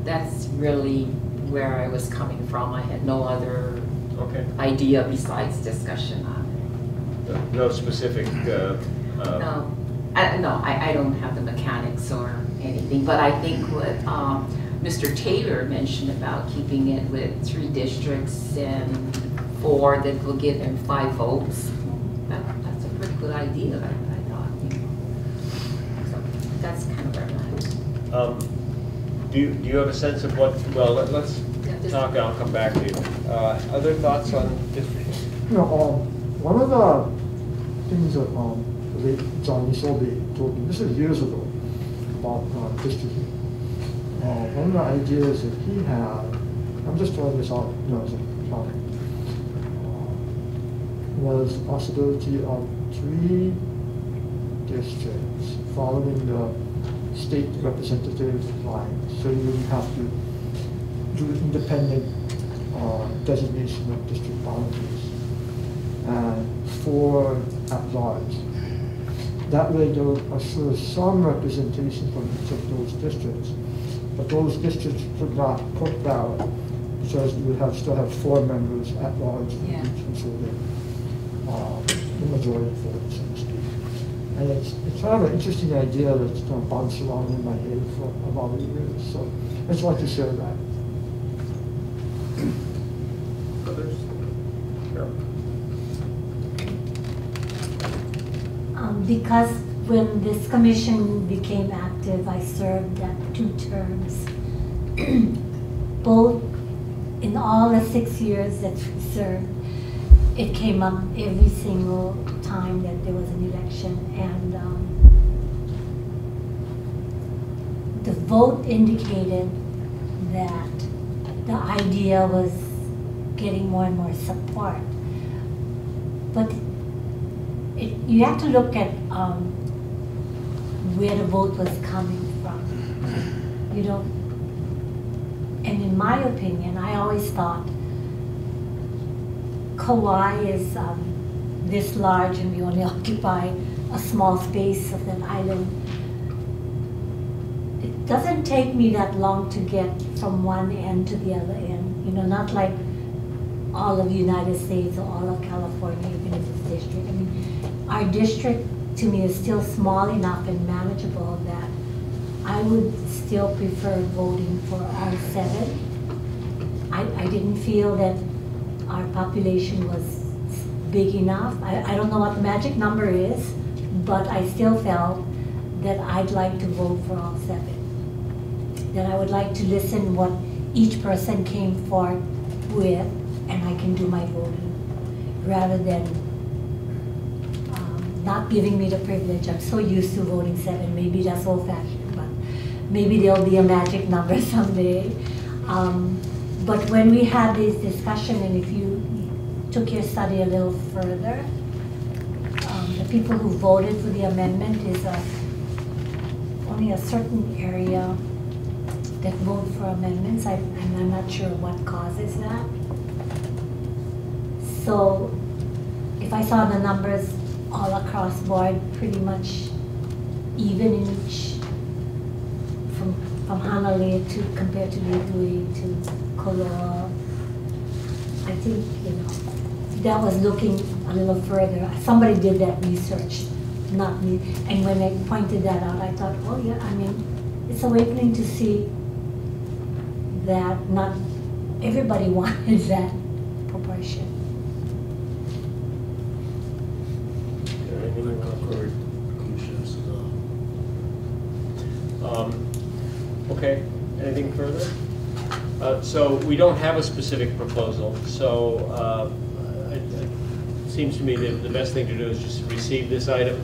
that's really where I was coming from. I had no other idea besides discussion on
it. No specific...
No, I don't have the mechanics or anything, but I think what Mr. Taylor mentioned about keeping it with 3 districts and 4 that will give him 5 votes, that's a pretty good idea, I thought. So that's kind of where I'm at.
Do you have a sense of what, well, let's talk, I'll come back to you. Other thoughts on districting?
One of the things that the late Janee told me, this is years ago, about districting. One of the ideas that he had, I'm just throwing this out, as a thought, was the possibility of 3 districts following the state representative line. So you wouldn't have to do independent designation of district boundaries, and 4 at large. That way there would assure some representation from each of those districts, but those districts could not put ballot because you would still have 4 members at large,
Yeah.
and so the majority vote, so to speak. And it's kind of an interesting idea that's kind of bounced around in my head for about a year. So I just want to share that.
Others? Sure.
Because when this commission became active, I served at 2 terms. Both, in all the 6 years that we served, it came up every single time that there was an election, and the vote indicated that the idea was getting more and more support. But you have to look at where the vote was coming from. You know, and in my opinion, I always thought Kauai is this large and we only occupy a small space of that island. It doesn't take me that long to get from one end to the other end. You know, not like all of the United States or all of California, even if it's district. I mean, our district to me is still small enough and manageable that I would still prefer voting for all 7. I didn't feel that our population was big enough. I don't know what the magic number is, but I still felt that I'd like to vote for all 7. That I would like to listen what each person came forward with, and I can do my voting, rather than not giving me the privilege. I'm so used to voting 7. Maybe that's old-fashioned, but maybe there'll be a magic number someday. But when we had this discussion, and if you took your study a little further, the people who voted for the amendment is only a certain area that vote for amendments. And I'm not sure what causes that. So if I saw the numbers all across board, pretty much even in each, from Hanalei to compared to Lihue to Koloa, I think, you know, that was looking a little further. Somebody did that research, not me. And when they pointed that out, I thought, oh yeah, I mean, it's awakening to see that not everybody wanted that proportion.
Okay, anything further? So we don't have a specific proposal, so it seems to me that the best thing to do is just receive this item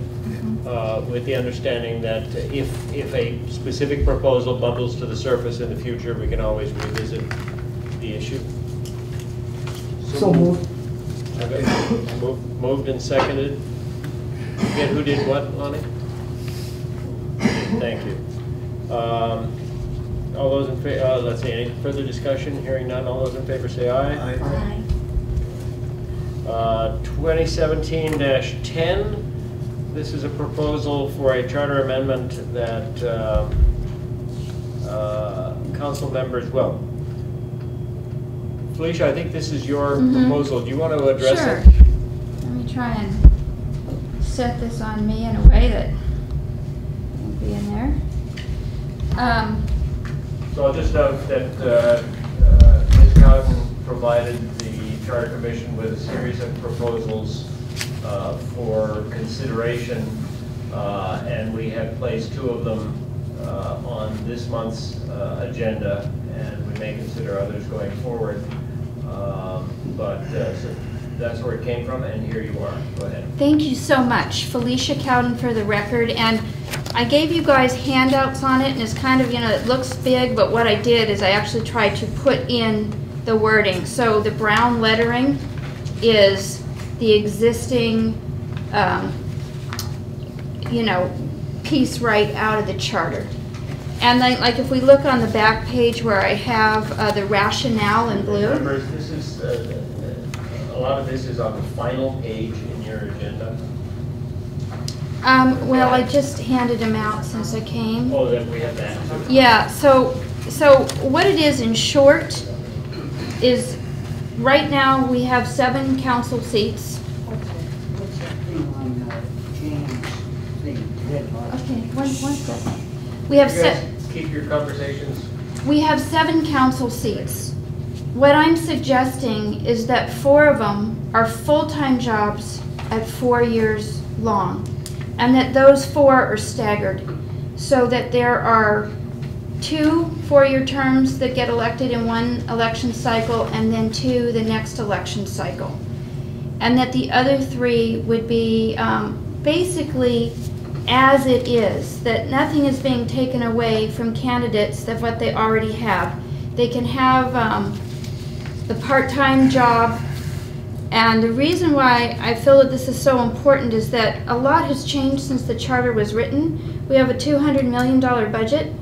with the understanding that if a specific proposal bubbles to the surface in the future, we can always revisit the issue.
So moved.
Okay. Moved and seconded. Again, who did what, Lonnie? Thank you. All those in favor, let's see, any further discussion? Hearing none, all those in favor say aye.
Aye.
2017-10. This is a proposal for a charter amendment that council members, well, Felicia, I think this is your proposal. Do you want to address it?
Sure. Let me try and set this on me in a way that won't be in there.
So I'll just note that Ms. Cowden provided the Charter Commission with a series of proposals for consideration, and we have placed 2 of them on this month's agenda, and we may consider others going forward. So that's where it came from, and here you are. Go ahead.
Thank you so much. Felicia Cowden for the record. And I gave you guys handouts on it, and it's kind of, you know, it looks big, but what I did is I actually tried to put in the wording. So the brown lettering is the existing, you know, piece right out of the charter. And then, like, if we look on the back page where I have the rationale in blue.
Members, this is, a lot of this is on the final page in your agenda.
Well, I just handed them out since I came.
Oh, then we have that too.
Yeah, so what it is in short is right now we have 7 council seats.
What's that thing on Jane's thing?
Okay, one second. We have
You guys keep your conversations.
We have 7 council seats. What I'm suggesting is that 4 of them are full-time jobs at 4 years long, and that those 4 are staggered, so that there are 2 4-year terms that get elected in one election cycle, and then 2 the next election cycle. And that the other 3 would be basically as it is, that nothing is being taken away from candidates of what they already have. They can have the part-time job, and the reason why I feel that this is so important is that a lot has changed since the charter was written. We have a $200 million budget.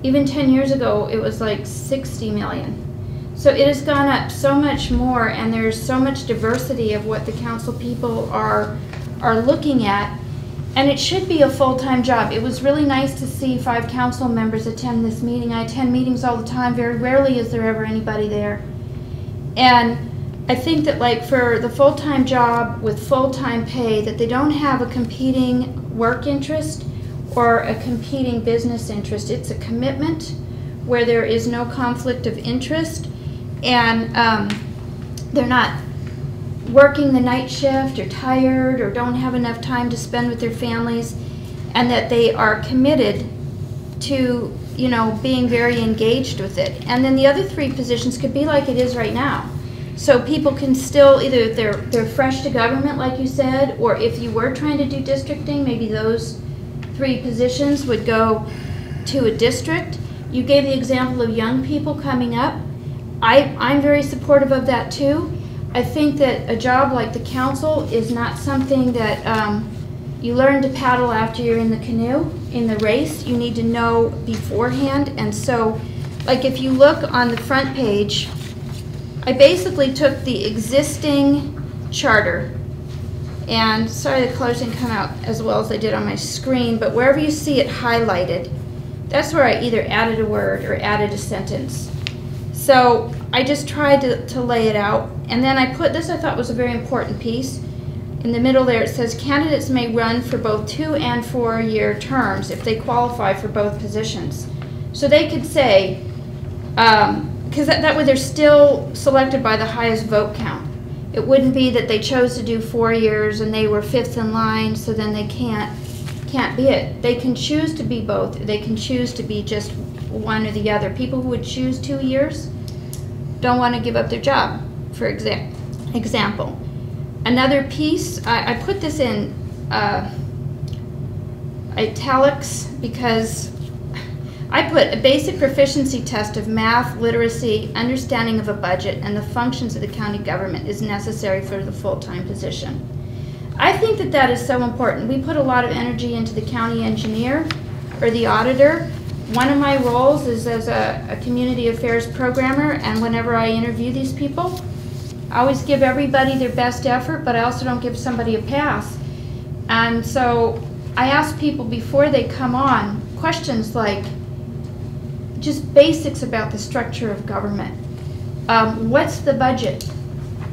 Even 10 years ago, it was like 60 million. So it has gone up so much more, and there's so much diversity of what the council people are looking at. And it should be a full-time job. It was really nice to see 5 council members attend this meeting. I attend meetings all the time. Very rarely is there ever anybody there. And I think that, like, for the full-time job with full-time pay, that they don't have a competing work interest or a competing business interest. It's a commitment where there is no conflict of interest, and they're not working the night shift or tired or don't have enough time to spend with their families, and that they are committed to, you know, being very engaged with it. And then the other 3 positions could be like it is right now. So people can still, either they're fresh to government, like you said, or if you were trying to do districting, maybe those 3 positions would go to a district. You gave the example of young people coming up. I'm very supportive of that too. I think that a job like the council is not something that you learn to paddle after you're in the canoe, in the race. You need to know beforehand. And so, like, if you look on the front page, I basically took the existing charter, and sorry the colors didn't come out as well as they did on my screen, but wherever you see it highlighted, that's where I either added a word or added a sentence. So I just tried to lay it out, and then I put this, I thought was a very important piece. In the middle there it says candidates may run for both 2 and 4-year terms if they qualify for both positions. So they could say, because that way they're still selected by the highest vote count. It wouldn't be that they chose to do 4 years and they were 5th in line, so then they can't be it. They can choose to be both. They can choose to be just one or the other. People who would choose 2 years don't want to give up their job, for example. Another piece, I put this in italics because I put a basic proficiency test of math, literacy, understanding of a budget, and the functions of the county government is necessary for the full-time position. I think that that is so important. We put a lot of energy into the county engineer or the auditor. One of my roles is as a community affairs programmer, and whenever I interview these people, I always give everybody their best effort, but I also don't give somebody a pass. And so I ask people before they come on questions like, just basics about the structure of government. What's the budget?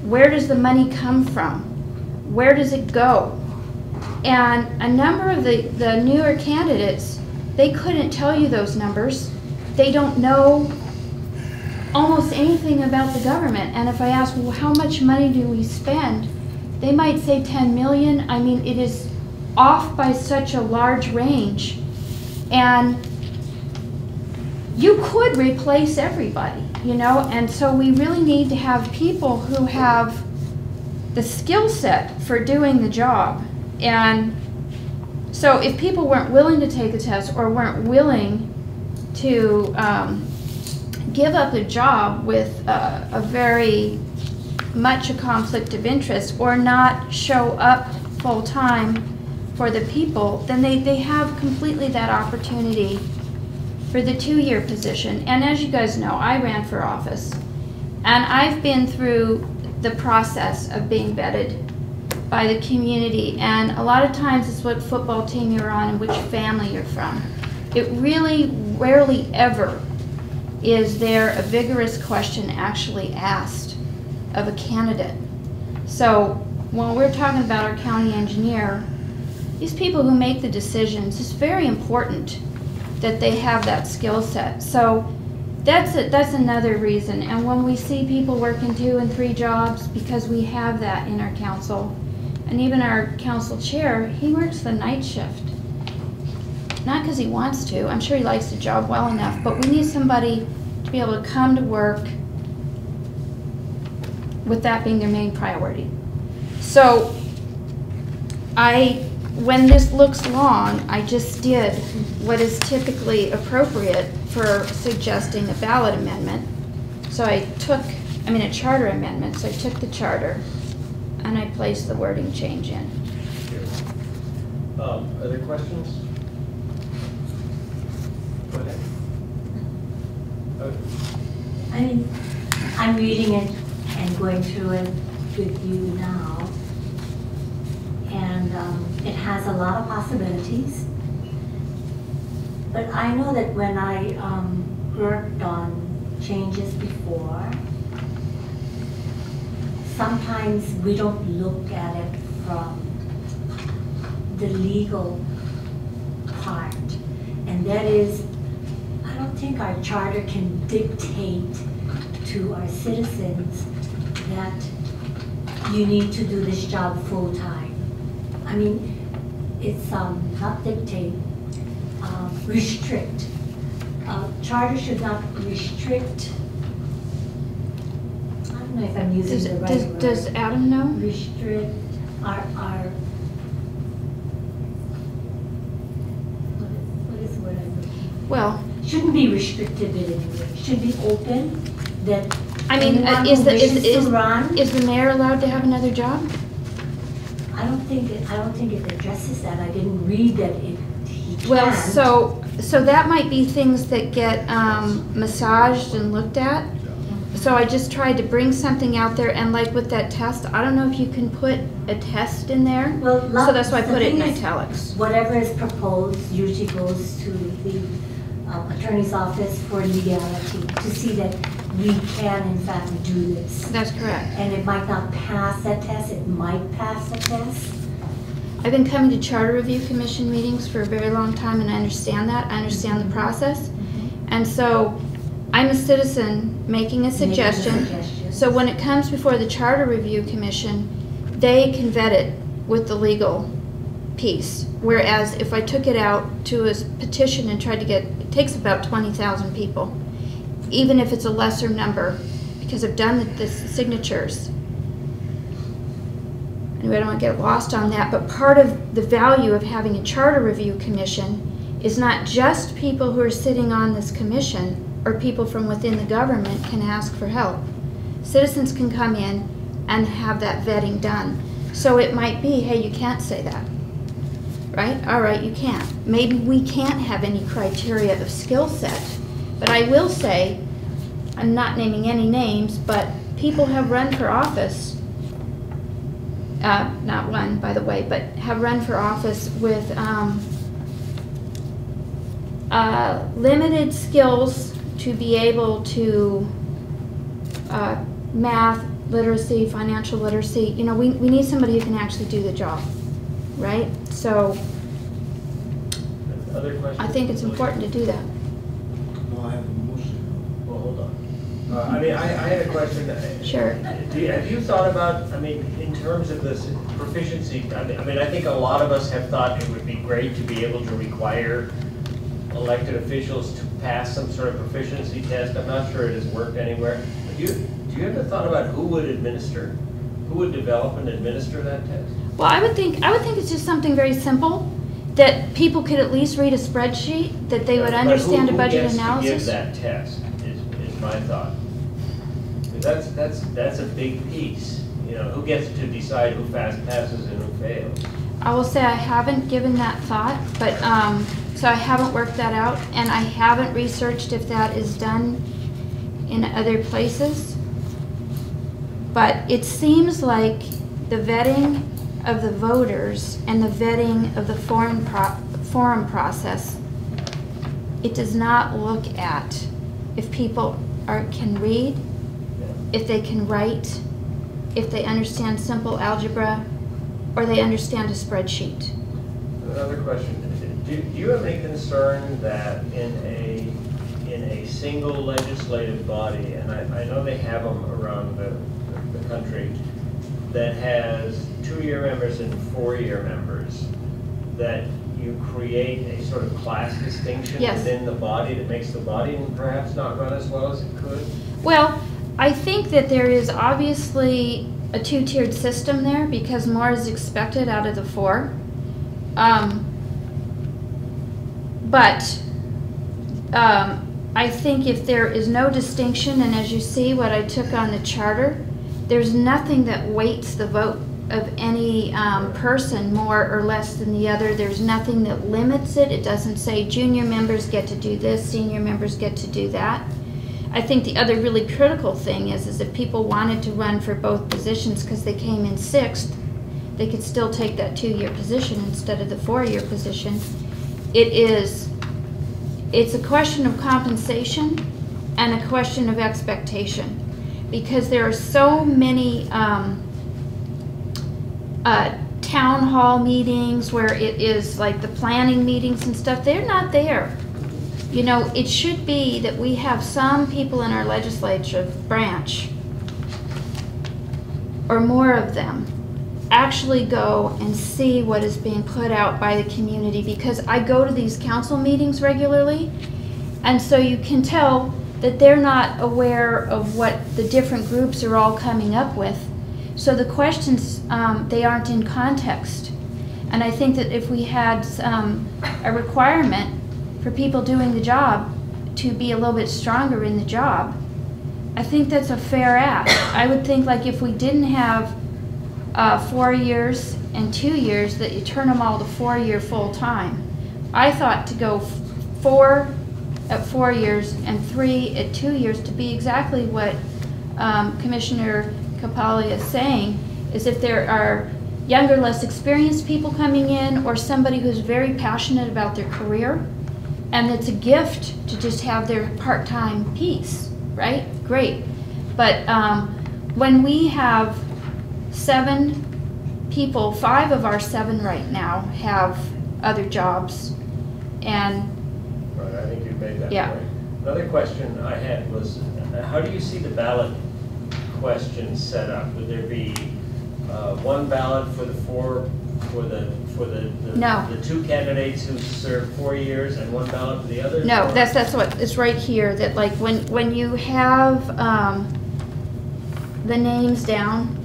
Where does the money come from? Where does it go? And a number of the newer candidates, they couldn't tell you those numbers. They don't know almost anything about the government. And if I ask, well, how much money do we spend? They might say 10 million. I mean, it is off by such a large range. And you could replace everybody, you know, and so we really need to have people who have the skill set for doing the job. And so if people weren't willing to take the test or weren't willing to give up a job with a very much a conflict of interest or not show up full-time for the people, then they have completely that opportunity for the 2-year position. And as you guys know, I ran for office, and I've been through the process of being vetted by the community, and a lot of times it's what football team you're on and which family you're from. It really rarely ever is there a vigorous question actually asked of a candidate? So when we're talking about our county engineer, these people who make the decisions, it's very important that they have that skill set. So that's another reason. And when we see people working 2 and 3 jobs, because we have that in our council, and even our council chair, he works the night shift. Not because he wants to, I'm sure he likes the job well enough, but we need somebody to be able to come to work with that being their main priority. So when this looks long, I just did what is typically appropriate for suggesting a ballot amendment. So I took, a charter amendment, so I took the charter and I placed the wording change in.
Other questions? Go ahead.
I'm reading it and going through it with you now. And it has a lot of possibilities. But I know that when I worked on changes before, sometimes we don't look at it from the legal part. And that is, I don't think our charter can dictate to our citizens that you need to do this job full time. It's not dictate, restrict. Charter should not restrict. I don't know if I'm using the right word.
Does Adam know?
Restrict our what is the word I'm looking for?
Well,
shouldn't be restricted in any way. Should be open. That
is
the
mayor allowed to have another job?
I don't think it addresses that. I didn't read that he can't.
Well, so that might be things that get massaged and looked at. So I just tried to bring something out there, and like with that test, I don't know if you can put a test in there. Well, so that's why I put it in italics.
Whatever is proposed usually goes to the attorney's office for legality to see that we can in fact do this.
That's correct.
And it might not pass that test, it might pass the test.
I've been coming to Charter Review Commission meetings for a very long time, and I understand that. I understand the process. And so I'm a citizen making a suggestion. So when it comes before the Charter Review Commission, they can vet it with the legal piece. Whereas if I took it out to a petition and tried to get, it takes about 20,000 people, even if it's a lesser number, because I've done the signatures. Anyway, I don't want to get lost on that, but part of the value of having a Charter Review Commission is not just people who are sitting on this commission or people from within the government can ask for help. Citizens can come in and have that vetting done. So it might be, hey, you can't say that, right? All right, you can't. Maybe we can't have any criteria of skill set, but I will say, I'm not naming any names, but people have run for office, not one, by the way, but have run for office with limited skills to be able to math, literacy, financial literacy. You know, we need somebody who can actually do the job, right? So
Other questions?
I think it's important to do that.
No, I have a motion.
Well, hold on. I had a question.
Sure.
Have you thought about, in terms of this proficiency, I think a lot of us have thought it would be great to be able to require elected officials to pass some sort of proficiency test. I'm not sure it has worked anywhere. But do you ever thought about who would develop and administer that test?
Well, I would think it's just something very simple, that people could at least read a spreadsheet, that they would understand a budget analysis.
Who gets to give that test is my thought. That's a big piece. You know, who gets to decide who fast passes and who fails?
I will say I haven't given that thought, but so I haven't worked that out, and I haven't researched if that is done in other places. But it seems like the vetting of the voters and the vetting of the forum process, it does not look at if people can read, if they can write, if they understand simple algebra, or they understand a spreadsheet.
Another question. Do you have any concern that in a single legislative body, and I know they have them around the country, that has 2-year members and 4-year members, that you create a sort of class distinction within the body that makes the body perhaps not run as well as it could?
Well, I think that there is obviously a 2-tiered system there because more is expected out of the 4. I think if there is no distinction, and as you see what I took on the charter, there's nothing that weights the vote of any person more or less than the other. There's nothing that limits it. It doesn't say junior members get to do this, senior members get to do that. I think the other really critical thing is if people wanted to run for both positions because they came in 6th, they could still take that 2-year position instead of the 4-year position. It's a question of compensation and a question of expectation, because there are so many town hall meetings where it is like the planning meetings and stuff. They're not there. You know, it should be that we have some people in our legislative branch, or more of them, actually go and see what is being put out by the community, because I go to these council meetings regularly, and so you can tell that they're not aware of what the different groups are all coming up with. So the questions, they aren't in context. And I think that if we had a requirement for people doing the job to be a little bit stronger in the job, I think that's a fair ask. I would think like if we didn't have 4 years and 2 years, that you turn them all to 4-year full time. I thought to go 4 at 4 years and 3 at 2 years to be exactly what Commissioner Kapali is saying, is if there are younger, less experienced people coming in, or somebody who's very passionate about their career, and it's a gift to just have their part-time piece, right? Great. But when we have 7 people, 5 of our 7 right now have other jobs, and
right, I think you've made that
yeah.
point. Another question I had was, how do you see the ballot questions set up? Would there be one ballot for the 4, for the
No.
the 2 candidates who served 4 years, and one ballot for the others?
No, that's what it's right here. That like when you have the names down,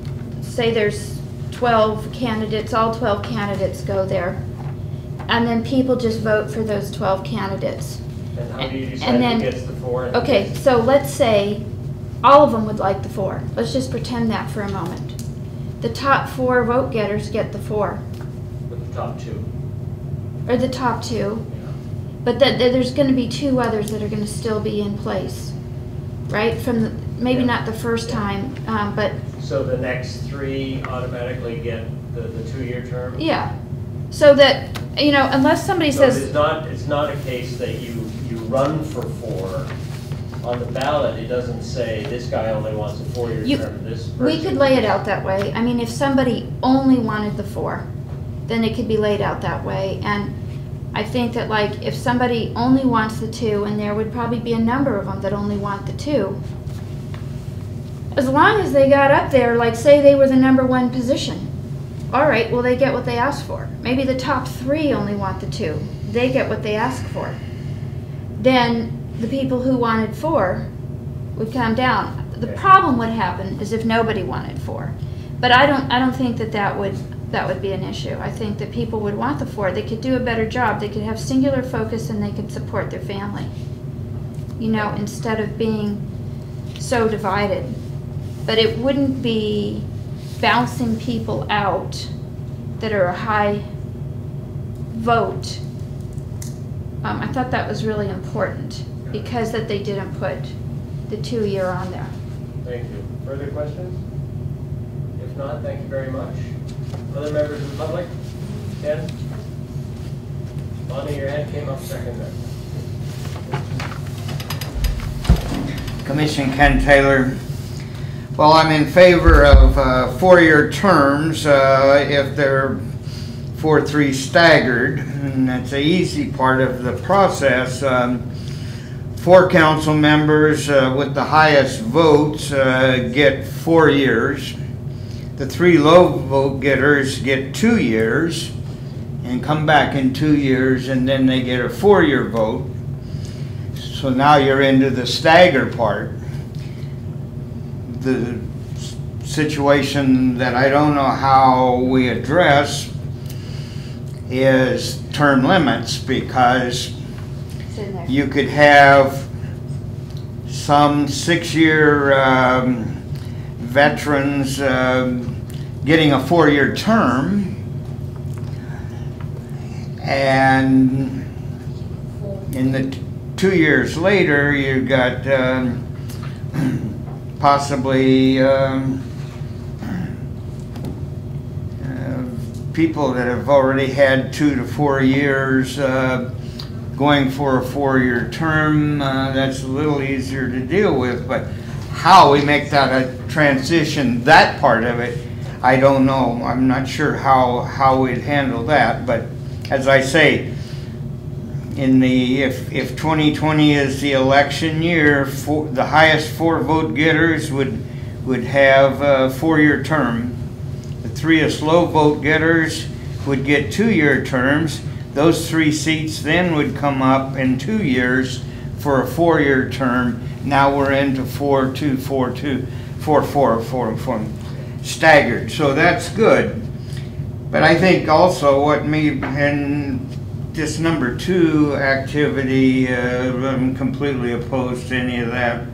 say there's 12 candidates, all 12 candidates go there, and then people just vote for those 12 candidates.
And how do you decide who gets the 4?
Okay, so let's say all of them would like the 4. Let's just pretend that for a moment. The top 4 vote getters get the 4.
With the top 2.
Or the top 2. But there's going to be 2 others that are going to still be in place, right? From maybe not the first time, but...
So the next 3 automatically get the 2-year term?
Yeah. So that, you know, unless somebody says...
It's not a case that you run for 4. On the ballot, it doesn't say this guy only wants a 4-year term. This person.
We could lay it out that way. I mean, if somebody only wanted the 4, then it could be laid out that way. And I think that, like, if somebody only wants the 2, and there would probably be a number of them that only want the 2, as long as they got up there, like, say they were the #1 position, all right, well, they get what they asked for. Maybe the top 3 only want the 2. They get what they asked for. Then the people who wanted 4 would come down. The problem would happen is if nobody wanted 4. But I don't think that would be an issue. I think that people would want the 4. They could do a better job. They could have singular focus, and they could support their family, you know, instead of being so divided. But it wouldn't be bouncing people out that are a high vote. I thought that was really important, because that they didn't put the 2-year on there.
Thank you. Further questions? If not, thank you very much. Other members of the public? Ken? Bonnie, your hand came up second there.
Commission Ken Taylor. Well, I'm in favor of 4-year terms if they're 4-3 staggered, and that's the easy part of the process. 4 council members with the highest votes get 4 years. The 3 low vote getters get 2 years and come back in 2 years, and then they get a 4-year vote. So now you're into the stagger part. The situation that I don't know how we address is term limits, because you could have some 6-year veterans getting a 4-year term, and in the 2 years later you got possibly people that have already had 2 to 4 years going for a 4-year term. That's a little easier to deal with, but how we make that a transition, that part of it, I don't know. I'm not sure how we'd handle that, but as I say, in the if 2020 is the election year, the highest 4 vote getters would have a 4-year term. The 3 low vote getters would get 2-year terms. Those 3 seats then would come up in 2 years for a 4-year term. Now we're into 4-2, 4-2, 4-4, 4-4, staggered. So that's good. But I think also what and this number 2 activity, I'm completely opposed to any of that.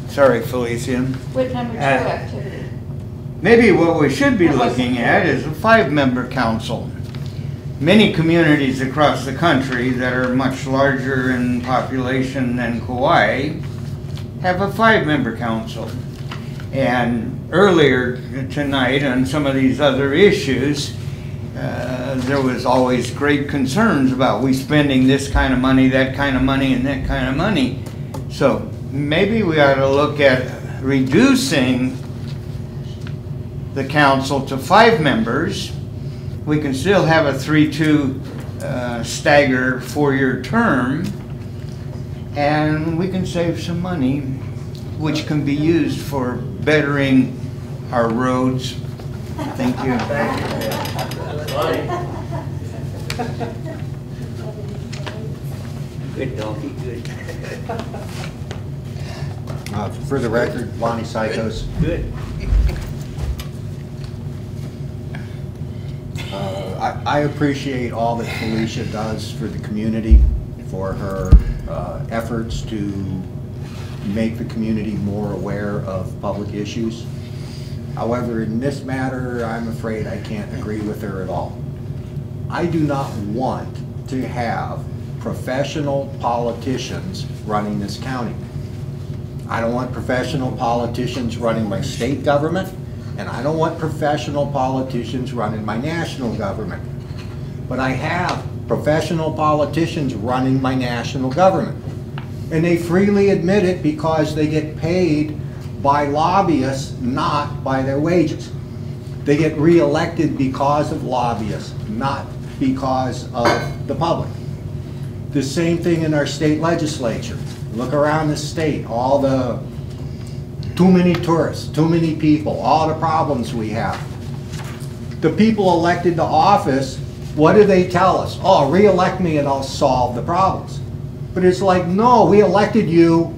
Sorry, Felicia.
What number 2 activity?
Maybe what we should be looking at is a 5-member council. Many communities across the country that are much larger in population than Kauai have a 5-member council. And earlier tonight on some of these other issues, there was always great concerns about we spending this kind of money, that kind of money, and that kind of money. So maybe we ought to look at reducing the council to 5 members. We can still have a 3-2 stagger 4-year term, and we can save some money, which can be used for bettering our roads. Thank you.
Good donkey, good. For the record, Lonnie Psychos.
Good.
I appreciate all that Felicia does for the community, for her efforts to make the community more aware of public issues. However, in this matter, I'm afraid I can't agree with her at all. I do not want to have professional politicians running this county. I don't want professional politicians running my state government, and I don't want professional politicians running my national government. But I have professional politicians running my national government. And they freely admit it because they get paid by lobbyists, not by their wages. They get reelected because of lobbyists, not because of the public. The same thing in our state legislature. Look around the state, all the too many tourists, too many people, all the problems we have. The people elected to office, what do they tell us? Oh, re-elect me and I'll solve the problems. But it's like, no, we elected you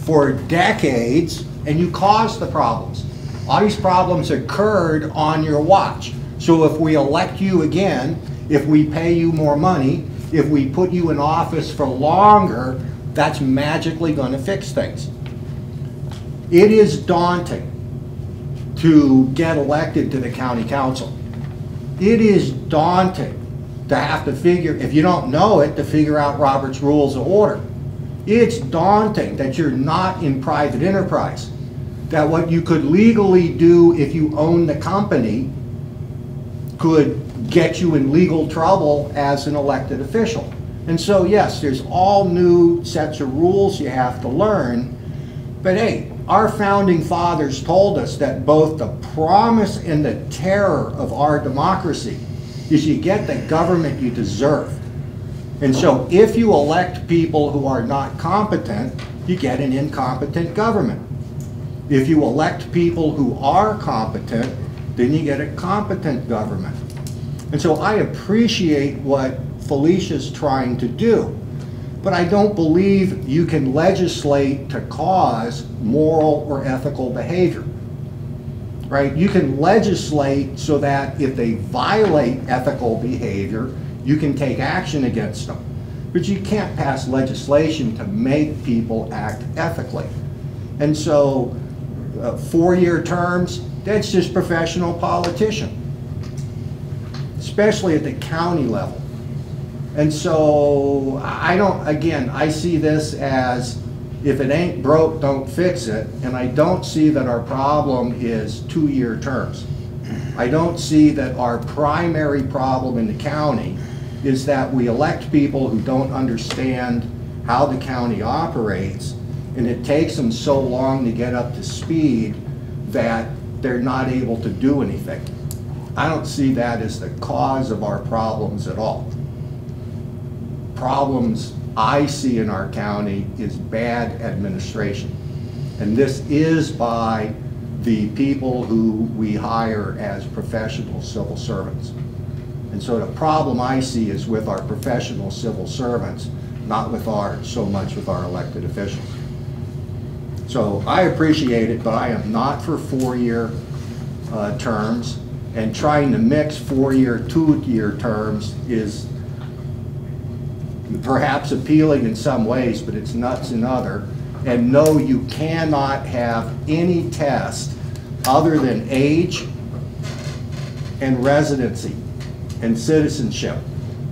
for decades and you caused the problems. All these problems occurred on your watch. So if we elect you again, if we pay you more money, if we put you in office for longer, that's magically going to fix things. It is daunting to get elected to the county council. It is daunting to have to figure, if you don't know it, to figure out Robert's Rules of Order. It's daunting that you're not in private enterprise, that what you could legally do if you own the company could get you in legal trouble as an elected official. And so, yes, there's all new sets of rules you have to learn, but hey, our founding fathers told us that both the promise and the terror of our democracy is you get the government you deserve. And so if you elect people who are not competent, you get an incompetent government. If you elect people who are competent, then you get a competent government. And so I appreciate what Felicia's trying to do, but I don't believe you can legislate to cause moral or ethical behavior, right? You can legislate so that if they violate ethical behavior, you can take action against them. But you can't pass legislation to make people act ethically. And so 4-year terms, that's just professional politician, especially at the county level. And so I see this as, if it ain't broke, don't fix it. And I don't see that our problem is 2-year terms. I don't see that our primary problem in the county is that we elect people who don't understand how the county operates, and it takes them so long to get up to speed that they're not able to do anything. I don't see that as the cause of our problems at all. Problems I see in our county is bad administration. And this is by the people who we hire as professional civil servants. And so the problem I see is with our professional civil servants, not with so much with our elected officials. So I appreciate it, but I am not for 4-year terms, and trying to mix 4-year, 2-year terms is perhaps appealing in some ways, but it's nuts in other. And no, you cannot have any test other than age and residency and citizenship.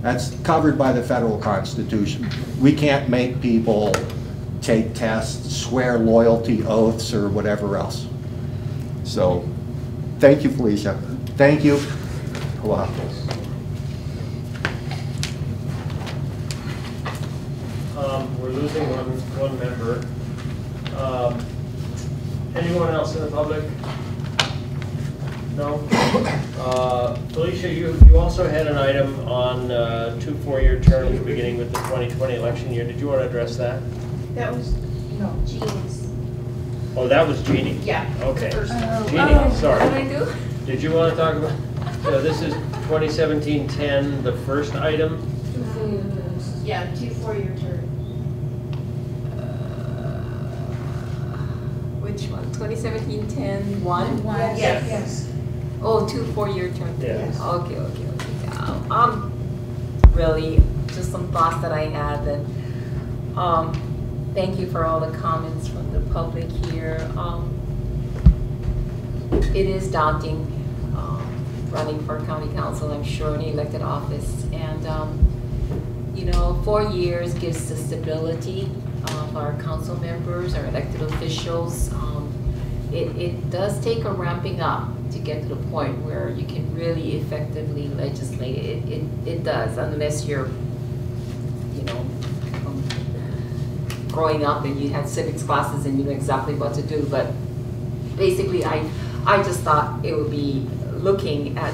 That's covered by the federal Constitution. We can't make people take tests, swear loyalty oaths, or whatever else. So, thank you, Felicia. Thank you. Wow.
We're losing one member. Anyone else in the public? No? Felicia, you also had an item on 2 4-year terms beginning with the 2020 election year. Did you want to address that?
That was, no, Jean's.
Oh, that was Gini?
Yeah.
Okay.
Oh,
Gini, sorry.
What did I do?
Did you want to talk about, so this is 2017-10, the first item?
Yeah, 2 4-year terms.
Which one? 2017-10 1?
Yes.
Oh, 2 4-year terms.
Yes.
Okay. Really, just some thoughts that I had that. Thank you for all the comments from the public here. It is daunting running for county council, I'm sure, in the elected office. And, 4 years gives the stability of our council members, our elected officials. It does take a ramping up to get to the point where you can really effectively legislate. It does, unless you're, growing up and you had civics classes and you know exactly what to do. But basically, I just thought it would be looking at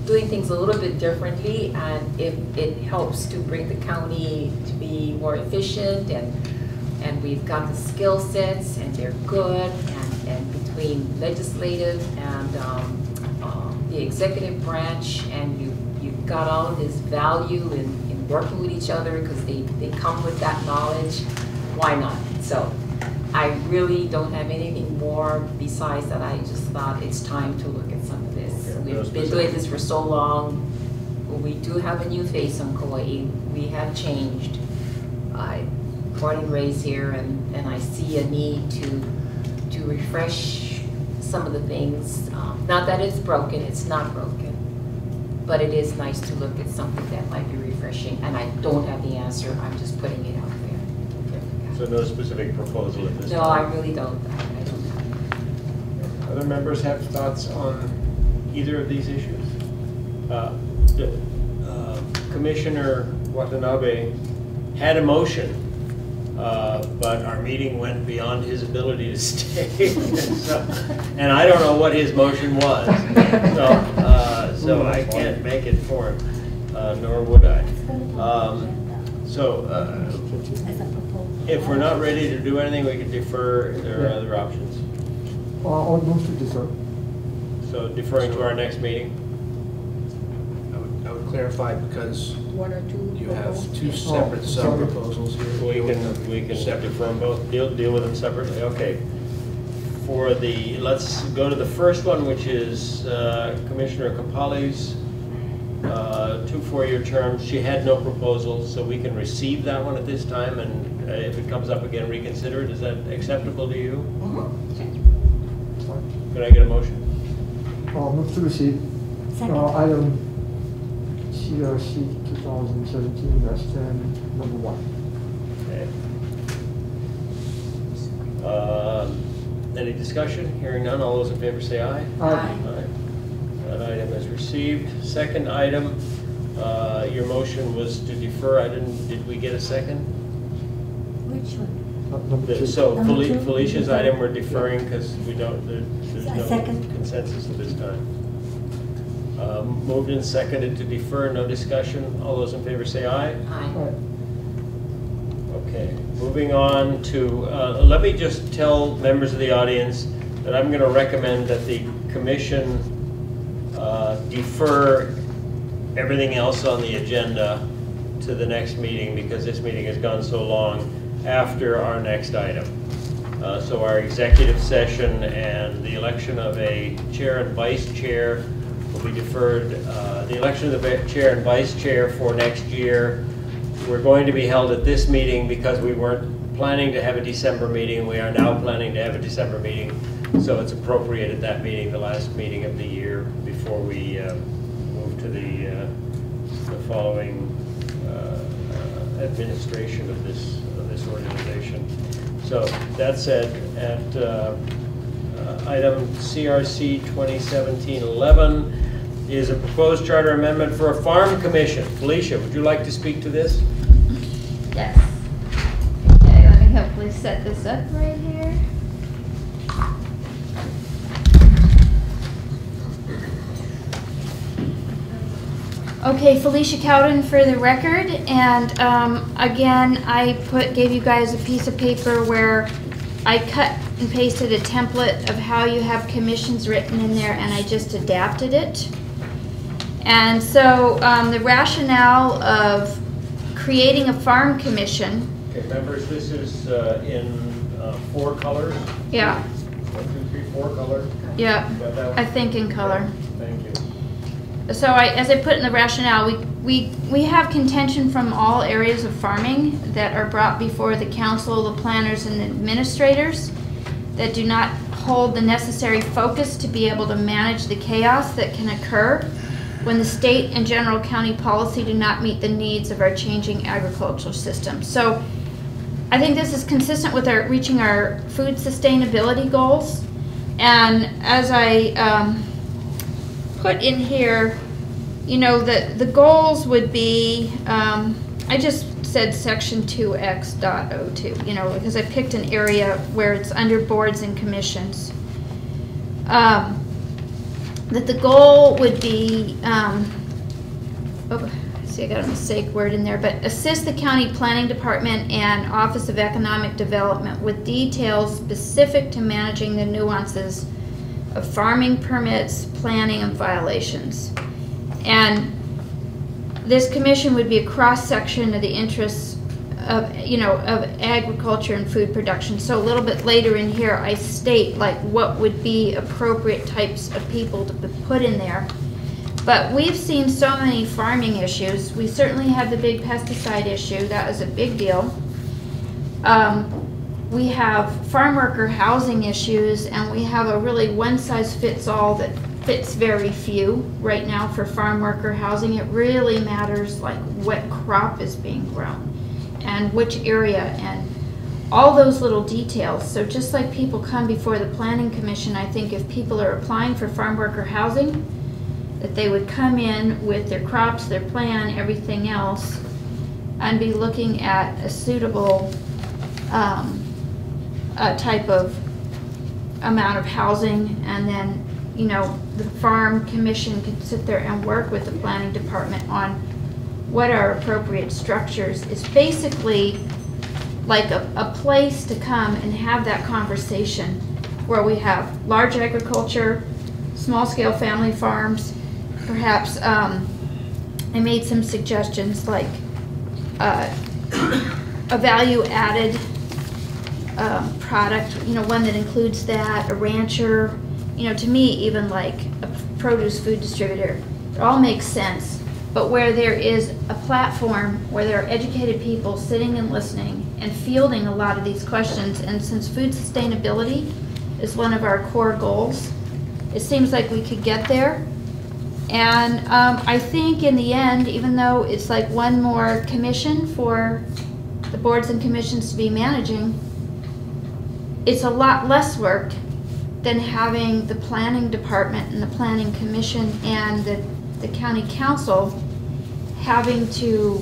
doing things a little bit differently, and if it helps to bring the county to be more efficient, and we've got the skill sets and they're good, and between legislative and the executive branch, and you've got all of this value in working with each other because they come with that knowledge, why not? So I really don't have anything more besides that. I just thought it's time to look at some of this. We've been doing this for so long. We do have a new face on Kauai. We have changed. I'm born and raised here, and I see a need to refresh some of the things. Not that it's broken, it's not broken, but it is nice to look at something that might be refreshing, and I don't have the answer, I'm just putting it out there.
So no specific proposal at this time?
No, I really don't. I don't have.
Other members have thoughts on either of these issues? Commissioner Watanabe had a motion, but our meeting went beyond his ability to stay. And I don't know what his motion was, so I can't make it for him, nor would I. If we're not ready to do anything, we can defer. There are other options.
I'll move to defer.
So deferring to our next meeting?
I would clarify because
One or two
you have
proposals?
two separate sub-proposals here.
We can defer them both, deal with them separately, okay. Let's go to the first one, which is Commissioner Kapali's 2 4-year terms. She had no proposal, so we can receive that one at this time, and if it comes up again, reconsider it. Is that acceptable to you? Could I get a motion?
Move to receive. Item CRC 2017-10, number 1.
Okay. Any discussion? Hearing none, all those in favor say aye.
Aye.
That item is received. Second item, your motion was to defer. Did we get a second?
Which one?
So
Number 2?
Felicia's item we're deferring because there's no
Second.
consensus at this time. Moved and seconded to defer, no discussion. All those in favor say aye.
Aye.
Okay, moving on to, let me just tell members of the audience that I'm going to recommend that the commission defer everything else on the agenda to the next meeting because this meeting has gone so long after our next item. So our executive session and the election of a chair and vice chair will be deferred. The election of the chair and vice chair for next year, we're going to be held at this meeting because we weren't planning to have a December meeting. We are now planning to have a December meeting, so it's appropriate at that meeting, the last meeting of the year, before we move to the following administration of this organization. So that said, at item CRC 2017-11 is a proposed charter amendment for a farm commission. Felicia, would you like to speak to this?
Yes. Okay, let me hopefully set this up right here. Okay, Felicia Cowden for the record, and again, I gave you guys a piece of paper where I cut and pasted a template of how you have commissions written in there, and I just adapted it. And so the rationale of creating a farm commission.
Okay, members, this is in 4 colors?
Yeah.
1, 2, 3, 4 colors?
Yeah, I think in color.
Thank you.
So as I put in the rationale, we have contention from all areas of farming that are brought before the council, the planners, and the administrators that do not hold the necessary focus to be able to manage the chaos that can occur when the state and general county policy do not meet the needs of our changing agricultural system. So I think this is consistent with reaching our food sustainability goals. And as I put in here, you know, the goals would be, I just said section 2x.02, you know, because I picked an area where it's under boards and commissions. That the goal would be, see, I got a mistake word in there, but assist the county planning department and Office of Economic Development with details specific to managing the nuances of farming permits, planning, and violations. And this commission would be a cross-section of the interests of, you know, of agriculture and food production. So a little bit later in here, I state like what would be appropriate types of people to put in there. But we've seen so many farming issues. We certainly have the big pesticide issue. That is a big deal. We have farm worker housing issues, and we have a really one-size-fits-all that fits very few right now for farm worker housing. It really matters like what crop is being grown and which area and all those little details. So just like people come before the Planning Commission, I think if people are applying for farm worker housing, that they would come in with their crops, their plan, everything else, and be looking at a suitable type of amount of housing, and then, you know, the farm commission could sit there and work with the planning department on what are appropriate structures. It's basically like a place to come and have that conversation where we have large agriculture, small-scale family farms, perhaps I made some suggestions like a value-added product, you know, one that includes that, a rancher, you know, to me, even like a produce food distributor. It all makes sense, but where there is a platform where there are educated people sitting and listening and fielding a lot of these questions, and since food sustainability is one of our core goals, it seems like we could get there. And I think in the end, even though it's like one more commission for the boards and commissions to be managing, it's a lot less work than having the planning department and the planning commission and the county council having to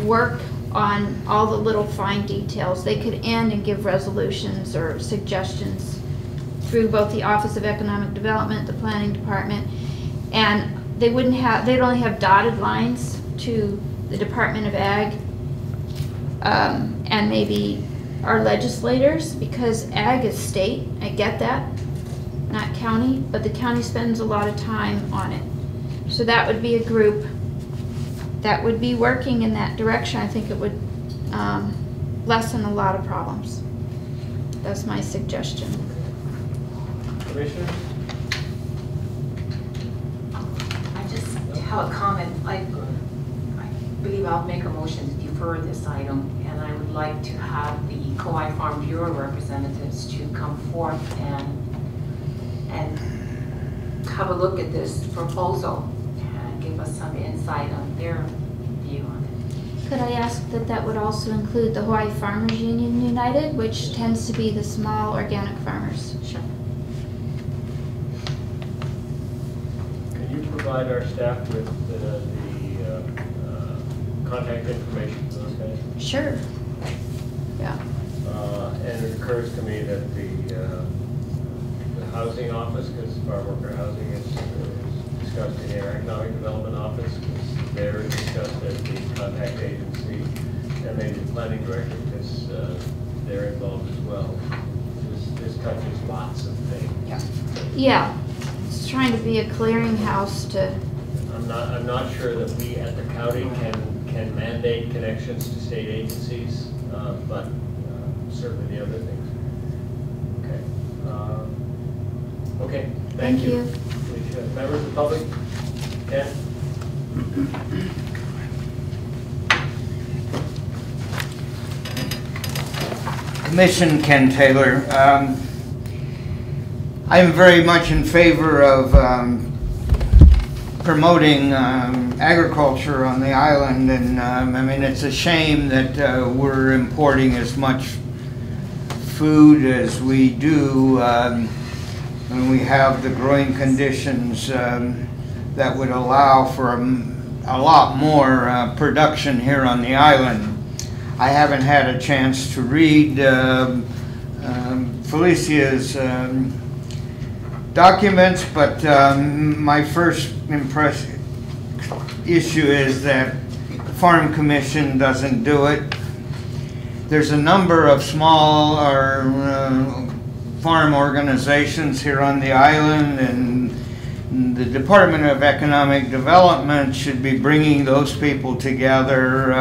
work on all the little fine details. They could end and give resolutions or suggestions through both the Office of Economic Development, the planning department, and they'd only have dotted lines to the Department of Ag and maybe our legislators, because ag is state, I get that, not county, but the county spends a lot of time on it. So that would be a group that would be working in that direction. I think it would lessen a lot of problems. That's my suggestion.
Commissioner?
I just have a comment. I believe I'll make a motion to defer this item, and I would like to have the Kauai Farm Bureau representatives to come forth and have a look at this proposal and give us some insight on their view on it.
Could I ask that that would also include the Hawaii Farmers Union United, which tends to be the small organic farmers?
Sure.
Can you provide our staff with the contact information for those guys?
Sure. Yeah.
And it occurs to me that the housing office, because farm worker housing is discussed in their economic development office, because they're discussed at the contact agency, and maybe the planning director, because they're involved as well. This touches lots of things.
Yeah. Yeah. It's trying to be a clearinghouse to.
I'm not sure that we at the county can mandate connections to state agencies, but certainly the other things. Okay. Okay. Thank you. Felicia. Members of the public? Ken?
Commission, Ken Taylor. I'm very much in favor of promoting agriculture on the island, and I mean, it's a shame that we're importing as much food as we do when we have the growing conditions that would allow for a lot more production here on the island. I haven't had a chance to read Felicia's documents, but my first issue is that the Farm Commission doesn't do it. There's a number of small farm organizations here on the island, and the Department of Economic Development should be bringing those people together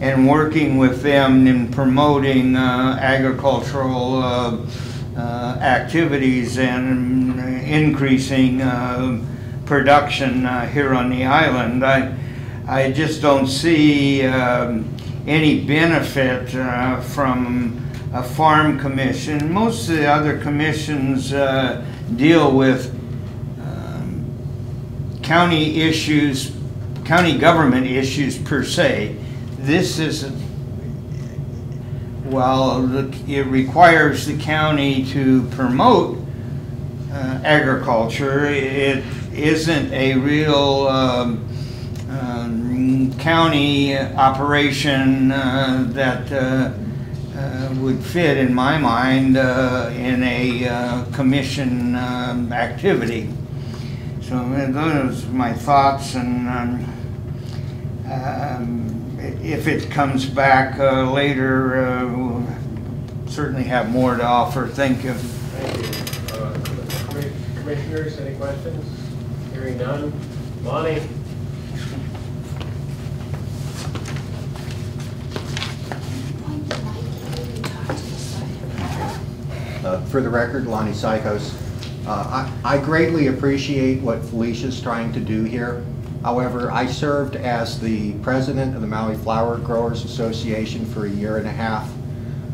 and working with them in promoting agricultural activities and increasing production here on the island. I just don't see any benefit from a farm commission. Most of the other commissions deal with county issues, county government issues per se. This isn't. Well, it requires the county to promote agriculture. It isn't a real county operation that would fit, in my mind, in a commission activity. So those are my thoughts, and if it comes back later, we'll certainly have more to offer. Thank you.
Thank you. Commissioners, any questions? Hearing none. Lonnie?
For the record, Lonnie Psychos. I greatly appreciate what Felicia's trying to do here. However, I served as the president of the Maui Flower Growers Association for 1.5 years.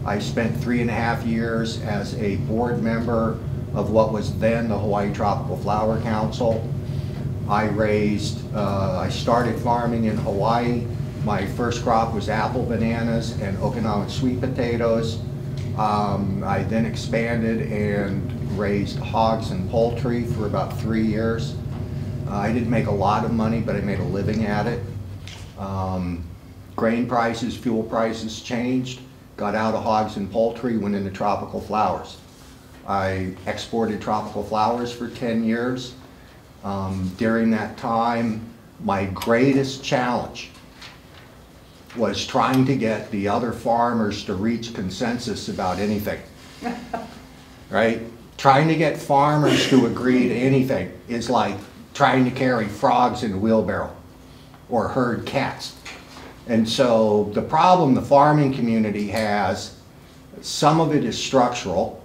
I spent 3.5 years as a board member of what was then the Hawaii Tropical Flower Council. I started farming in Hawaii. My first crop was apple, bananas, and Okinawan sweet potatoes. I then expanded and raised hogs and poultry for about 3 years. I didn't make a lot of money, but I made a living at it. Grain prices, fuel prices changed, got out of hogs and poultry, went into tropical flowers. I exported tropical flowers for 10 years. During that time, my greatest challenge was trying to get the other farmers to reach consensus about anything, right? Trying to get farmers to agree to anything is like trying to carry frogs in a wheelbarrow or herd cats. And so the problem the farming community has, some of it is structural,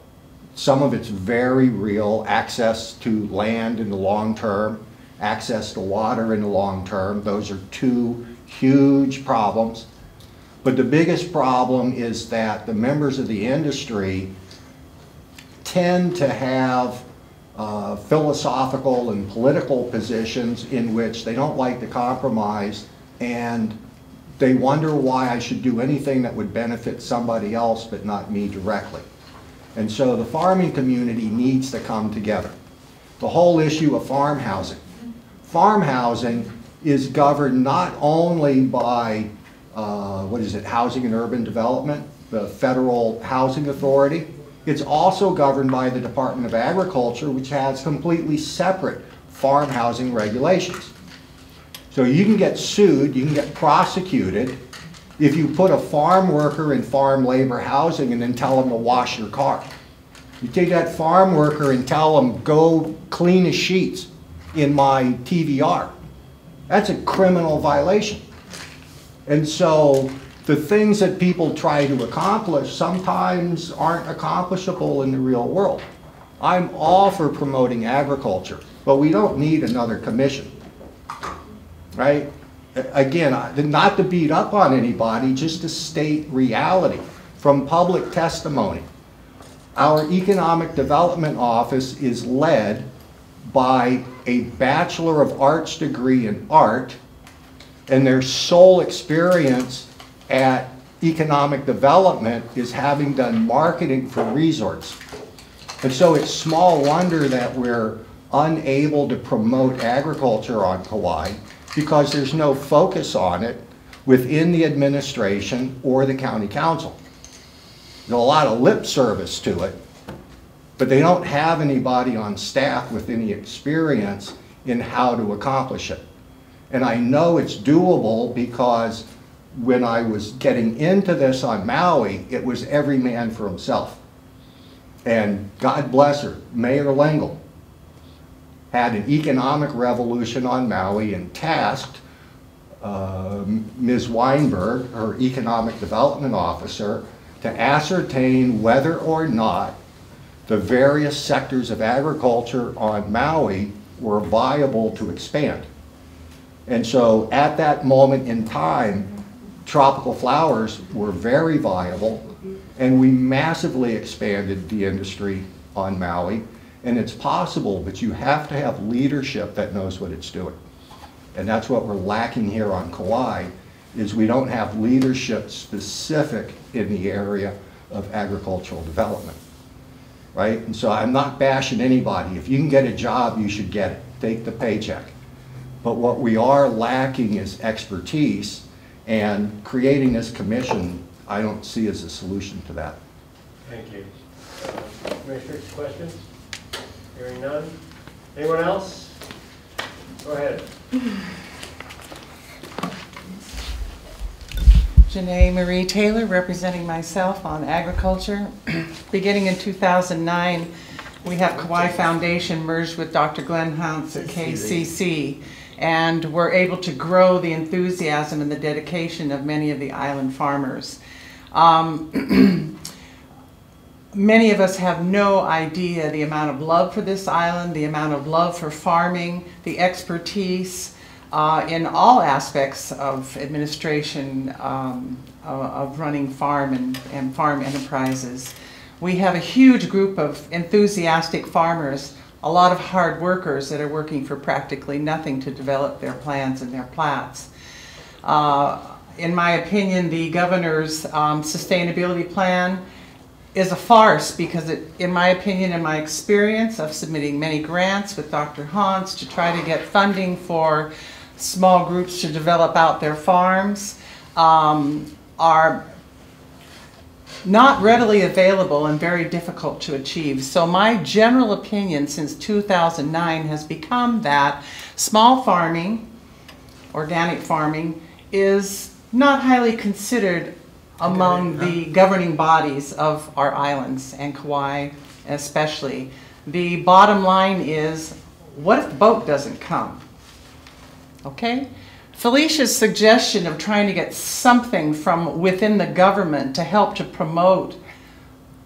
some of it's very real, access to land in the long term, access to water in the long term. Those are two huge problems. But the biggest problem is that the members of the industry tend to have philosophical and political positions in which they don't like to compromise, and they wonder why I should do anything that would benefit somebody else but not me directly. And so the farming community needs to come together. The whole issue of farm housing. Farm housing is governed not only by, Housing and Urban Development, the Federal Housing Authority. It's also governed by the Department of Agriculture, which has completely separate farm housing regulations. So you can get sued, you can get prosecuted if you put a farm worker in farm labor housing and then tell them to wash your car. You take that farm worker and tell them, go clean the sheets in my TVR. That's a criminal violation. And so the things that people try to accomplish sometimes aren't accomplishable in the real world. I'm all for promoting agriculture, but we don't need another commission, right? Again, not to beat up on anybody, just to state reality from public testimony. Our Economic Development Office is led by a Bachelor of Arts degree in art, and their sole experience at economic development is having done marketing for resorts. And so it's small wonder that we're unable to promote agriculture on Kauai, because there's no focus on it within the administration or the county council. There's a lot of lip service to it, but they don't have anybody on staff with any experience in how to accomplish it. And I know it's doable because when I was getting into this on Maui, it was every man for himself. And God bless her, Mayor Lengel had an economic revolution on Maui and tasked Ms. Weinberg, her economic development officer, to ascertain whether or not the various sectors of agriculture on Maui were viable to expand. And so at that moment in time, tropical flowers were very viable, and we massively expanded the industry on Maui. And it's possible, but you have to have leadership that knows what it's doing. And that's what we're lacking here on Kauai, is we don't have leadership specific in the area of agricultural development, right? And so I'm not bashing anybody. If you can get a job, you should get it. Take the paycheck. But what we are lacking is expertise, and creating this commission, I don't see as a solution to that.
Thank you. Commissioners, questions? Hearing none. Anyone else? Go ahead.
Janee Marie Taylor, representing myself on agriculture. Beginning in 2009, we have Kauai Foundation merged with Dr. Glenn Hunt's at KCC, and we're able to grow the enthusiasm and the dedication of many of the island farmers. Many of us have no idea the amount of love for this island, the amount of love for farming, the expertise in all aspects of administration of running farm and farm enterprises. We have a huge group of enthusiastic farmers, a lot of hard workers that are working for practically nothing to develop their plans and their plats. In my opinion, the governor's sustainability plan is a farce because it, in my opinion and my experience of submitting many grants with Dr. Hans to try to get funding for small groups to develop out their farms, are not readily available and very difficult to achieve. So my general opinion since 2009 has become that small farming, organic farming, is not highly considered among the governing bodies of our islands, and Kauai especially. The bottom line is, what if the boat doesn't come? Okay? Felicia's suggestion of trying to get something from within the government to help to promote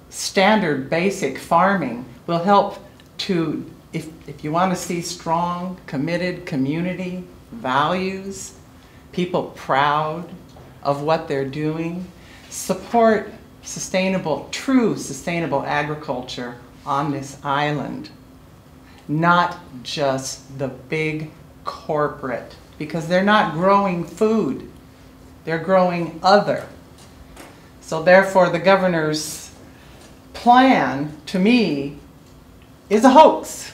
standard basic farming will help to, if you want to see strong, committed community values, people proud of what they're doing, support sustainable, true sustainable agriculture on this island, not just the big corporate, because they're not growing food, they're growing other. So therefore the governor's plan, to me, is a hoax,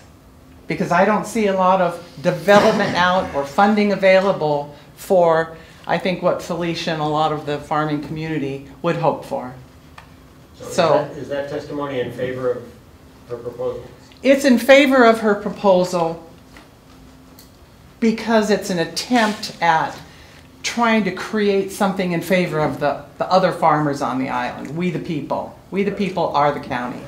because I don't see a lot of development out or funding available for, I think, what Felicia and a lot of the farming community would hope for.
So is that testimony in favor of her proposal?
It's in favor of her proposal because it's an attempt at trying to create something in favor of the other farmers on the island, we the people. We the people are the county.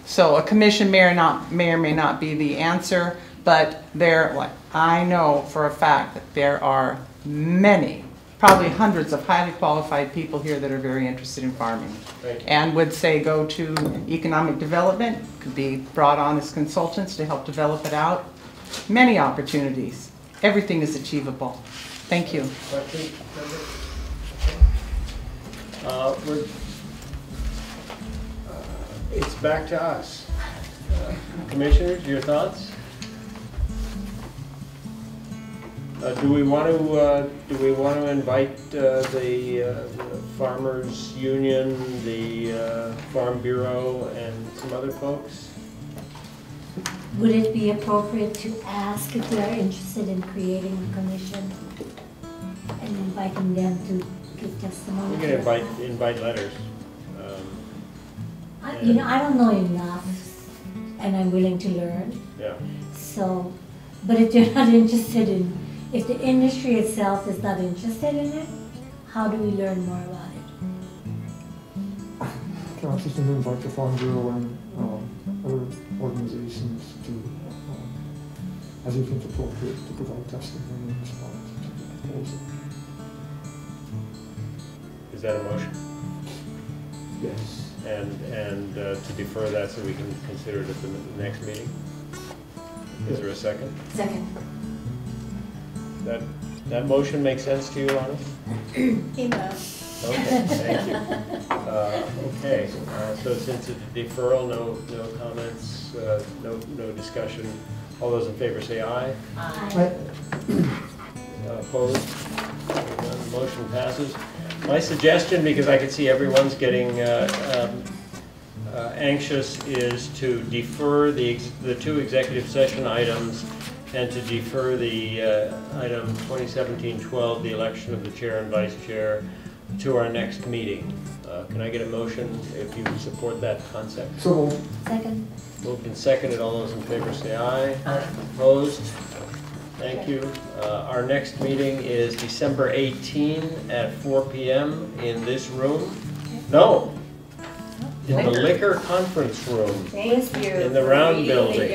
So a commission may or may not be the answer, but I know for a fact that there are many, probably hundreds of highly qualified people here that are very interested in farming. And would say go to economic development, could be brought on as consultants to help develop it out. Many opportunities. Everything is achievable. Thank you.
It's back to us. Commissioners, your thoughts? Do we want to invite the Farmers Union, the Farm Bureau, and some other folks?
Would it be appropriate to ask if they're interested in creating a commission and inviting them to give testimony?
We can invite letters.
You know, I don't know enough, and I'm willing to learn.
Yeah.
So, but if they're not interested in, if the industry itself is not interested in it, how do we learn more about it?
Can I just invite the Farm Bureau and other organizations to, as you think appropriate, to provide testimony in response to the proposal?
Is that a motion?
Yes.
And to defer that so we can consider it at the next meeting? Is there a second?
Second.
That motion makes sense to you, Lana?
It does.
Okay, thank you. Okay, so since it's a deferral, no comments, no discussion. All those in favor say aye.
Aye.
Opposed? None. Motion passes. My suggestion, because I can see everyone's getting anxious, is to defer the two executive session items and to defer the item 2017-12, the election of the chair and vice chair, to our next meeting. Can I get a motion if you support that concept?
So moved.
Second.
Moved and seconded. All those in favor say aye.
Aye.
Opposed? Thank you. Our next meeting is December 18 at 4 p.m. in this room. No, in the liquor conference room.
Thank you.
In the round
Green
building.
and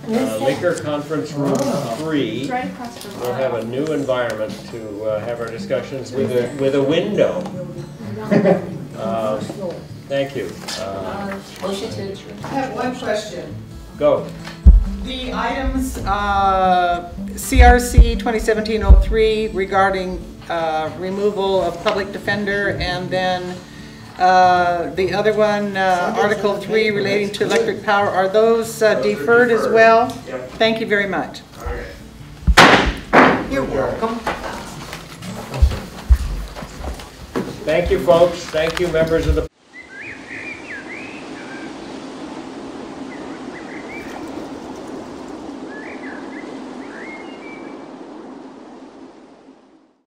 yellow.
Liquor conference room 3.
It's right across from
We'll have a new environment to have our discussions with a window. Thank you.
Motion to adjourn.
I have one question.
Go.
The items, CRC 2017-03 regarding removal of public defender, and then the other one, Article 3 relating to electric power, are those deferred as well?
Yep.
Thank you very much.
You're welcome. Thank you, folks. Thank you, members of the